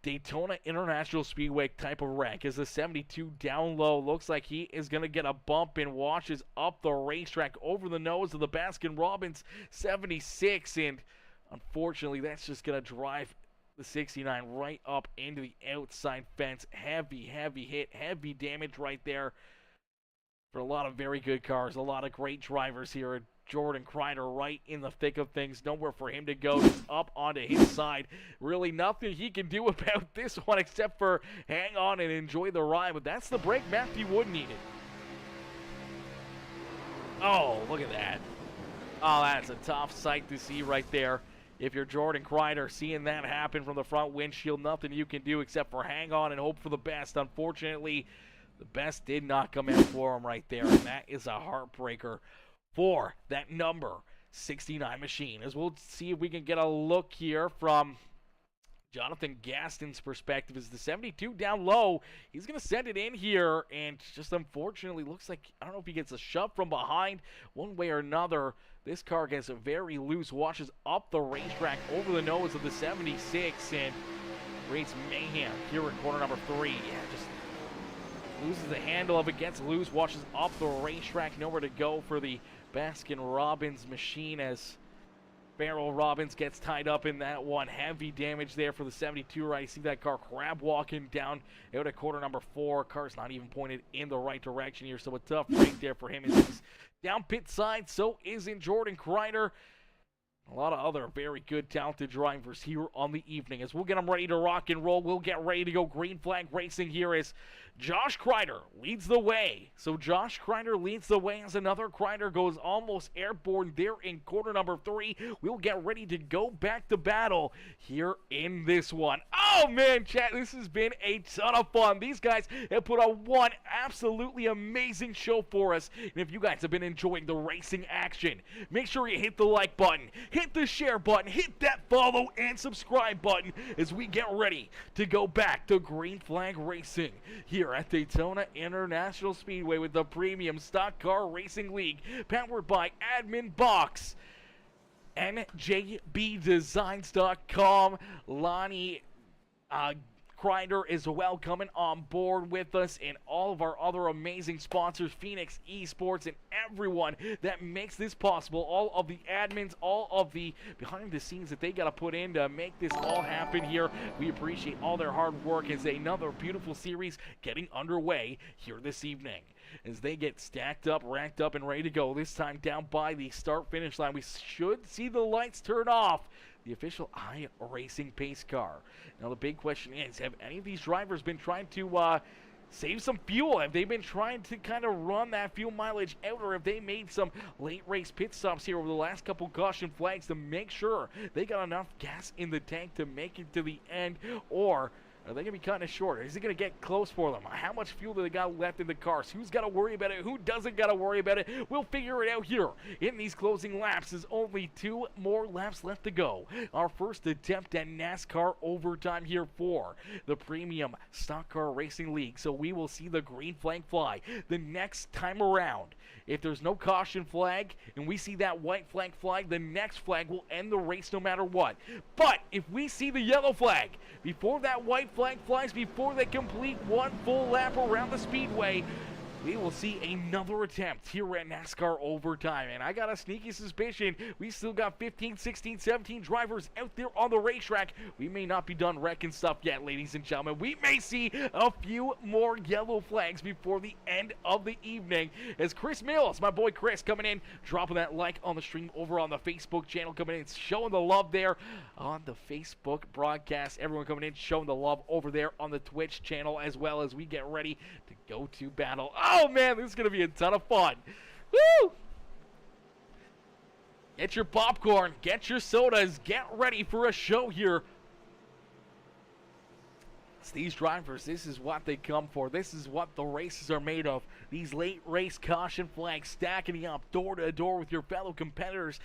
Daytona International Speedway type of wreck. As the 72 down low looks like he is going to get a bump and washes up the racetrack over the nose of the Baskin-Robbins 76. And unfortunately, that's just going to drive the 69 right up into the outside fence. Heavy hit, heavy damage right there for a lot of very good cars, a lot of great drivers here. Jordan Kreider right in the thick of things. Nowhere for him to go. Just up onto his side. Really nothing he can do about this one except for hang on and enjoy the ride. But that's the break Matthew Wood needed. Oh, look at that. Oh, that's a tough sight to see right there. If you're Jordan Kreider, seeing that happen from the front windshield, nothing you can do except for hang on and hope for the best. Unfortunately, the best did not come in for him right there, and that is a heartbreaker for that number 69 machine. As we'll see if we can get a look here from Jonathan Gaston's perspective. Is the 72 down low? He's going to send it in here, and just unfortunately looks like, I don't know if he gets a shove from behind one way or another. This car gets very loose, washes up the racetrack over the nose of the 76, and creates mayhem here in corner number 3. Yeah, just loses the handle of it, gets loose, washes up the racetrack. Nowhere to go for the Baskin-Robbins machine as Farrell Robbins gets tied up in that one. Heavy damage there for the 72 right. You see that car crab walking down out of corner number 4. Car's not even pointed in the right direction here, so a tough break there for him as he's down pit side. So is in Jordan Kreider. A lot of other very good, talented drivers here on the evening. As we'll get them ready to rock and roll, we'll get ready to go green flag racing here as Josh Kreider leads the way. So Josh Kreider leads the way as another Kreider goes almost airborne there in corner number 3. We'll get ready to go back to battle here in this one. Oh man, chat, this has been a ton of fun. These guys have put on one absolutely amazing show for us. And if you guys have been enjoying the racing action, make sure you hit the like button, hit the share button, hit that follow and subscribe button as we get ready to go back to green flag racing here at Daytona International Speedway with the Premium Stock Car Racing League, powered by Admin Box, NJBDesigns.com, Lonnie Kreider as well coming on board with us, and all of our other amazing sponsors, Phoenix Esports, and everyone that makes this possible, all of the admins, all of the behind the scenes that they got to put in to make this all happen here. We appreciate all their hard work as another beautiful series getting underway here this evening. As they get stacked up, racked up, and ready to go. This time down by the start-finish line, we should see the lights turn off. The official iRacing pace car. Now the big question is, have any of these drivers been trying to save some fuel? Have they been trying to kind of run that fuel mileage out, or have they made some late race pit stops here over the last couple caution flags to make sure they got enough gas in the tank to make it to the end? Or are they going to be cutting it short? Is it going to get close for them? How much fuel do they got left in the cars? Who's got to worry about it? Who doesn't got to worry about it? We'll figure it out here in these closing laps. There's only 2 more laps left to go. Our first attempt at NASCAR overtime here for the Premium Stock Car Racing League. So we will see the green flag fly the next time around. If there's no caution flag and we see that white flag fly, the next flag will end the race no matter what. But if we see the yellow flag before that white flag flies, before they complete one full lap around the speedway, we will see another attempt here at NASCAR overtime. And I got a sneaky suspicion we still got 15, 16, 17 drivers out there on the racetrack. We may not be done wrecking stuff yet, ladies and gentlemen. We may see a few more yellow flags before the end of the evening. As Chris Mills, my boy Chris, coming in, dropping that like on the stream over on the Facebook channel, coming in, showing the love there on the Facebook broadcast. Everyone coming in, showing the love over there on the Twitch channel, as well as we get ready to go to battle. Oh man, this is going to be a ton of fun. Woo! Get your popcorn, get your sodas, get ready for a show here. It's these drivers, this is what they come for. This is what the races are made of. These late race caution flags, stacking up door to door with your fellow competitors.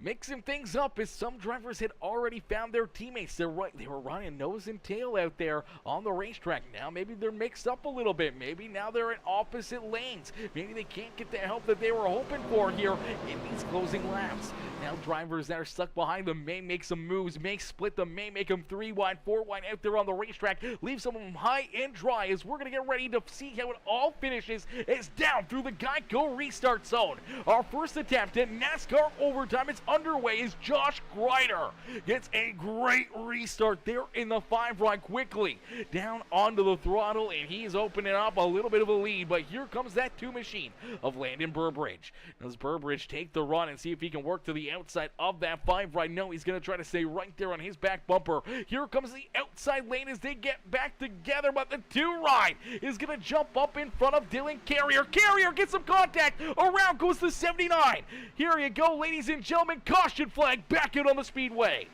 Mixing things up as some drivers had already found their teammates. They were running nose and tail out there on the racetrack. Now maybe they're mixed up a little bit. Maybe now they're in opposite lanes. Maybe they can't get the help that they were hoping for here in these closing laps. Now drivers that are stuck behind them may make some moves, may split them, may make them 3 wide, 4 wide out there on the racetrack. Leave some of them high and dry as we're going to get ready to see how it all finishes. It's down through the Geico restart zone. Our first attempt at NASCAR overtime is underway as Josh Kreider gets a great restart there in the 5 ride quickly down onto the throttle, and he's opening up a little bit of a lead. But here comes that 2 machine of Landon Burbridge. Does Burbridge take the run and see if he can work to the outside of that 5 ride? No, he's going to try to stay right there on his back bumper. Here comes the outside lane as they get back together, but the 2 ride is going to jump up in front of Dylan Carrier. Carrier gets some contact. Around goes the 79. Here you go, ladies and gentlemen. Caution flag back out on the speedway.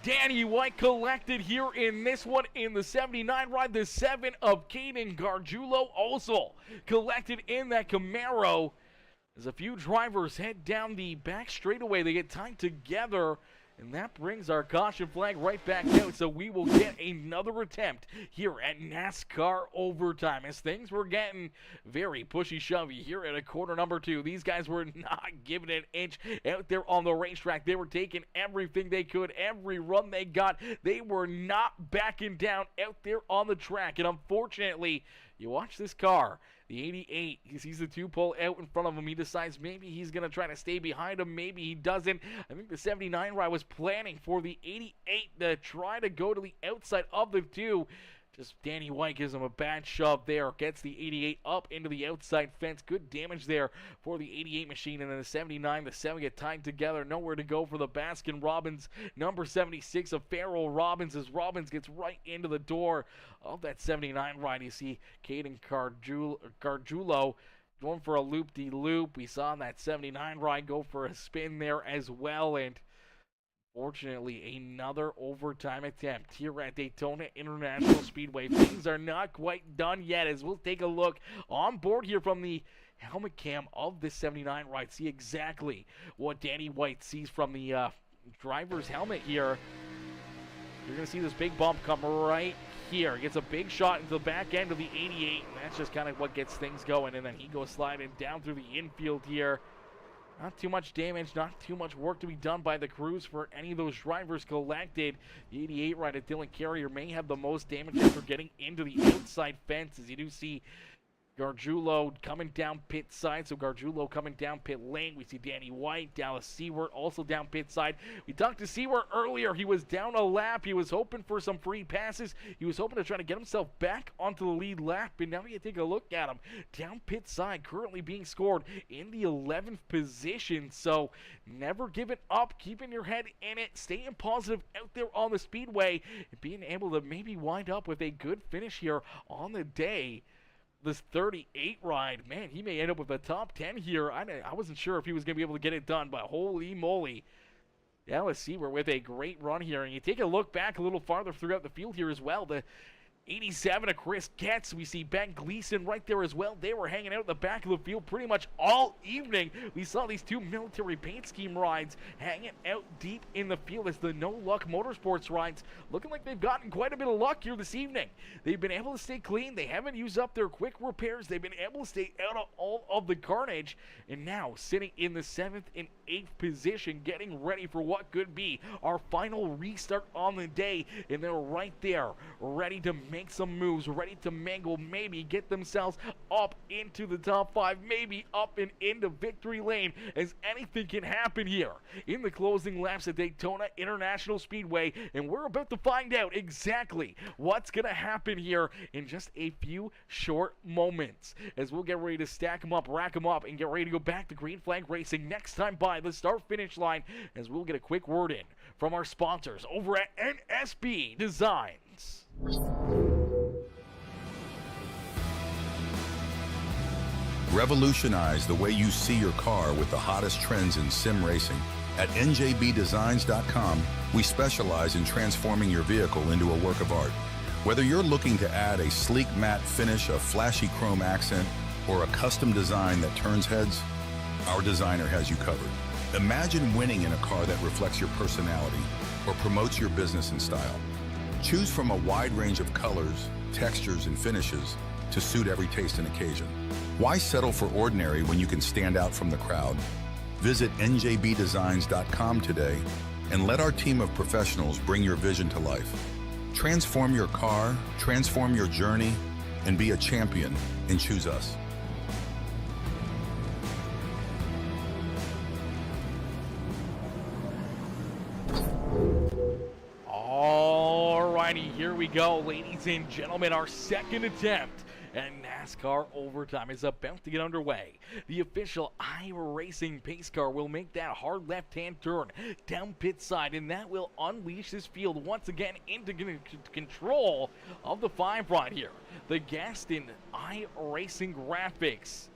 Danny White collected here in this one in the 79 ride. The 7 of Caden Gargiulo also collected in that Camaro. As a few drivers head down the back straightaway, they get tied together, and that brings our caution flag right back out. So we will get another attempt here at NASCAR overtime, as things were getting very pushy-shovey here at a quarter number 2. These guys were not giving an inch out there on the racetrack. They were taking everything they could, every run they got. They were not backing down out there on the track. And unfortunately, you watch this car. The 88, he sees the 2 pull out in front of him. He decides maybe he's going to try to stay behind him. Maybe he doesn't. I think the 79 ride was planning for the 88 to try to go to the outside of the 2. Just Danny White gives him a bad shove there. Gets the 88 up into the outside fence. Good damage there for the 88 machine. And then the 79, the 7 get tied together. Nowhere to go for the Baskin Robbins. Number 76 of Farrell Robbins, as Robbins gets right into the door of that 79 ride. You see Caden Gargiulo going for a loop-de-loop. We saw that 79 ride go for a spin there as well. And fortunately, another overtime attempt here at Daytona International Speedway. Things are not quite done yet, as we'll take a look on board here from the helmet cam of this 79 ride. See exactly what Danny White sees from the driver's helmet here. You're going to see this big bump come right here. Gets a big shot into the back end of the 88, and that's just kind of what gets things going. And then he goes sliding down through the infield here. Not too much damage, not too much work to be done by the crews for any of those drivers collected. The 88 rider Dylan Carrier may have the most damage after getting into the outside fence, as you do see Gargiulo coming down pit side. So Gargiulo coming down pit lane. We see Danny White, Dallas Seward also down pit side. We talked to Seward earlier. He was down a lap. He was hoping for some free passes. He was hoping to try to get himself back onto the lead lap. And now you take a look at him. Down pit side, currently being scored in the 11th position. So never giving up, keeping your head in it, staying positive out there on the speedway, and being able to maybe wind up with a good finish here on the day. This 38 ride, man, he may end up with a top 10 here. I wasn't sure if he was going to be able to get it done, but holy moly. Yeah, let's see, we're with a great run here. And you take a look back a little farther throughout the field here as well. The 87 of Chris Getz. We see Ben Gleason right there as well. They were hanging out in the back of the field pretty much all evening. We saw these two military paint scheme rides hanging out deep in the field as the No Luck Motorsports rides looking like they've gotten quite a bit of luck here this evening. They've been able to stay clean. They haven't used up their quick repairs. They've been able to stay out of all of the carnage. And now sitting in the 7th and 8th position, getting ready for what could be our final restart on the day. And they're right there, ready to make some moves, ready to mangle, maybe get themselves up into the top 5, maybe up and into victory lane, as anything can happen here in the closing laps at Daytona International Speedway. And we're about to find out exactly what's going to happen here in just a few short moments, as we'll get ready to stack them up, rack them up, and get ready to go back to Green Flag Racing next time by the start-finish line, as we'll get a quick word in from our sponsors over at NSB Designs. Revolutionize the way you see your car with the hottest trends in sim racing. At njbdesigns.com, we specialize in transforming your vehicle into a work of art. Whether you're looking to add a sleek matte finish, a flashy chrome accent, or a custom design that turns heads, our designer has you covered. Imagine winning in a car that reflects your personality or promotes your business and style. Choose from a wide range of colors, textures, and finishes to suit every taste and occasion. Why settle for ordinary when you can stand out from the crowd? Visit njbdesigns.com today and let our team of professionals bring your vision to life. Transform your car, transform your journey, and be a champion, and choose us. Alrighty, here we go, ladies and gentlemen. Our second attempt at NASCAR overtime is about to get underway. The official iRacing pace car will make that hard left-hand turn down pit side, and that will unleash this field once again into control of the 5 right here. The Gaston iRacing Graphics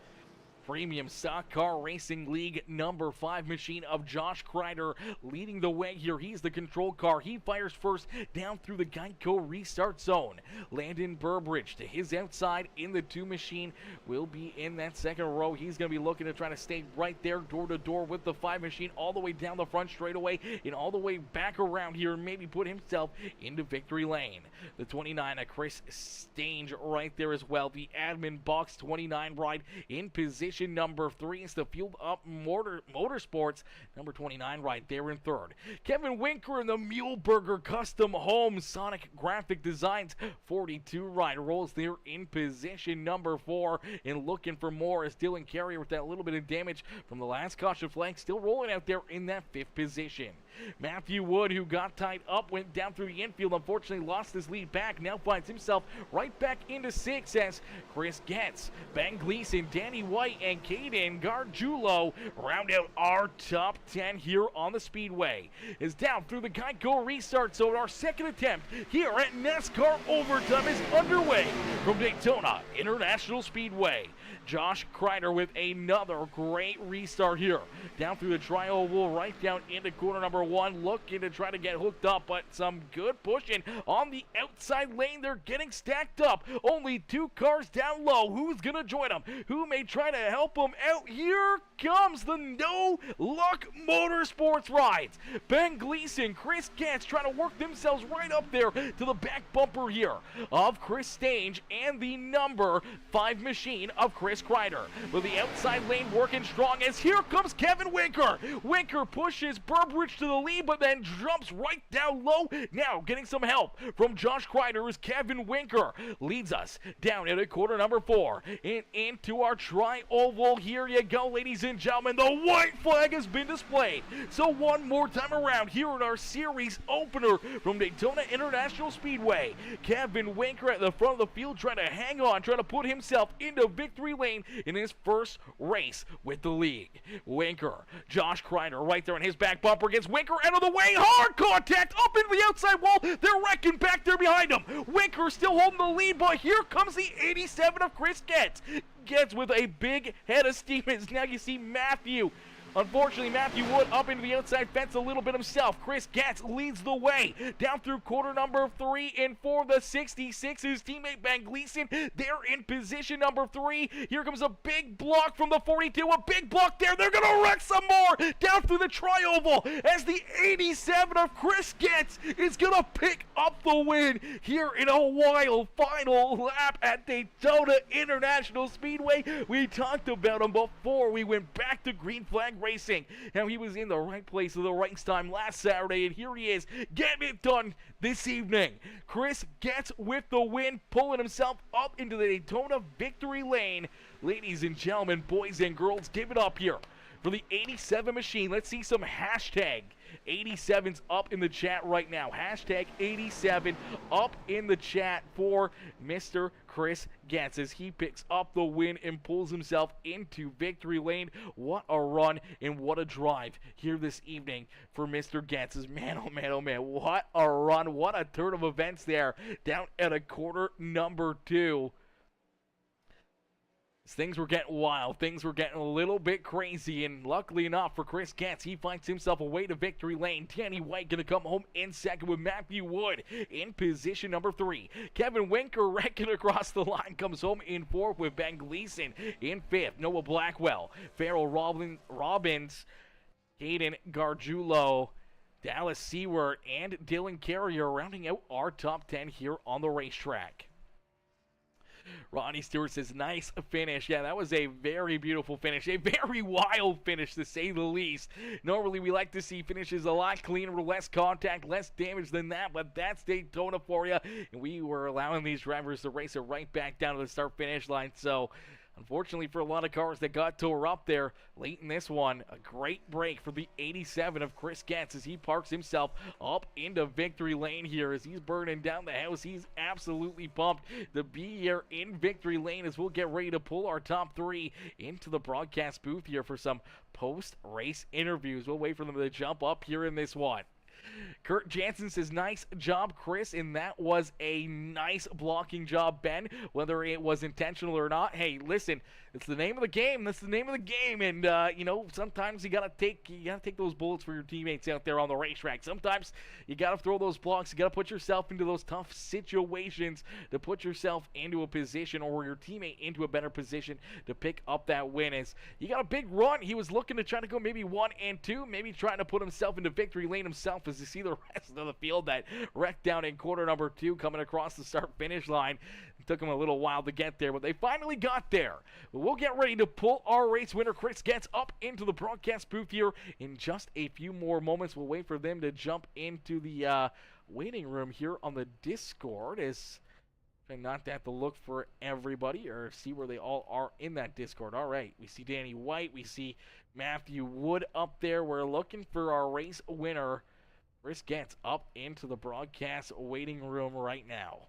Premium Stock Car Racing League number 5 machine of Josh Kreider leading the way here. He's the control car. He fires first down through the Geico restart zone. Landon Burbridge to his outside in the 2 machine will be in that second row. He's going to be looking to try to stay right there door to door with the 5 machine all the way down the front straightaway and all the way back around here and maybe put himself into victory lane. The 29 of Chris Stange right there as well. The admin box 29 ride in position. Number 3 is the Fueled Up Motorsports number 29 right there in 3rd. Kevin Winker in the Muleburger Custom Home Sonic Graphic Designs 42 ride rolls there in position number 4, and looking for more as Dylan Carrier with that little bit of damage from the last caution flag still rolling out there in that 5th position. Matthew Wood, who got tied up, went down through the infield, unfortunately lost his lead back, now finds himself right back into 6 as Chris Getz, Ben Gleason, Danny White, and Caden Gargiulo round out our top 10 here on the Speedway. Is down through the Geico restart zone. Our second attempt here at NASCAR Overtime is underway from Daytona International Speedway. Josh Kreider with another great restart here. Down through the tri-oval, right down into corner number number 1 looking to try to get hooked up, but some good pushing on the outside lane. They're getting stacked up. Only 2 cars down low. Who's going to join them? Who may try to help them out? Here comes the No Luck Motorsports rides. Ben Gleason, Chris Getz trying to work themselves right up there to the back bumper here of Chris Stange and the number 5 machine of Chris Kreider. With the outside lane working strong as here comes Kevin Winker. Winker pushes Burbridge to the lead, but then jumps right down low. Now getting some help from Josh Kreider as Kevin Winker leads us down into quarter number 4 and into our tri-oval. Here you go, ladies and gentlemen. The white flag has been displayed. So one more time around here in our series opener from Daytona International Speedway. Kevin Winker at the front of the field trying to hang on, trying to put himself into victory lane in his first race with the league. Winker, Josh Kreider right there on his back bumper gets Winker out of the way. Hard contact up into the outside wall. They're wrecking back there behind him. Winker still holding the lead, but here comes the 87 of Chris Getz. Getz with a big head of steam as now you see Matthew. Unfortunately, Matthew Wood up into the outside fence a little bit himself. Chris Getz leads the way down through quarter number 3 and for the 66. His teammate Ben Gleason, they're in position number 3. Here comes a big block from the 42. A big block there. They're going to wreck some more down through the tri-oval as the 87 of Chris Getz is going to pick up the win here in a wild final lap at Daytona International Speedway. We talked about him before we went back to green flag racing. Now he was in the right place at the right time last Saturday, and here he is getting it done this evening. Chris Getz with the win, pulling himself up into the Daytona victory lane. Ladies and gentlemen, boys and girls, give it up here for the 87 machine. Let's see some hashtag 87s up in the chat right now. Hashtag 87 up in the chat for Mr. Chris Getz as he picks up the win and pulls himself into victory lane. What a run and what a drive here this evening for Mr. Getz. Man, oh man, oh man, what a run, what a turn of events there down at a quarter number 2. Things were getting wild. Things were getting a little bit crazy, and luckily enough for Chris Getz, he finds himself a way to victory lane. Danny White going to come home in second with Matthew Wood in position number 3. Kevin Winker wrecking across the line comes home in 4th with Ben Gleason in 5th. Noah Blackwell, Farrell Robbins, Caden Gargiulo, Dallas Seward, and Dylan Carrier rounding out our top 10 here on the racetrack. Ronnie Stewart says, nice finish. Yeah, that was a very beautiful finish. A very wild finish, to say the least. Normally, we like to see finishes a lot cleaner, less contact, less damage than that, but that's Daytona for you. And we were allowing these drivers to race it right back down to the start-finish line. So, unfortunately for a lot of cars that got tore up there late in this one, a great break for the 87 of Chris Getz as he parks himself up into victory lane here as he's burning down the house. He's absolutely pumped to be here in victory lane as we'll get ready to pull our top 3 into the broadcast booth here for some post-race interviews. We'll wait for them to jump up here in this one. Kurt Jansen says, nice job, Chris, and that was a nice blocking job, Ben, whether it was intentional or not. Hey, listen, it's the name of the game. That's the name of the game, and you know, sometimes you gotta take those bullets for your teammates out there on the racetrack. Sometimes you gotta throw those blocks. You gotta put yourself into those tough situations to put yourself into a position or your teammate into a better position to pick up that win. As you got a big run, he was looking to try to go maybe 1 and 2, maybe trying to put himself into victory lane himself. As you see the rest of the field that wrecked down in quarter number 2 coming across the start-finish line. It took them a little while to get there, but they finally got there. But we'll get ready to pull our race winner, Chris Getz, up into the broadcast booth here in just a few more moments. We'll wait for them to jump into the waiting room here on the Discord as and not have to look for everybody or see where they all are in that Discord. All right, we see Danny White. We see Matthew Wood up there. We're looking for our race winner, Chris Getz, up into the broadcast waiting room right now.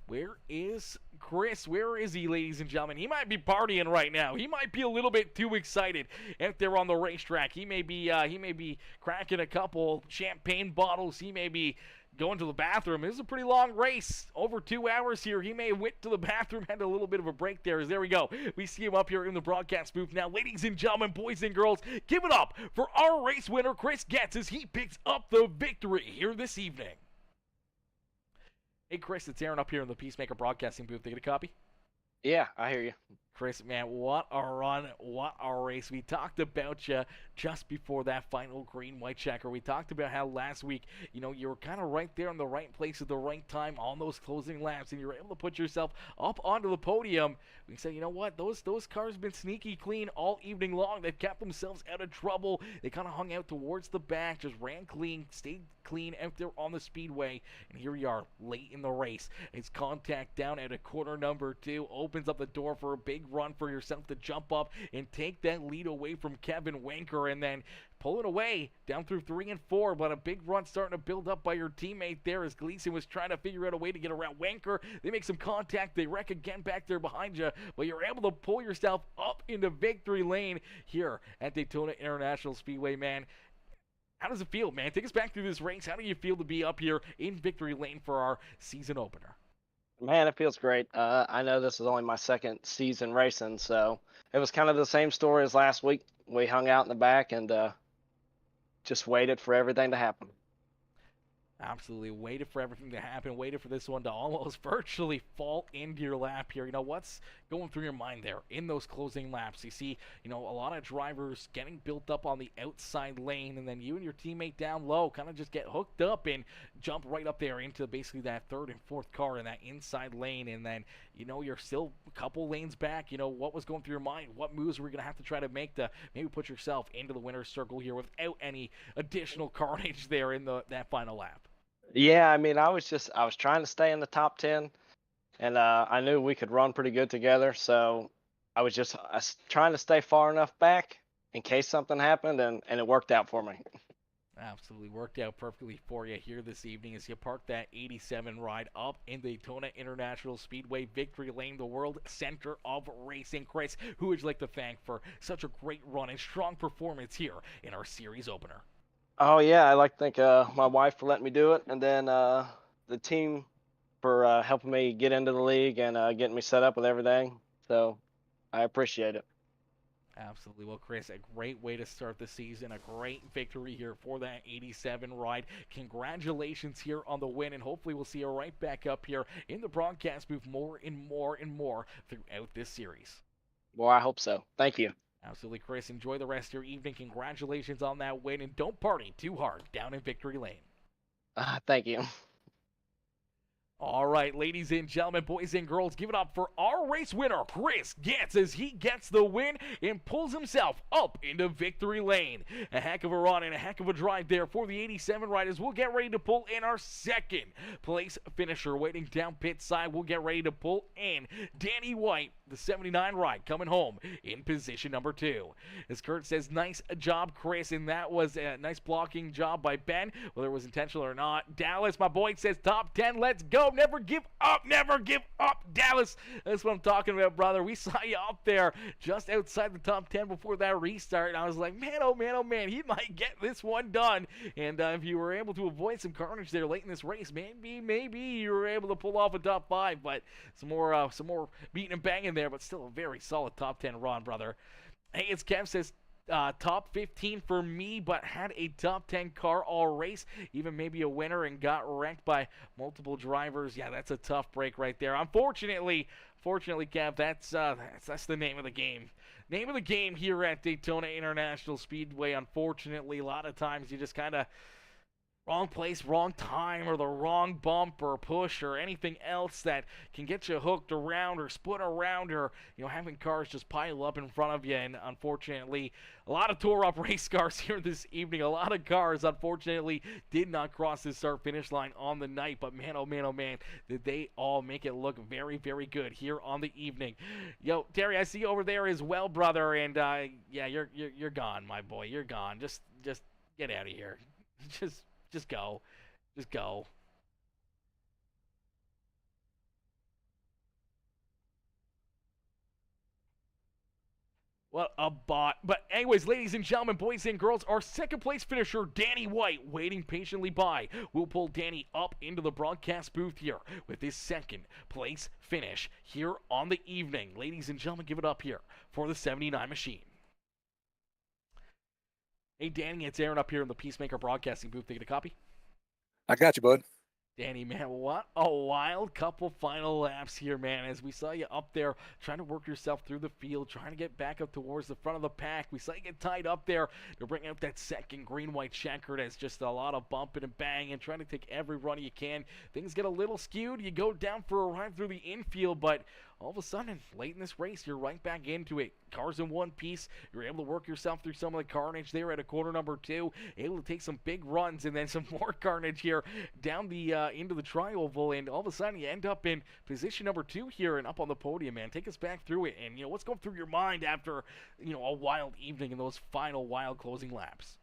Where is Chris? Where is he, ladies and gentlemen? He might be partying right now. He might be a little bit too excited out there on the racetrack. He may be cracking a couple champagne bottles. He may be going to the bathroom. This is a pretty long race, over 2 hours here. He may have went to the bathroom, had a little bit of a break there. There we go. We see him up here in the broadcast booth now. Ladies and gentlemen, boys and girls, give it up for our race winner, Chris Getz, as he picks up the victory here this evening. Hey, Chris, it's Aaron up here in the Peacemaker Broadcasting booth. They get a copy? Yeah, I hear you. Chris, man, what a run, what a race. We talked about you just before that final green-white checker. We talked about how last week, you were kind of right there in the right place at the right time on those closing laps, and you were able to put yourself up onto the podium. We said, you know what, those cars have been sneaky clean all evening long. They've kept themselves out of trouble. They kind of hung out towards the back, just ran clean, stayed clean out there on the speedway, and here we are late in the race. It's contact down at a corner number 2, opens up the door for a big run for yourself to jump up and take that lead away from Kevin Wanker, and then pulling away down through 3 and 4, but a big run starting to build up by your teammate there as Gleason was trying to figure out a way to get around Wanker. They make some contact, they wreck again back there behind you, but you're able to pull yourself up into victory lane here at Daytona International Speedway, man. How does it feel, man? Take us back through this race. How do you feel to be up here in victory lane for our season opener? Man, it feels great. I know this is only my second season racing, so it was kind of the same story as last week. We hung out in the back and just waited for everything to happen. Absolutely waited for everything to happen, waited for this one to almost virtually fall into your lap here. What's going through your mind there in those closing laps? You see, a lot of drivers getting built up on the outside lane, and then you and your teammate down low kind of just get hooked up and jump right up there into basically that third and fourth car in that inside lane, and then, you're still a couple lanes back. What was going through your mind? What moves were you going to have to try to make to maybe put yourself into the winner's circle here without any additional carnage there in that final lap? Yeah, I mean, I was trying to stay in the top 10, and I knew we could run pretty good together, so I was trying to stay far enough back in case something happened, and it worked out for me. Absolutely worked out perfectly for you here this evening as you park that 87 ride up in Daytona International Speedway victory lane, the world center of racing. Chris, who would you like to thank for such a great run and strong performance here in our series opener? Oh, yeah, I'd like to thank my wife for letting me do it, and then the team for helping me get into the league and getting me set up with everything. So I appreciate it. Absolutely. Well, Chris, a great way to start the season, a great victory here for that 87 ride. Congratulations here on the win, and hopefully we'll see you right back up here in the broadcast booth more and more and more throughout this series. Well, I hope so. Thank you. Absolutely, Chris. Enjoy the rest of your evening. Congratulations on that win, and don't party too hard down in victory lane. Thank you. All right, ladies and gentlemen, boys and girls, give it up for our race winner, Chris Getz, as he gets the win and pulls himself up into victory lane. A heck of a run and a heck of a drive there for the 87 riders. We'll get ready to pull in our second place finisher waiting down pit side. We'll get ready to pull in Danny White, the 79 ride, coming home in position number 2. As Kurt says, nice job, Chris, and that was a nice blocking job by Ben, whether it was intentional or not. Dallas, my boy, says top 10, let's go. Never give up, Dallas. That's what I'm talking about, brother. We saw you up there just outside the top 10 before that restart, and I was like, man, oh man, he might get this one done. And if you were able to avoid some carnage there late in this race, maybe you were able to pull off a top 5, but some more beating and banging there, but still a very solid top 10 run, brother. Hey, it's Kev says, top 15 for me, but had a top 10 car all race, even maybe a winner, and got wrecked by multiple drivers. Yeah, that's a tough break right there. Unfortunately, Kev, that's the name of the game. Name of the game here at Daytona International Speedway. Unfortunately, a lot of times you just kind of wrong place, wrong time, or the wrong bump or push or anything else that can get you hooked around or split around, or having cars just pile up in front of you. And unfortunately, a lot of tore up race cars here this evening. A lot of cars unfortunately did not cross the start finish line on the night, but man, oh man, did they all make it look very, very good here on the evening. Yo, Terry, I see you over there as well, brother, and yeah, you're gone, my boy. You're gone. Just get out of here. Just go. What a bot. But anyways, ladies and gentlemen, boys and girls, our second place finisher, Danny White, waiting patiently by. We'll pull Danny up into the broadcast booth here with his second place finish here on the evening. Ladies and gentlemen, give it up here for the 79 machine. Hey, Danny, it's Aaron up here in the Peacemaker Broadcasting booth. Taking a copy? I got you, bud. Danny, man, what a wild couple final laps here, man. As we saw you up there trying to work yourself through the field, trying to get back up towards the front of the pack. We saw you get tied up there to bring out that second green-white checkered as just a lot of bumping and banging, trying to take every run you can. Things get a little skewed. You go down for a ride through the infield, but all of a sudden, late in this race, you're right back into it. Cars in one piece. You're able to work yourself through some of the carnage there at a corner number 2. Able to take some big runs and then some more carnage here down the into the tri-oval. And all of a sudden, you end up in position number 2 here and up on the podium, man. Take us back through it. And, what's going through your mind after, a wild evening and those final wild closing laps?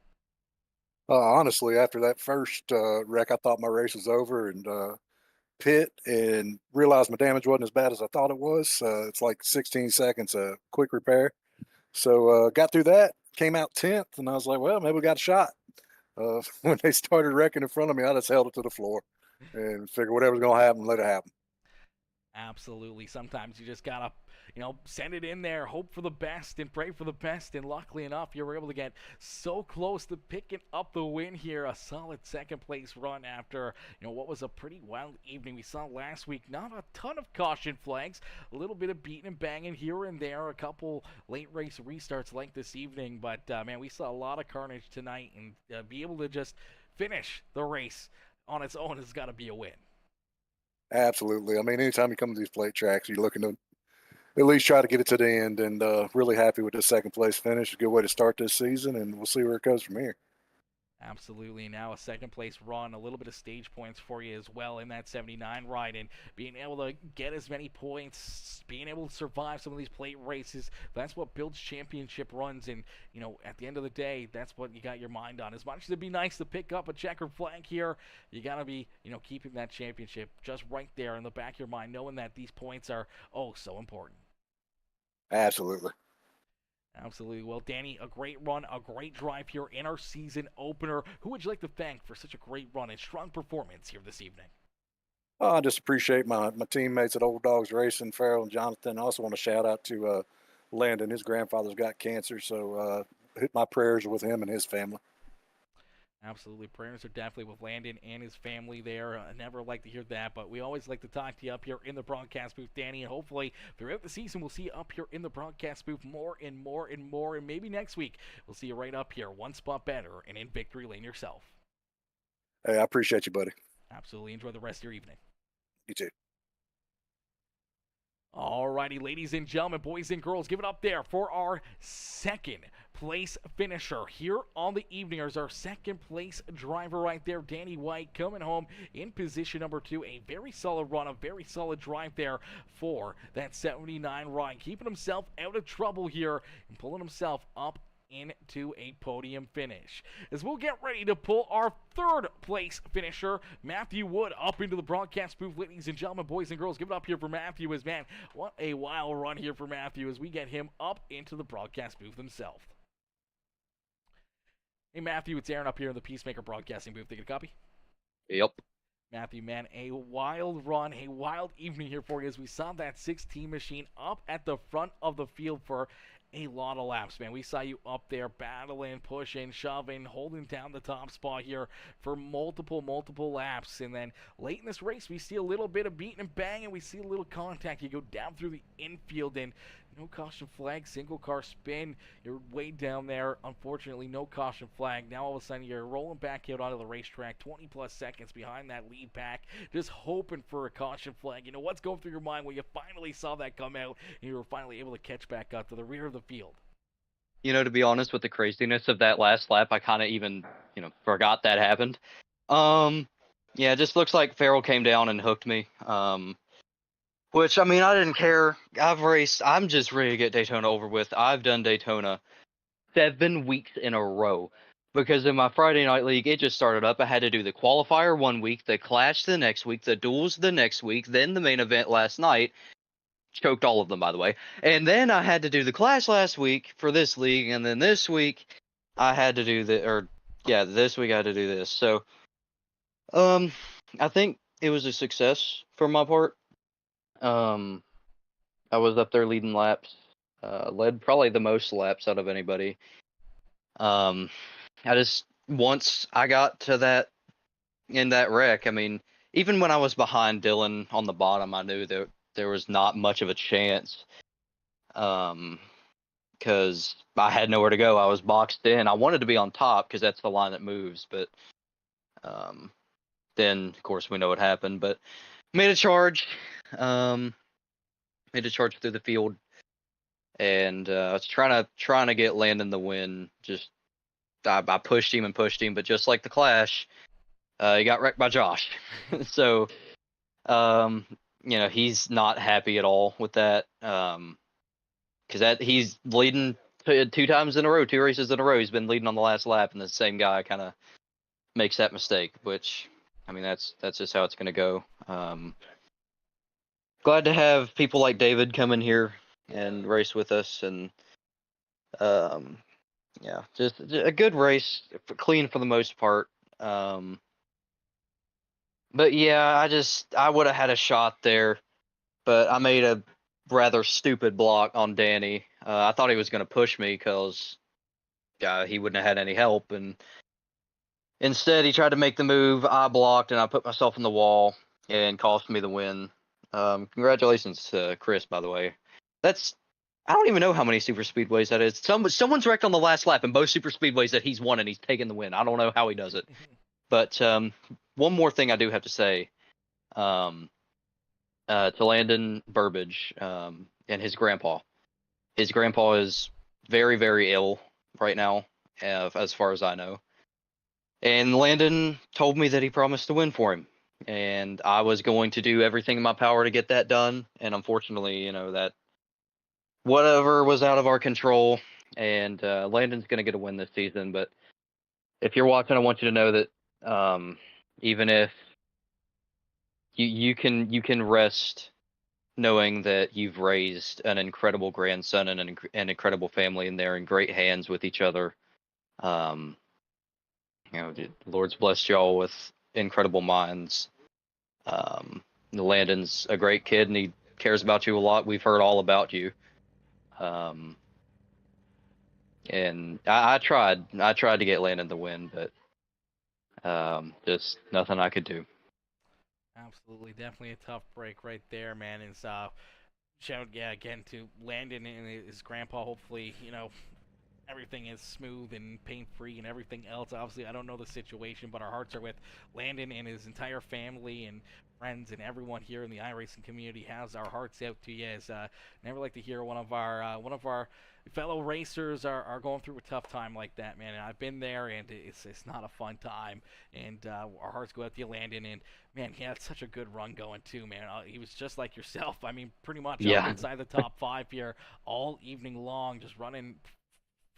Honestly, after that first wreck, I thought my race was over and pit and realized my damage wasn't as bad as I thought it was. It's like 16 seconds, quick repair. So got through that, came out 10th, and I was like, well, maybe we got a shot. When they started wrecking in front of me, I just held it to the floor and figured whatever's going to happen, let it happen. Absolutely. Sometimes you just gotta, send it in there, hope for the best and pray for the best. And luckily enough, you were able to get so close to picking up the win here. A solid second place run after, what was a pretty wild evening we saw last week. Not a ton of caution flags, a little bit of beating and banging here and there, a couple late race restarts like this evening. But, man, we saw a lot of carnage tonight, and be able to just finish the race on its own has got to be a win. Absolutely. I mean, anytime you come to these plate tracks, you're looking to at least try to get it to the end, and really happy with the second place finish. A good way to start this season, and we'll see where it goes from here. Absolutely. Now a second place run, a little bit of stage points for you as well in that 79 ride, and being able to get as many points, being able to survive some of these plate races, that's what builds championship runs. And at the end of the day, that's what you got your mind on. As much as it'd be nice to pick up a checkered flag here, you gotta be keeping that championship just right there in the back of your mind, knowing that these points are so important. Absolutely. Absolutely. Well, Danny, a great run, a great drive here in our season opener. Who would you like to thank for such a great run and strong performance here this evening? I just appreciate my teammates at Old Dogs Racing, Farrell and Jonathan. I also want to shout out to Landon. His grandfather's got cancer, so my prayers are with him and his family. Absolutely. Prayers are definitely with Landon and his family there. I never like to hear that, but we always like to talk to you up here in the broadcast booth, Danny, and hopefully throughout the season we'll see you up here in the broadcast booth more and more and more, and maybe next week we'll see you right up here, one spot better and in victory lane yourself. Hey, I appreciate you, buddy. Absolutely. Enjoy the rest of your evening. You too. Alrighty, ladies and gentlemen, boys and girls, give it up there for our second place finisher here on the evening. There's our second place driver right there, Danny White, coming home in position number 2. A very solid run, a very solid drive there for that 79 ride, keeping himself out of trouble here and pulling himself up into a podium finish. As we'll get ready to pull our third place finisher, Matthew Wood, up into the broadcast booth. Ladies and gentlemen, boys and girls, give it up here for Matthew. As man, what a wild run here for Matthew as we get him up into the broadcast booth himself. Hey Matthew, it's Aaron up here in the Peacemaker Broadcasting booth. Take a copy? Yep. Matthew, man, a wild run, a wild evening here for you as we saw that 16 machine up at the front of the field for a lot of laps, man. We saw you up there battling, pushing, shoving, holding down the top spot here for multiple laps. And then late in this race, we see a little bit of beating and banging. We see a little contact. You go down through the infield and no caution flag, single car spin. You're way down there. Unfortunately, no caution flag. Now all of a sudden you're rolling back out onto the racetrack, 20 plus seconds behind that lead pack, just hoping for a caution flag. What's going through your mind when you finally saw that come out and you were finally able to catch back up to the rear of the field? To be honest, with the craziness of that last lap, I kind of even, forgot that happened. Yeah, it just looks like Farrell came down and hooked me. Which, I didn't care. I'm just ready to get Daytona over with. I've done Daytona 7 weeks in a row. Because in my Friday night league, it just started up. I had to do the qualifier 1 week, the clash the next week, the duels the next week, then the main event last night. choked all of them, by the way. And then I had to do the clash last week for this league, and then this week I had to do this week I had to do this. So, I think it was a success for my part. I was up there leading laps, led probably the most laps out of anybody. I just, once I got to that, in that wreck, I mean, even when I was behind Dylan on the bottom, I knew that there was not much of a chance. Because I had nowhere to go. I was boxed in. I wanted to be on top because that's the line that moves, but then of course we know what happened. But made a charge, through the field, and I was trying to get Landon the win. Just I pushed him, but just like the clash, he got wrecked by Josh. So he's not happy at all with that. Because he's leading 2 times in a row, 2 races in a row. He's been leading on the last lap, and the same guy kind of makes that mistake. Which, I mean, that's just how it's going to go. Glad to have people like David come in here and race with us, and just a good race, clean for the most part. But yeah, I would have had a shot there, but I made a rather stupid block on Danny. I thought he was going to push me because he wouldn't have had any help, and instead he tried to make the move. I blocked, and I put myself in the wall and cost me the win. Congratulations to Chris, by the way. I don't even know how many super speedways that is. Someone's wrecked on the last lap in both super speedways that he's won, and he's taken the win. I don't know how he does it. But one more thing I do have to say. To Landon Burbage and his grandpa. His grandpa is very, very ill right now, as far as I know. And Landon told me that he promised to win for him. And I was going to do everything in my power to get that done. And unfortunately, that whatever was out of our control. And Landon's going to get a win this season. But if you're watching, I want you to know that even if you can rest knowing that you've raised an incredible grandson and an incredible family, and they're in great hands with each other. The Lord's blessed y'all with incredible minds. Landon's a great kid, and he cares about you a lot. We've heard all about you. And I tried to get Landon the win, but just nothing I could do. Absolutely, definitely a tough break right there, man. And shout again to Landon and his grandpa. Hopefully, everything is smooth and pain-free and everything else. Obviously, I don't know the situation, but our hearts are with Landon and his entire family and friends and everyone here in the iRacing community. Has our hearts out to you. As never like to hear one of our fellow racers are going through a tough time like that, man. And I've been there, and it's not a fun time. And our hearts go out to you, Landon. And man, he had such a good run going too, man. He was just like yourself. I mean, pretty much up inside the top 5 here all evening long, just running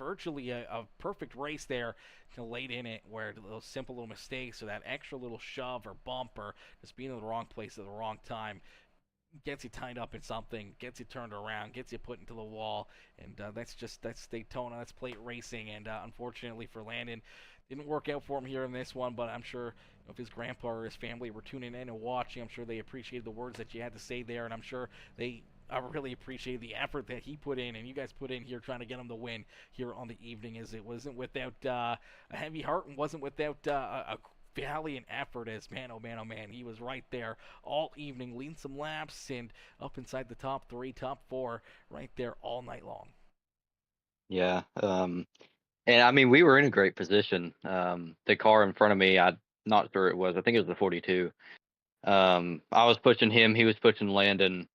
virtually a perfect race there late in it, where those simple little mistakes or that extra little shove or bump or just being in the wrong place at the wrong time gets you tied up in something, gets you turned around, gets you put into the wall. And that's Daytona, that's plate racing. And unfortunately for Landon, didn't work out for him here in this one, but I'm sure if his grandpa or his family were tuning in and watching, I'm sure they appreciated the words that you had to say there, and I'm sure I really appreciate the effort that he put in and you guys put in here trying to get him the win here on the evening, as it wasn't without a heavy heart and wasn't without a valiant effort, as man, oh man, he was right there all evening, leading some laps and up inside the top 3, top 4, right there all night long. Yeah, and I mean, we were in a great position. The car in front of me, I'm not sure it was. I think it was the 42. I was pushing him, he was pushing Landon,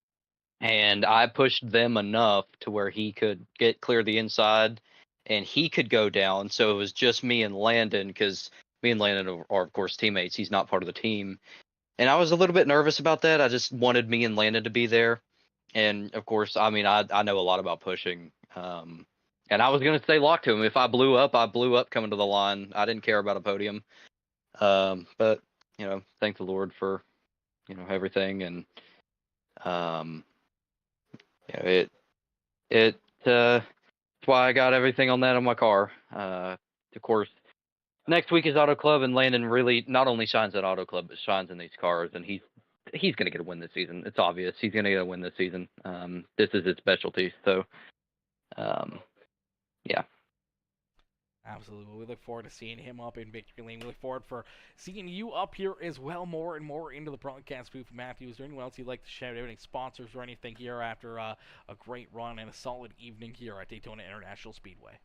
and I pushed them enough to where he could clear the inside, and he could go down. So it was just me and Landon, because me and Landon are of course teammates. He's not part of the team, and I was a little bit nervous about that. I just wanted me and Landon to be there, and of course, I mean, I know a lot about pushing. And I was going to stay locked to him. If I blew up, coming to the line. I didn't care about a podium. But, thank the Lord for, everything. And That's why I got everything on that on my car. Of course, next week is Auto Club, and Landon really not only shines at Auto Club, but shines in these cars, and he's gonna get a win this season. It's obvious he's gonna get a win this season. This is his specialty, so yeah. Absolutely. Well, we look forward to seeing him up in victory lane. We look forward for seeing you up here as well, more and more into the broadcast booth. Matthew, is there anyone else you'd like to shout out? Any sponsors or anything here after a great run and a solid evening here at Daytona International Speedway?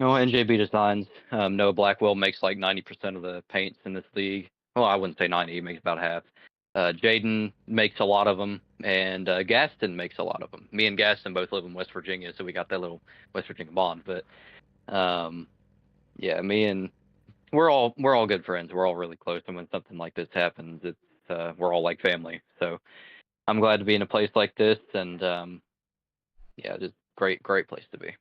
No, NJB Designs. Noah Blackwell makes like 90% of the paints in this league. Well, I wouldn't say 90. He makes about half. Jaden makes a lot of them, and Gaston makes a lot of them. Me and Gaston both live in West Virginia, so we got that little West Virginia bond. But yeah, we're all good friends. We're all really close, and when something like this happens, it's we're all like family. So I'm glad to be in a place like this, and yeah, just great place to be.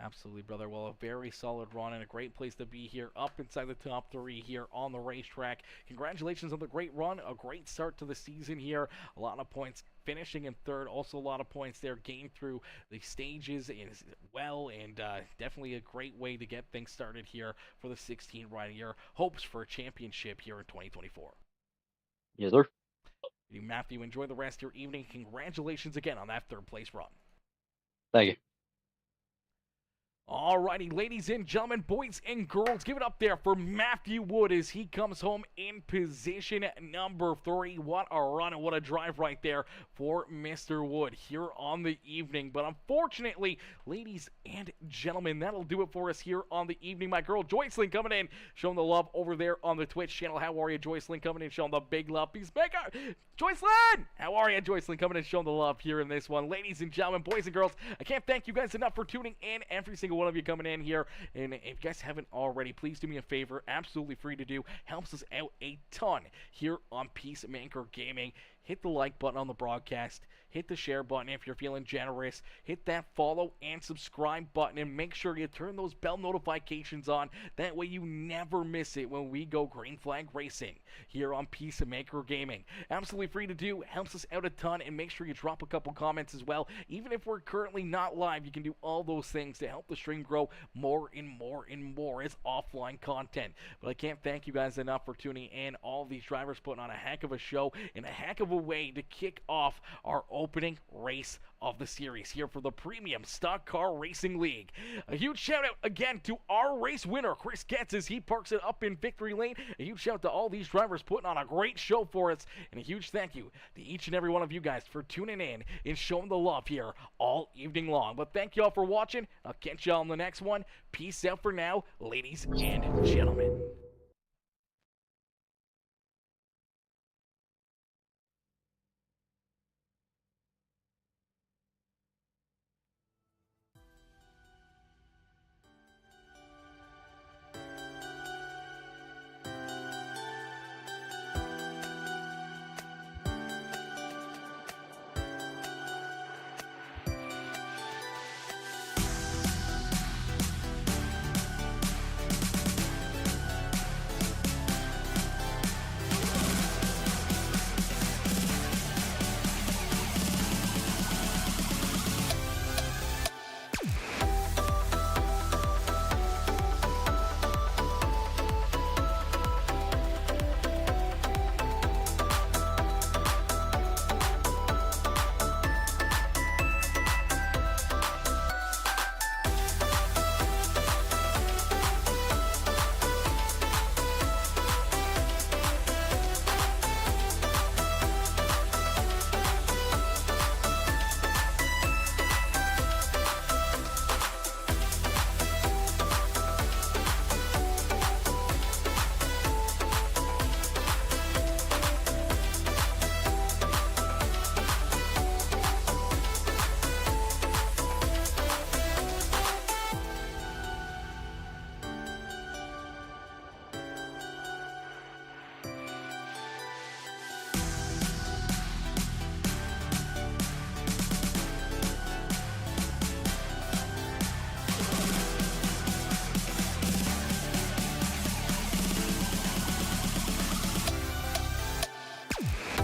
Absolutely, brother. Well, a very solid run and a great place to be here, up inside the top 3 here on the racetrack. Congratulations on the great run, a great start to the season here. A lot of points finishing in 3rd, also a lot of points there gained through the stages as well, and definitely a great way to get things started here for the 16 riding year. Hopes for a championship here in 2024. Yes, sir. Matthew, enjoy the rest of your evening. Congratulations again on that 3rd place run. Thank you. Alrighty, ladies and gentlemen, boys and girls, give it up there for Matthew Wood as he comes home in position number 3. What a run and what a drive right there for Mr. Wood here on the evening. But unfortunately, ladies and gentlemen, that'll do it for us here on the evening. My girl Joycelyn coming in, showing the love over there on the Twitch channel. How are you, Joycelyn? Coming in, showing the big love. Peacemaker! Joycelyn! How are you, Joycelyn? Coming in, showing the love here in this one. Ladies and gentlemen, boys and girls, I can't thank you guys enough for tuning in, every single one of you coming in here. And if you guys haven't already, please do me a favor, absolutely free to do, helps us out a ton here on Peacemaker Gaming. Hit the like button on the broadcast, hit the share button if you're feeling generous, hit that follow and subscribe button, and make sure you turn those bell notifications on. That way you never miss it when we go green flag racing here on Peacemaker Gaming. Absolutely free to do, helps us out a ton, and make sure you drop a couple comments as well. Even if we're currently not live, you can do all those things to help the stream grow more and more and more as offline content. But I can't thank you guys enough for tuning in. All these drivers putting on a heck of a show and a heck of a way to kick off our opening race of the series here for the Premium Stock Car Racing League. A huge shout out again to our race winner, Chris Getz, as he parks it up in victory lane. A huge shout out to all these drivers putting on a great show for us, and a huge thank you to each and every one of you guys for tuning in and showing the love here all evening long. But thank you all for watching. I'll catch y'all on the next one. Peace out for now, ladies and gentlemen.